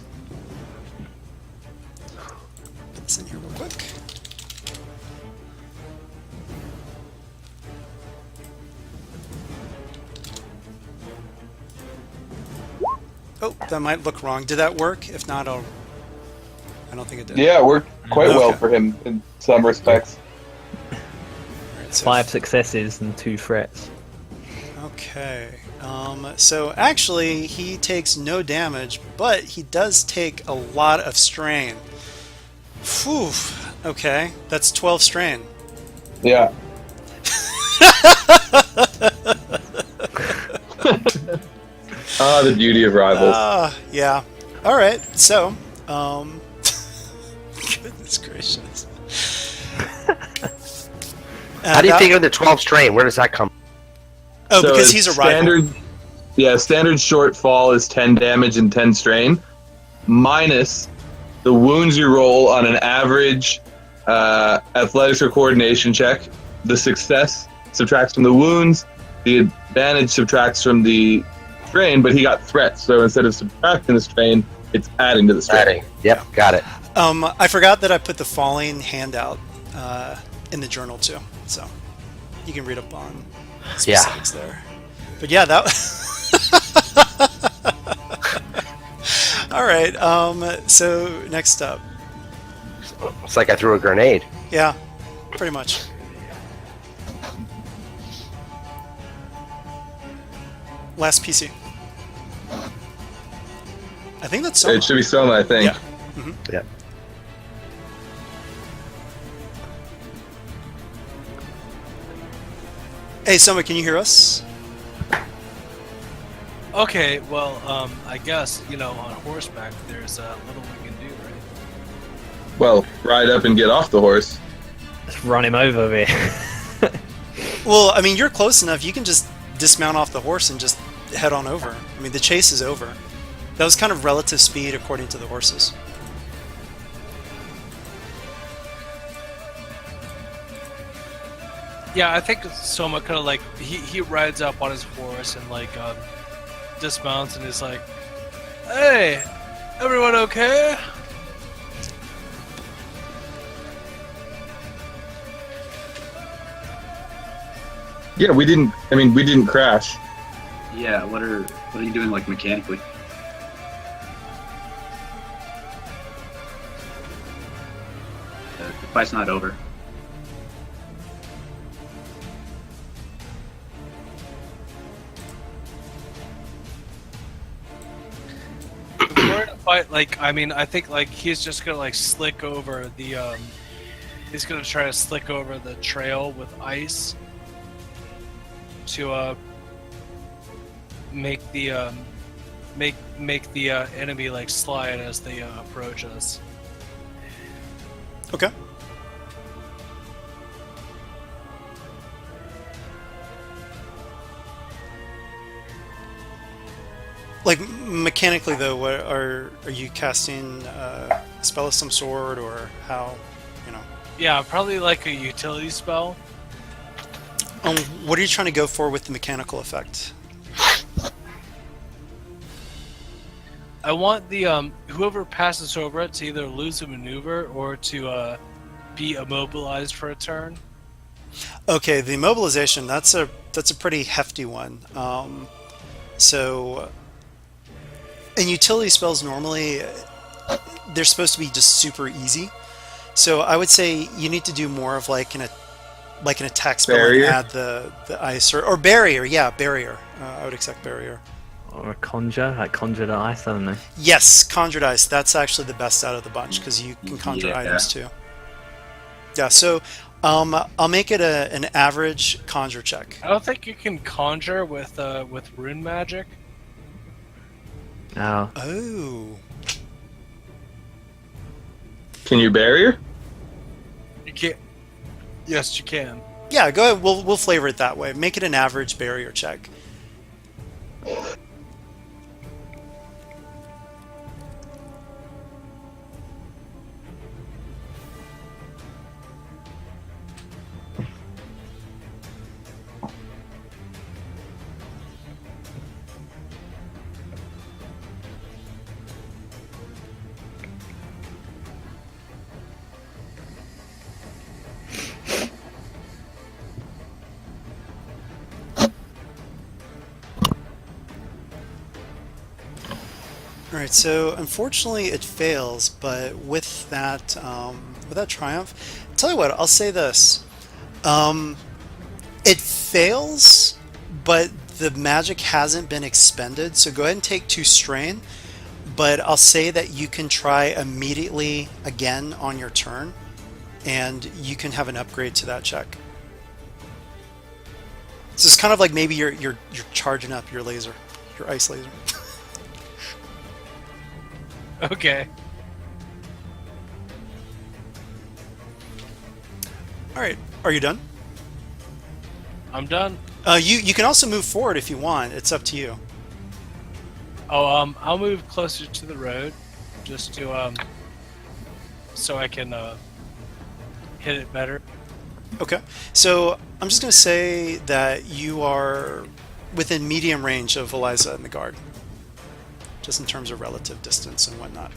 Put this in here real quick. Oh, that might look wrong. Did that work? If not, I don't think it did. Yeah, it worked quite well Okay. for him in some respects. Alright, so 5 successes and 2 threats. Okay. So actually, he takes no damage, but he does take a lot of strain. Phew. Okay, that's 12 strain. Yeah. Ah, the beauty of rivals. Yeah. All right. So, goodness gracious. How do you figure the 12 strain? Where does that come? Oh, So because it's he's a rival. standard shortfall is 10 damage and 10 strain, minus the wounds you roll on an average athletics or coordination check. The success subtracts from the wounds, the advantage subtracts from the strain, but he got threats, so instead of subtracting the strain, it's adding to the strain. Adding. Yep, got it. I forgot that I put the falling handout in the journal too, so you can read up on specifics there. But yeah, that. All right. So next up, It's like I threw a grenade. yeah, pretty much. Last PC. I think that's Soma. It should be Soma, I think. Yeah. Yep. Hey, Soma, can you hear us? Okay, well, I guess, on horseback, there's little we can do, right? Well, ride up and get off the horse. Let's run him over a bit. Well, I mean, you're close enough. You can just dismount off the horse and just head on over. I mean, the chase is over. That was kind of relative speed according to the horses. Yeah, I think Soma kind of like he rides up on his horse and like dismounts and is like, "Hey, everyone okay?" Yeah, we didn't. I mean, we didn't crash. Yeah, what are you doing like mechanically? The fight's not over. If we were to fight, like, I mean, I think like he's just gonna like slick over the he's gonna try to slick over the trail with ice to make the make the enemy like slide as they approach us. Okay. Like mechanically though, what are you casting a spell of some sort, or how? You know. Yeah, probably like a utility spell. What are you trying to go for with the mechanical effect? I want the whoever passes over it to either lose a maneuver or to be immobilized for a turn. Okay, the immobilization, that's a pretty hefty one. So, and utility spells normally they're supposed to be just super easy. So I would say you need to do more of like an attack spell Barrier? and add the ice or barrier. Yeah, barrier. I would accept barrier. Or a conjure, like conjure the ice, I don't know. Yes, conjured ice. That's actually the best out of the bunch because you can conjure Yeah. items too. Yeah. So I'll make it an average conjure check. I don't think you can conjure with rune magic. Oh, Oh. Can you barrier? You can't. Yes, you can. Yeah, go ahead. We'll flavor it that way. Make it an average barrier check. All right, so unfortunately it fails, but with that triumph, tell you what, I'll say this: it fails, but the magic hasn't been expended. So go ahead and take 2 strain, but I'll say that you can try immediately again on your turn, and you can have an upgrade to that check. So it's kind of like maybe you're charging up your laser, your ice laser. Okay. All right, are you done? I'm done. You can also move forward if you want. It's up to you. Oh, I'll move closer to the road, just to so I can hit it better. Okay. So I'm just going to say that you are within medium range of Eliza and the guard, just in terms of relative distance and whatnot.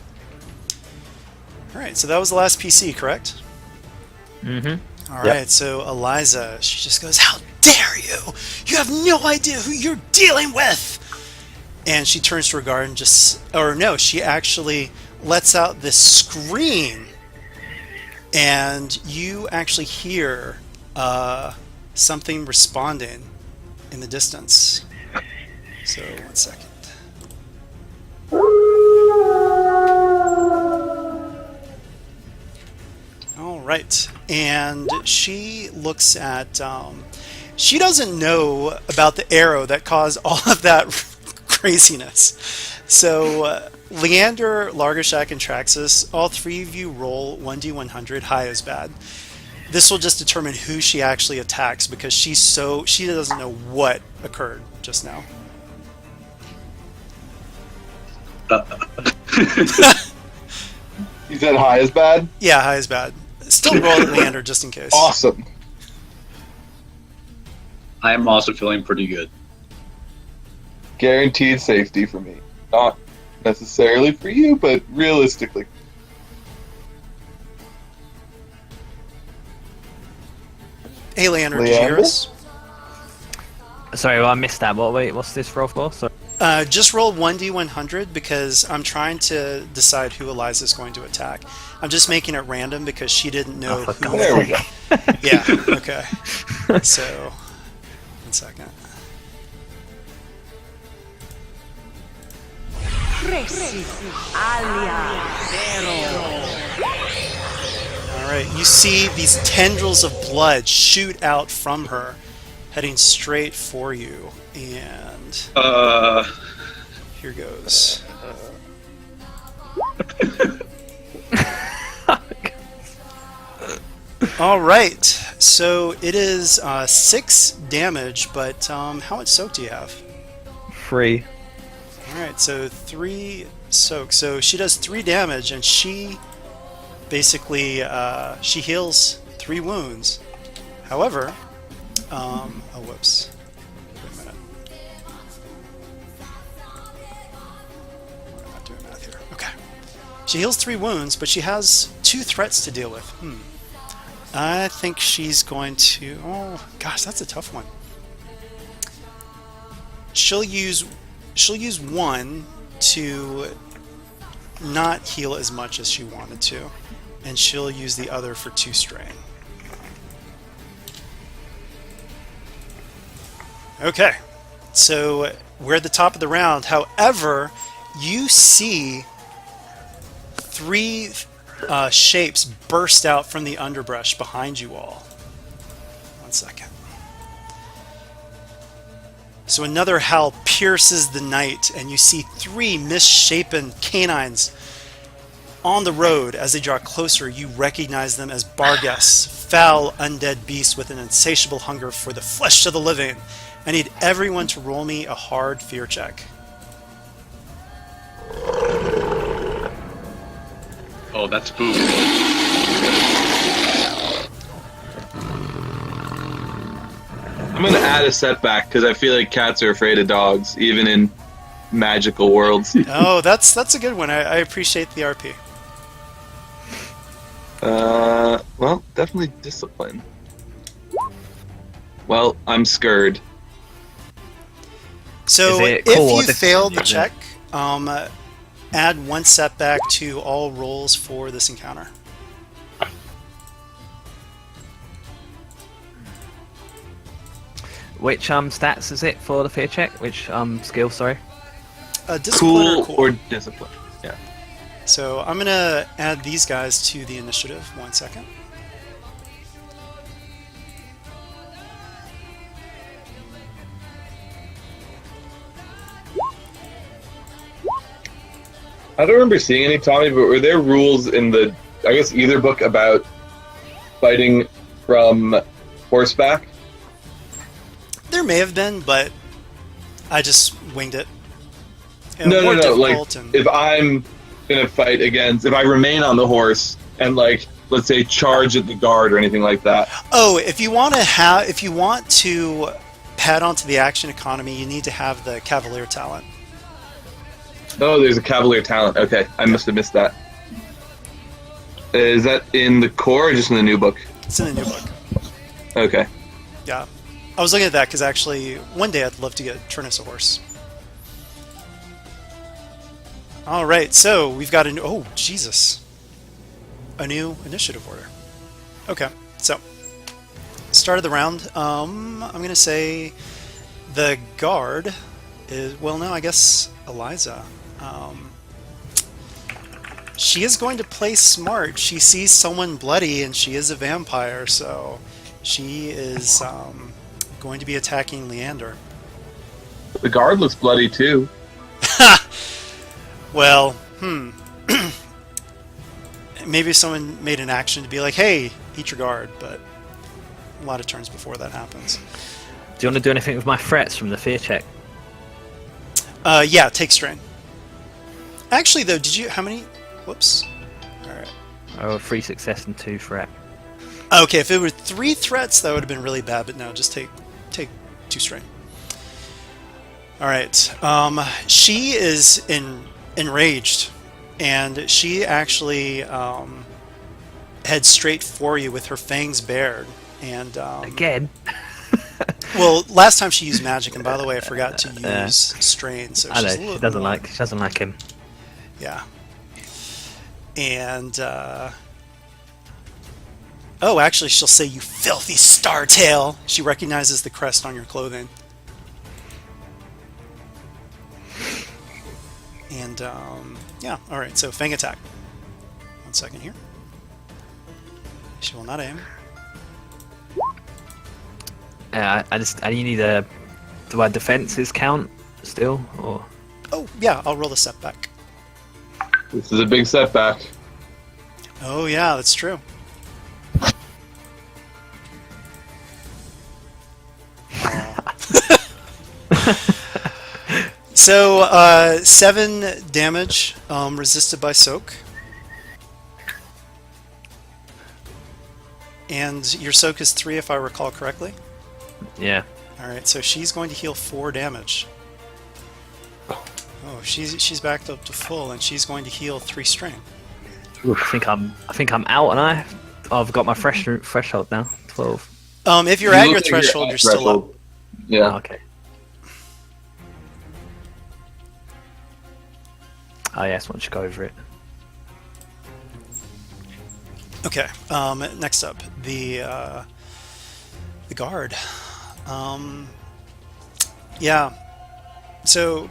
All right. So that was the last PC, correct? mm-hmm. All right. So Eliza, she just goes, "How dare you! You have no idea who you're dealing with!" And she turns to her guard and she actually lets out this scream. And you actually hear something responding in the distance. So, 1 second. All right. And she looks at... she doesn't know about the arrow that caused all of that craziness. So... Leander, Largashak, and Traxus, all 3 of you roll 1d100. High is bad. this will just determine who she actually attacks because she doesn't know what occurred just now. You said high is bad? Yeah, high is bad. Still roll at Leander just in case. Awesome. I am also feeling pretty good. Guaranteed safety for me. Not necessarily for you, but realistically. Hey, Leander, did you hear Leander? us? Sorry, well, I missed that. What's this roll for? Sorry. Just roll 1d100 because I'm trying to decide who Eliza is going to attack. I'm just making it random because she didn't know Oh, for who. God's There we sake. go. Yeah, okay. So, 1 second. Alright, you see these tendrils of blood shoot out from her, heading straight for you. And here goes. Alright, so it is 6 damage, but how much soak do you have? 3. Alright, so 3 soak. So she does 3 damage, and she basically she heals 3 wounds. However, oh whoops. Wait a minute. I'm not doing math here. Okay. She heals 3 wounds, but she has 2 threats to deal with. I think she's going to... Oh, gosh, that's a tough one. She'll use 1 to not heal as much as she wanted to, and she'll use the other for 2 strain. Okay, so we're at the top of the round. However, you see 3 shapes burst out from the underbrush behind you all. 1 second. So another howl pierces the night, and you see 3 misshapen canines on the road. As they draw closer, you recognize them as Bargas, foul undead beasts with an insatiable hunger for the flesh of the living. I need everyone to roll me a hard fear check. Oh, that's boo. I'm going to add a setback because I feel like cats are afraid of dogs, even in magical worlds. Oh, that's a good one. I appreciate the RP. Well, definitely discipline. Well, I'm scared. So Is it if cool you or failed the difficult? check, add 1 setback to all rolls for this encounter. Which stats is it for the fear check? Which skill? Sorry. Discipline Cool or discipline? Yeah. So I'm going to add these guys to the initiative. 1 second. I don't remember seeing any, Tommy, but were there rules in the, I guess, either book about fighting from horseback? There may have been, but I just winged it. No, More like, difficult and- if I'm going to fight against, if I remain on the horse and, like, let's say charge at the guard or anything like that. Oh, if you want to pad onto the action economy, you need to have the Cavalier talent. Oh, there's a Cavalier talent. Okay, I must have missed that. Is that in the core or just in the new book? It's in the new book. Okay. Yeah. I was looking at that because actually one day I'd love to get Turnus a horse. All right, so we've got a new... Oh, Jesus. A new initiative order. Okay, so start of the round. I'm going to say the guard is... Well, no, I guess Eliza. She is going to play smart. She sees someone bloody and she is a vampire, so she is going to be attacking Leander. The guard looks bloody too. Well, maybe someone made an action to be like, hey, eat your guard, but a lot of turns before that happens. Do you want to do anything with my threats from the fear check? Yeah, take strain. Actually, though, did you... How many... Whoops. Alright. Oh, 3 success and 2 threat. Okay, if it were 3 threats, that would have been really bad, but no, just take 2 strain. Alright. She is enraged, and she actually heads straight for you with her fangs bared. And Again? well, last time she used magic, and by the way, I forgot to use strain, so I know, she's a little she doesn't like him. Yeah. And oh, actually, she'll say, "You filthy startail." She recognizes the crest on your clothing. And yeah, all right. So fang attack. 1 second here. She will not aim. I need a... Do our defenses count still, or... Oh yeah, I'll roll the setback. This is a big setback. Oh yeah, that's true. So 7 damage, resisted by soak. And your soak is 3 if I recall correctly. Yeah. Alright, so she's going to heal 4 damage. Oh, she's backed up to full, and she's going to heal 3 strain. I think I'm out, and I've got my threshold now. 12. If you're You at look your like threshold, at you're still up. threshold. Yeah. Oh, okay. Oh yes, why don't you go over it? Okay. Next up, the guard. Yeah. So,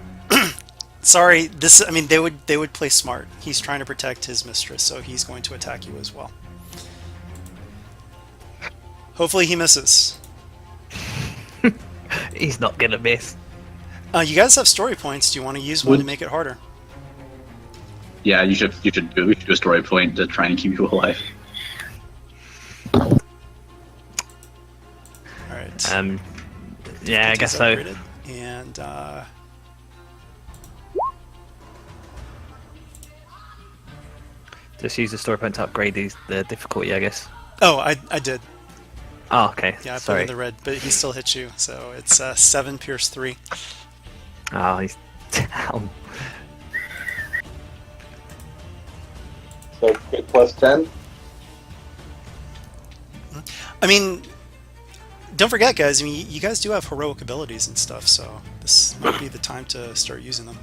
sorry. I mean, they would play smart. He's trying to protect his mistress, so he's going to attack you as well. Hopefully, he misses. He's not gonna miss. You guys have story points. Do you want to use one to make it harder? Yeah, we should do a story point to try and keep you alive. All right. Yeah, I guess so. Upgraded. And Just use the story point to upgrade the difficulty, I guess. oh, I did. Oh, okay. Yeah, I put Sorry. in the red, but he still hits you. So it's 7 pierce 3. Oh, he's down. So crit plus 10. I mean, don't forget, guys. I mean, you guys do have heroic abilities and stuff, so this might be the time to start using them.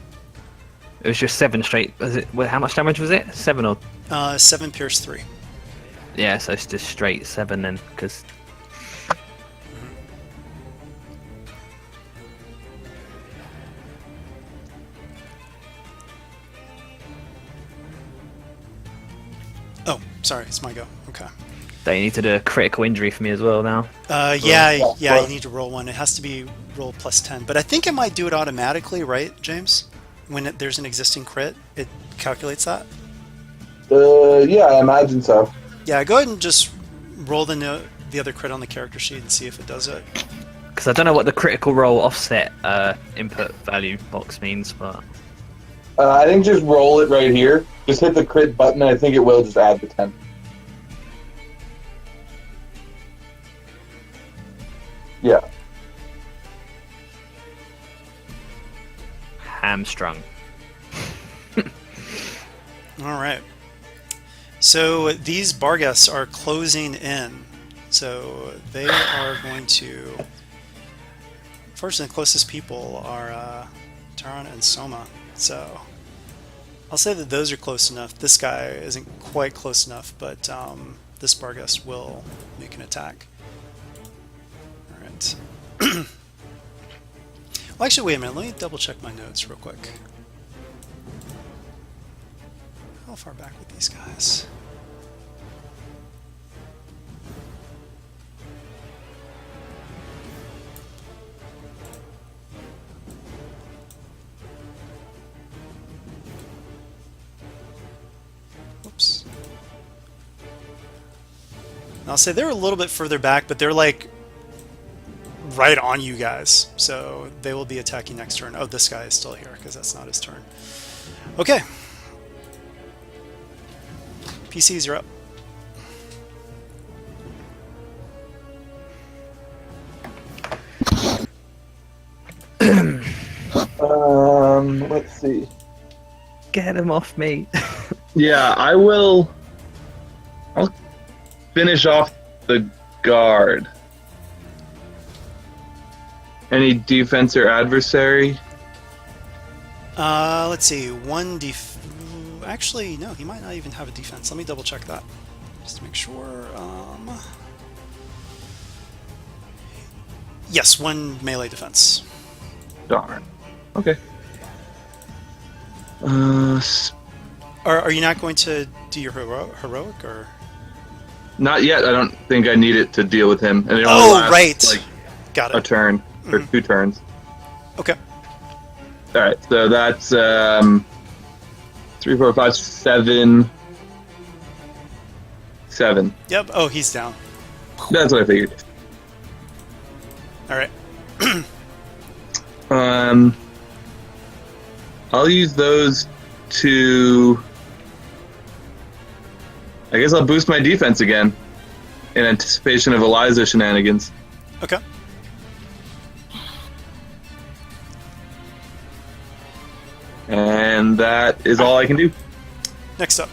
It was just 7 straight. Was it? How much damage was it? 7 or? 7 pierce 3. Yeah, so it's just straight 7 then, because. Oh, sorry, it's my go. Okay. Don't you need to do a critical injury for me as well now? Yeah, you need to roll one. It has to be roll plus 10, but I think it might do it automatically, right, James? When there's an existing crit, it calculates that. Yeah, I imagine so. Yeah, go ahead and just roll the other crit on the character sheet and see if it does it. Because I don't know what the critical roll offset input value box means, but I think just roll it right here. Just hit the crit button, and I think it will just add the 10. Yeah. hamstrung. All right. So these Bargas are closing in. So they are going to... Unfortunately, the closest people are Taran and Soma. So I'll say that those are close enough. This guy isn't quite close enough, but this Bargas will make an attack. All right. Well, actually, wait a minute. Let me double check my notes real quick. How far back with these guys? Oops. I'll say they're a little bit further back, but they're like right on you guys. So they will be attacking next turn. Oh, this guy is still here because that's not his turn. Okay. PCs are up. Let's see. Get him off me. Yeah, I'll finish off the guard. Any defense or adversary? Let's see. Actually, no, he might not even have a defense. Let me double check that. Just to make sure. Yes, 1 melee defense. Darn. Okay. Are you not going to do your heroic or? Not yet. I don't think I need it to deal with him. And it only lasts, right. like Got a it. turn or 2 turns. Okay. All right. So that's 3, 4, 5, 7. 7. Yep. Oh, he's down. That's what I figured. All right. I'll use those to. I guess I'll boost my defense again, in anticipation of Eliza shenanigans. Okay. And that is all I can do. Next up.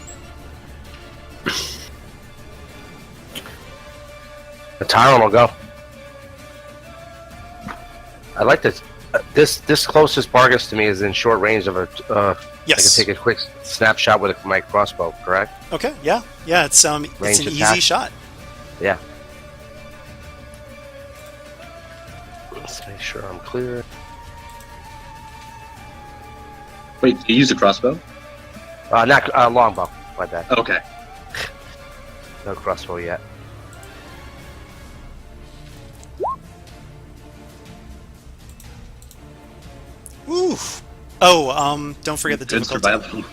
The Tyrant will go. I like this. This closest Bargus to me is in short range of a. Yes. I can take a quick snapshot with my crossbow. Correct? Okay. Yeah. Yeah. It's an Range easy attack. shot. Yeah. Let's make sure I'm clear. Wait, you use a crossbow? Not longbow. My bad. Okay. No crossbow yet. Oof. Oh, don't forget the Good difficulty. survival.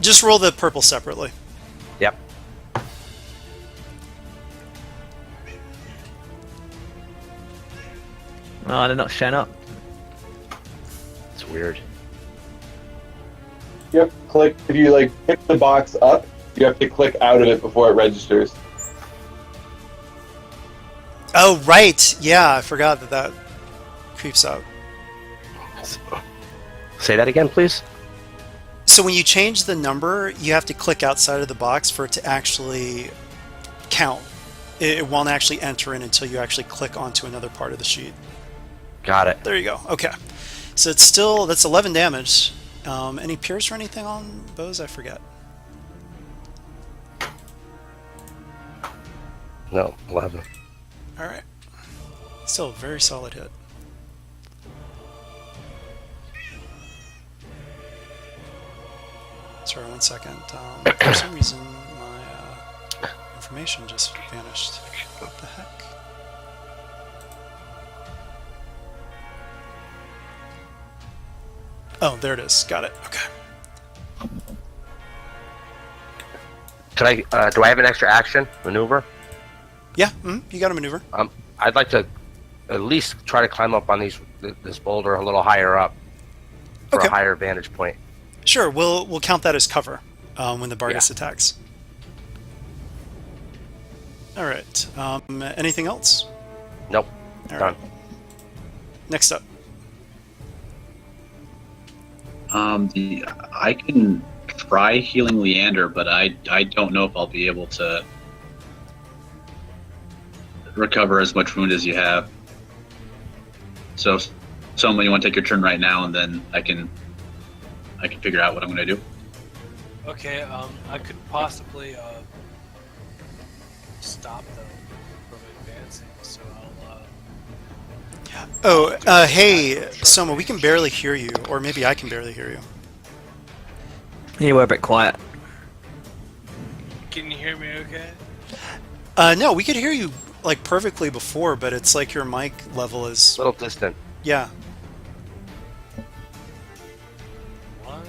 Just roll the purple separately. Yep. Oh, they're not showing up. It's weird. You have to click, if you pick the box up, you have to click out of it before it registers. Oh, right. Yeah, I forgot that creeps out. Say that again, please. So when you change the number, you have to click outside of the box for it to actually count. It won't actually enter in until you actually click onto another part of the sheet. Got it. There you go. Okay. So that's 11 damage. Any pierce or anything on bows? I forget. No, 11. All right. Still a very solid hit. Sorry, 1 second. For some reason, my information just vanished. What the heck? Oh, there it is. Got it. Okay. Can I? Do I have an extra action maneuver? Yeah, you got a maneuver. I'd like to at least try to climb up on this boulder a little higher up for Okay. a higher vantage point. Sure, we'll count that as cover when the Bargus attacks. All right. Anything else? Nope. All Done. right. Next up. I can try healing Leander, but I don't know if I'll be able to recover as much wound as you have. So, Soma, you want to take your turn right now, and then I can figure out what I'm going to do. Okay, I could possibly stop them from advancing, so I'll. Hey, Soma, we can barely hear you, or maybe I can barely hear you. You were a bit quiet. Can you hear me okay? No, we could hear you like perfectly before, but it's like your mic level is A little distant. yeah. One.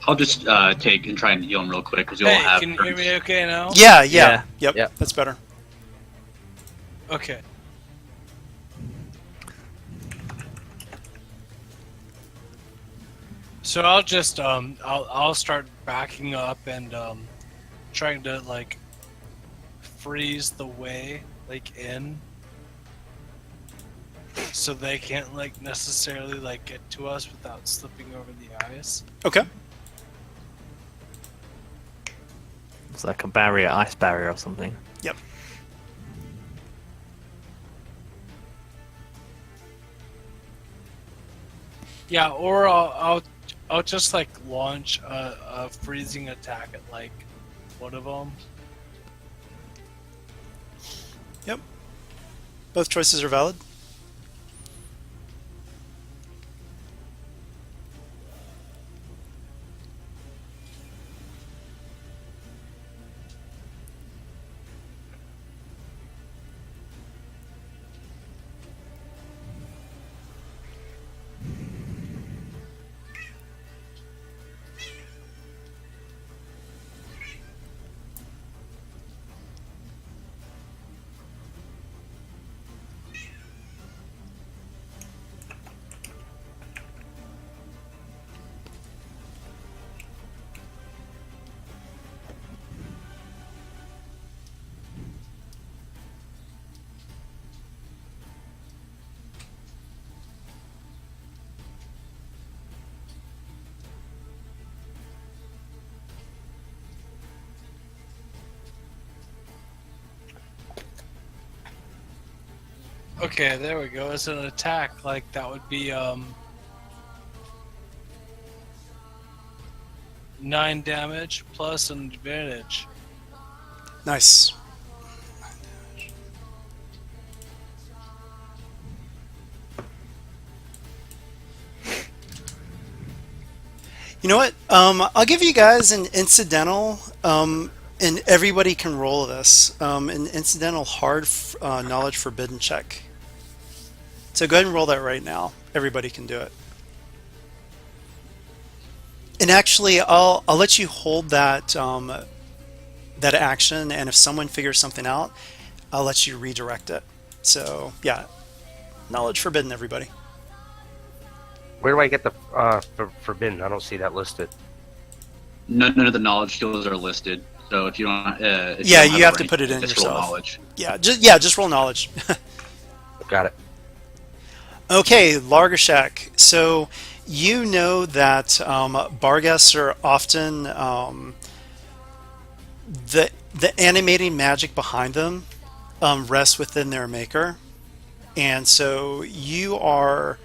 I'll just take and try and heal him real quick because you'll Hey, have. can you hear me okay now? Yeah, Yeah. Yep, Yep. that's better. Okay. So I'll just I'll start backing up and trying to like freeze the way like in, so they can't like necessarily like get to us without slipping over the ice. Okay. It's like a barrier, ice barrier or something. Yep. Yeah, or I'll just like launch a freezing attack at like one of them. Yep. Both choices are valid. Okay, there we go. As an attack, like that would be 9 damage plus an advantage. Nice. You know what? I'll give you guys an incidental, and everybody can roll this. An incidental knowledge forbidden check. So go ahead and roll that right now. Everybody can do it. And actually, I'll let you hold that that action, and if someone figures something out, I'll let you redirect it. So yeah, knowledge forbidden, everybody. Where do I get the forbidden? I don't see that listed. None of the knowledge skills are listed. So if you don't, if Yeah, don't you have it to right, put it in just roll yourself. knowledge. Yeah, just roll knowledge. Got it. Okay, Largashak. So you know that Barghest are often the animating magic behind them rests within their maker, and so you are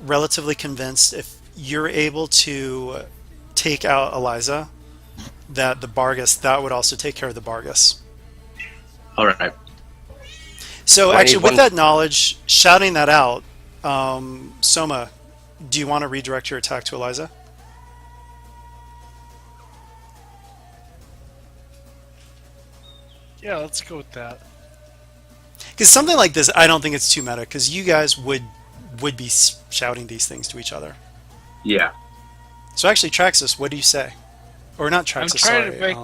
relatively convinced if you're able to take out Eliza, that the Barghest that would also take care of the Barghest. All right. So Do I actually, need with one- that knowledge, shouting that out, Soma, do you want to redirect your attack to Eliza? Yeah, let's go with that. Because something like this, I don't think it's too meta, because you guys would be shouting these things to each other. Yeah. So actually, Traxxas, what do you say? Or not I'm Traxxas, trying sorry. to break.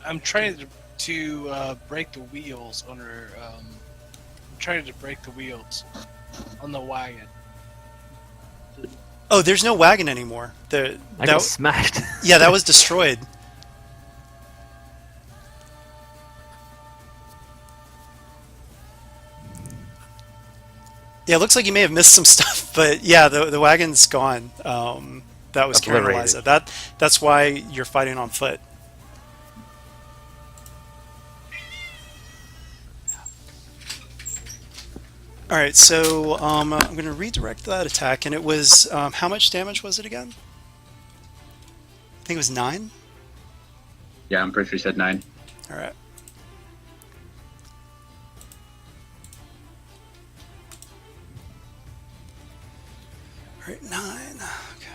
I'm trying to break the wheels on her. I'm trying to break the wheels on the wagon. Oh, there's no wagon anymore. I got smashed. Yeah, that was destroyed. Yeah, it looks like you may have missed some stuff, but yeah, the wagon's gone. That was carrying Obliterated. Eliza. That's why you're fighting on foot. All right, so I'm going to redirect that attack, and it was how much damage was it again? I think it was 9. Yeah, I'm pretty sure you said 9. All right. All right, 9. Okay.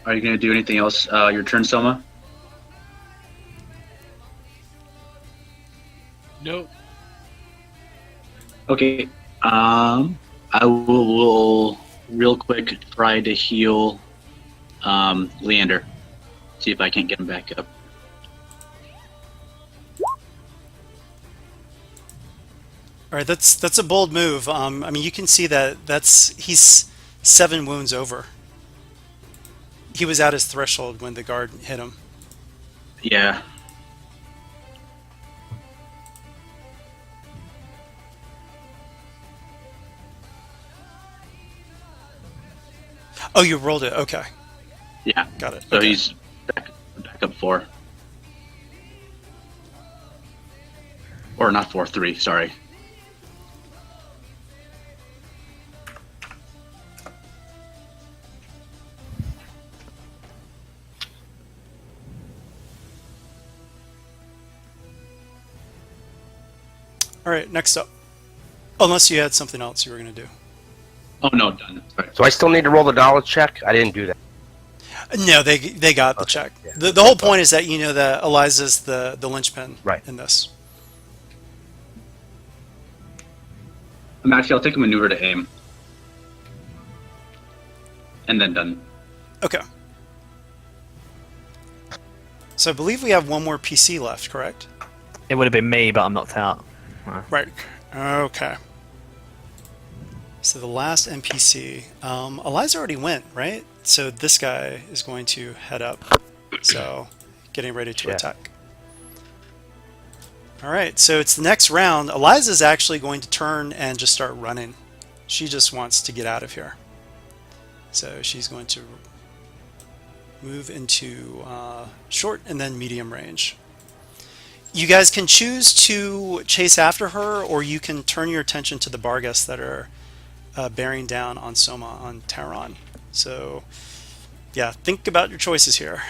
Are you going to do anything else your turn, Soma? Nope. Okay. I will real quick try to heal Leander. See if I can't get him back up. All right, that's a bold move. I mean, you can see that he's 7 wounds over. He was at his threshold when the guard hit him. Yeah. Oh, you rolled it. Okay, Yeah. got it. So Okay. he's back up 4. Or not 4, 3, sorry. All right, next up. Unless you had something else you were going to do. Oh no, done. Sorry. So I still need to roll the knowledge check? I didn't do that. No, they got the Okay, check. yeah. The whole point is that you know that Eliza's the linchpin Right. in this. I'll take a maneuver to aim. And then done. Okay. So I believe we have one more PC left, correct? It would have been me, but I'm knocked out. Right. Okay. So the last NPC, Eliza already went, right? So this guy is going to head up. So getting ready to Yeah. attack. All right. So it's the next round. Eliza's actually going to turn and just start running. She just wants to get out of here. So she's going to move into short and then medium range. You guys can choose to chase after her, or you can turn your attention to the Bargas that are bearing down on Soma on Taron. So, yeah, think about your choices here.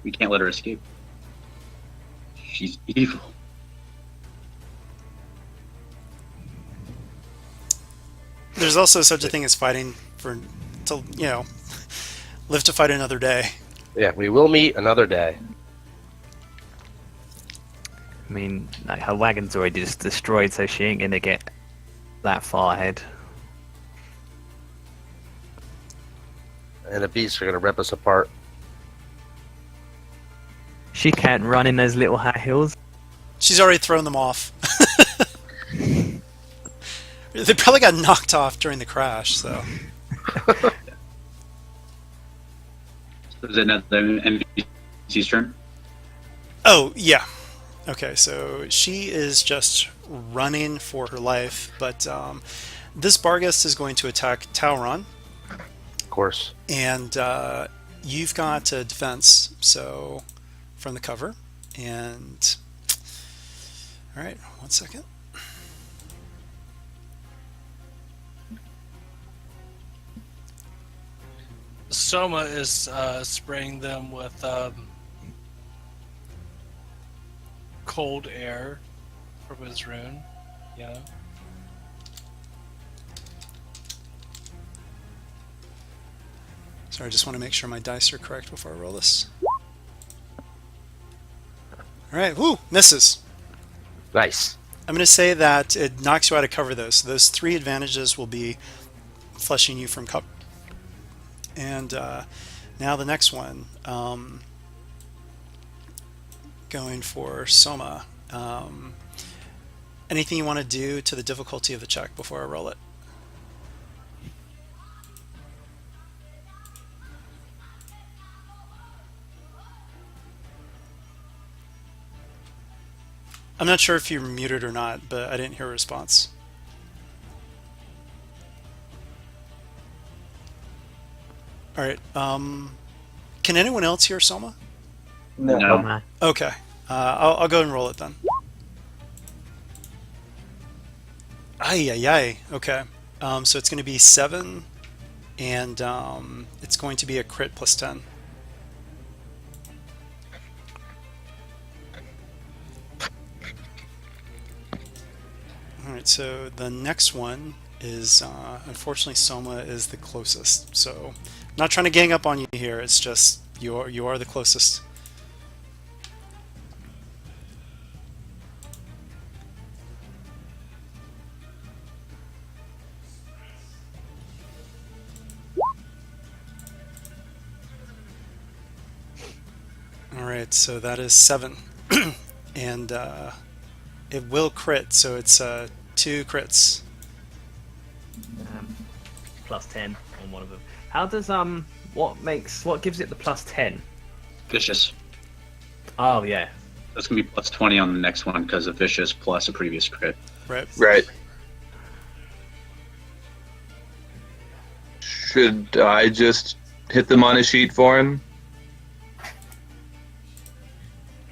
We can't let her escape. She's evil. There's also such a thing as fighting to live to fight another day. Yeah, we will meet another day. I mean, like, her wagon's already just destroyed, so she ain't gonna get that far ahead. And the beasts are going to rip us apart. She can't run in those little high hills. She's already thrown them off. They probably got knocked off during the crash, so. Is it not the NPC's turn? Oh, yeah. Okay, so she is just running for her life, but this Bargas is going to attack Tauron, Of course. and you've got a defense, so from the cover, and all right, 1 second. Soma is spraying them with cold air from his rune. Yeah. Sorry, I just want to make sure my dice are correct before I roll this. All right, woo, misses. Nice. I'm going to say that it knocks you out of cover, though. So those 3 advantages will be fleshing you from cover. And now the next one, going for Soma. Anything you want to do to the difficulty of the check before I roll it? I'm not sure if you're muted or not, but I didn't hear a response. All right. Can anyone else hear Soma? No. No. Okay. I'll go and roll it then. Ay, ay, ay. Okay. So it's going to be 7, and it's going to be a crit plus 10. All right, so the next one is, unfortunately, Soma is the closest. So, not trying to gang up on you here. It's just you are the closest. All right, so that is 7. And it will crit, so it's 2 crits. Plus 10 on one of them. How does what gives it the plus 10? Vicious. Oh yeah. That's gonna be plus 20 on the next one because of vicious plus a previous crit. Right. Right. Should I just hit them on a sheet for him?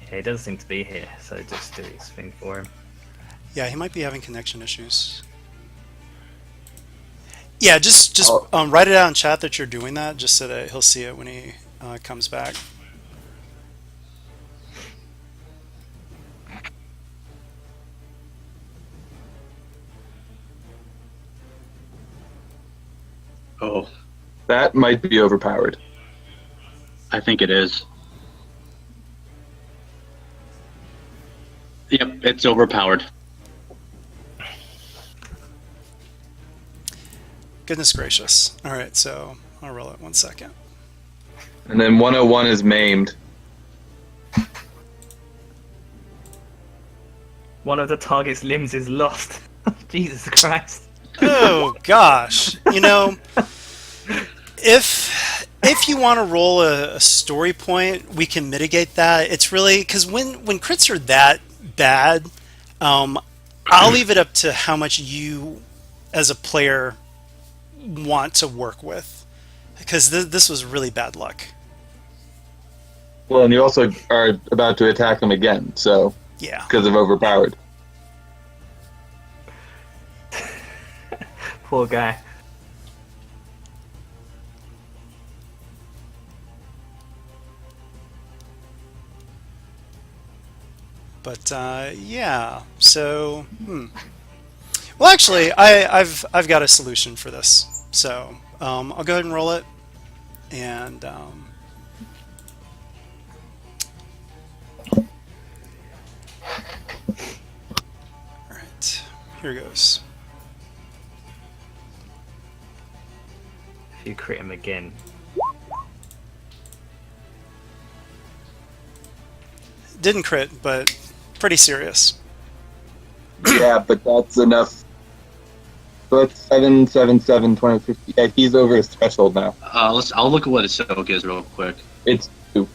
Yeah, he doesn't seem to be here, so just do his thing for him. Yeah, he might be having connection issues. Yeah, just write it out in chat that you're doing that, just so that he'll see it when he comes back. Oh, That might be overpowered. I think it is. Yep, it's overpowered. Goodness gracious. All right, so I'll roll it 1 second. And then 101 is maimed. One of the target's limbs is lost. Jesus Christ. Oh gosh, if you want to roll a story point, we can mitigate that. It's really because when crits are that bad, I'll leave it up to how much you, as a player, want to work with, because this was really bad luck. Well, and you also are about to attack him again, so Yeah. because of overpowered. Poor guy. But yeah, so well, actually, I've got a solution for this. So I'll go ahead and roll it, and all right, here goes. If you crit him again. Didn't crit, but pretty serious. Yeah, but that's enough. So that's 777, 2050. Yeah, he's over his threshold now. I'll look at what his soak is real quick. It's 2.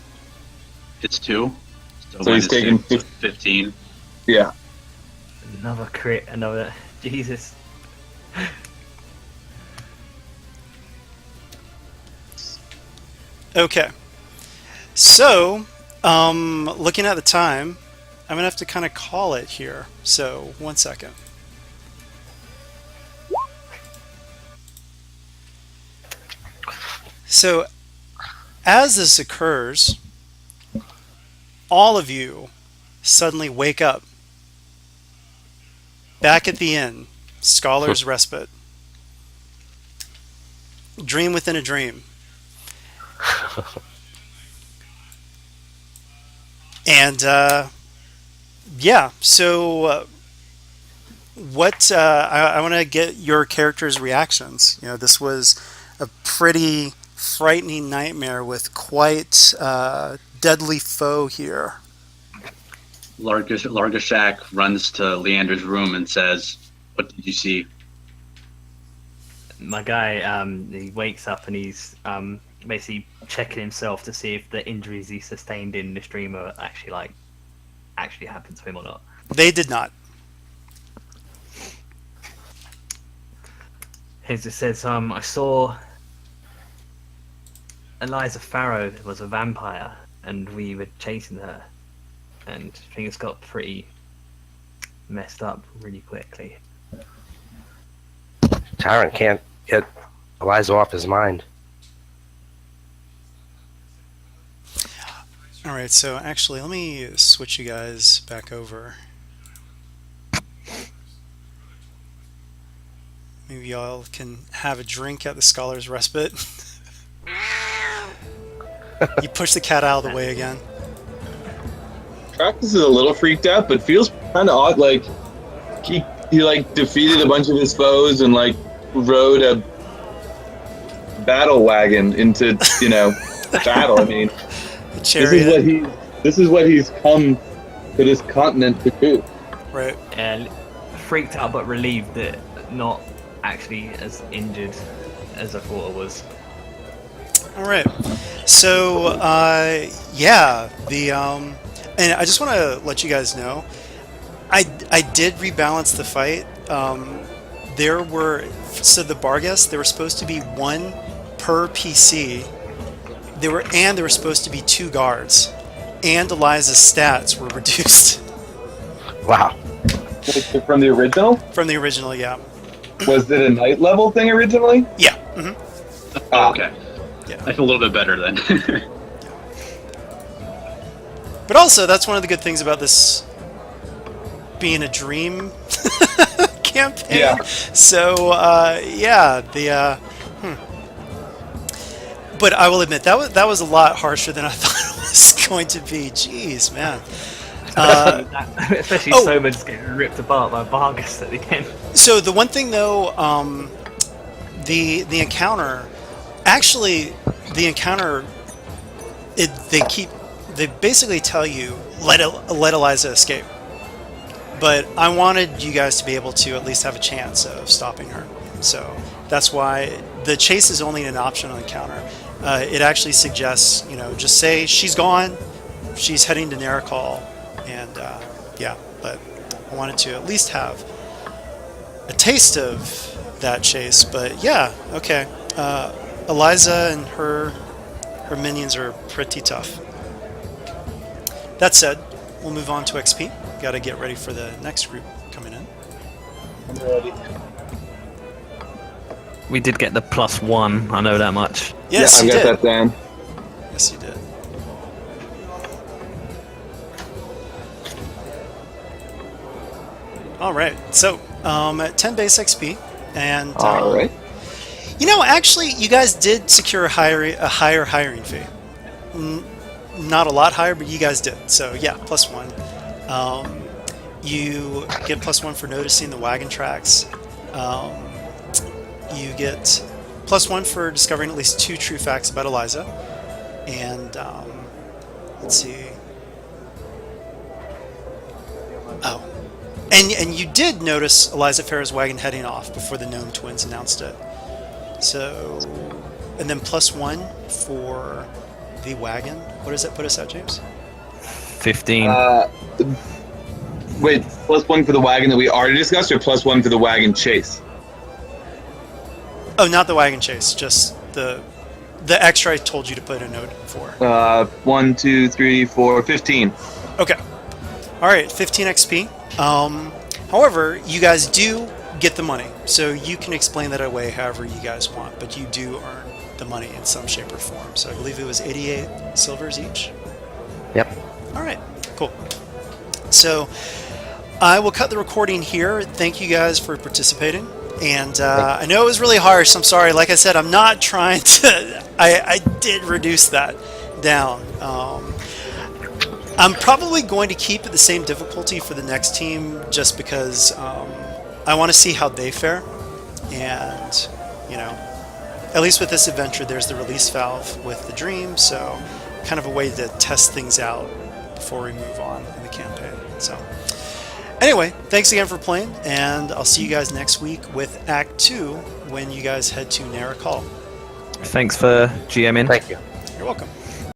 It's 2. So he's minus taking 2, so 15. Yeah. Another crit, another. Jesus. Okay, so looking at the time, I'm gonna have to kind of call it here. So 1 second. So as this occurs, all of you suddenly wake up back at the inn, Scholar's Respite. Dream within a dream. And yeah, so what I want to get your characters' reactions. This was a pretty frightening nightmare with quite deadly foe here. Largashak runs to Leander's room and says, "What did you see?" My guy, he wakes up and he's basically checking himself to see if the injuries he sustained in this dream are actually happened to him or not. They did not. It just says, I saw Eliza Farrow was a vampire and we were chasing her, and things got pretty messed up really quickly. Tyrant can't get Eliza off his mind. Alright, so actually, let me switch you guys back over. Maybe y'all can have a drink at the Scholar's Respite. You push the cat out of the way again. Traxxas is a little freaked out, but feels kind of odd. Like he defeated a bunch of his foes and rode a battle wagon into battle. I mean, The chariot. This is what he's come to this continent to do. Right. And freaked out but relieved that not actually as injured as I thought I was. All right. So, yeah, and I just want to let you guys know, I did rebalance the fight. The Bargas, there were supposed to be one per PC. There were supposed to be 2 guards, and Eliza's stats were reduced Wow. From the original? from the original. Yeah. Was it a night level thing originally? Yeah. Hmm. Oh, okay. Yeah. I feel a little bit better then. But also, that's one of the good things about this being a dream campaign. Yeah. So, yeah, But I will admit that was a lot harsher than I thought it was going to be. Jeez, man. Especially oh. Soman's getting ripped apart by Vargas at the end. So the one thing though, the encounter, actually, the encounter, they basically tell you let Eliza escape. But I wanted you guys to be able to at least have a chance of stopping her. So that's why the chase is only an optional encounter. It actually suggests, just say she's gone, she's heading to Narakal, and yeah, but I wanted to at least have a taste of that chase. But yeah, okay. Eliza and her minions are pretty tough. That said, we'll move on to XP. Got to get ready for the next group coming in. I'm ready. We did get the +1, I know that much. Yes, yeah, you I got did. that down. Yes, you did. All right. So, at 10 base XP, and All right. actually, you guys did secure a higher hiring fee. Not a lot higher, but you guys did. So yeah, +1. You get +1 for noticing the wagon tracks. You get +1 for discovering at least 2 true facts about Eliza. And let's see. Oh, and you did notice Eliza Farah's wagon heading off before the Gnome Twins announced it. So, and then +1 for the wagon. What does that put us at, James? 15. Wait, +1 for the wagon that we already discussed, or +1 for the wagon chase? Oh, not the wagon chase, just the extra I told you to put a note for. 1, 2, 3, 4, 15. Okay. All right, 15 XP. However, you guys do get the money, so you can explain that away however you guys want, but you do earn the money in some shape or form. So I believe it was 88 silvers each. Yep. All right, cool. So I will cut the recording here. Thank you guys for participating. And I know it was really harsh. I'm sorry. Like I said, I'm not trying to... I did reduce that down. I'm probably going to keep it the same difficulty for the next team just because I want to see how they fare. And, at least with this adventure, there's the release valve with the dream. So kind of a way to test things out before we move on in the campaign. So anyway, thanks again for playing, and I'll see you guys next week with Act 2 when you guys head to Narakal. Thanks for GMing. Thank you. You're welcome.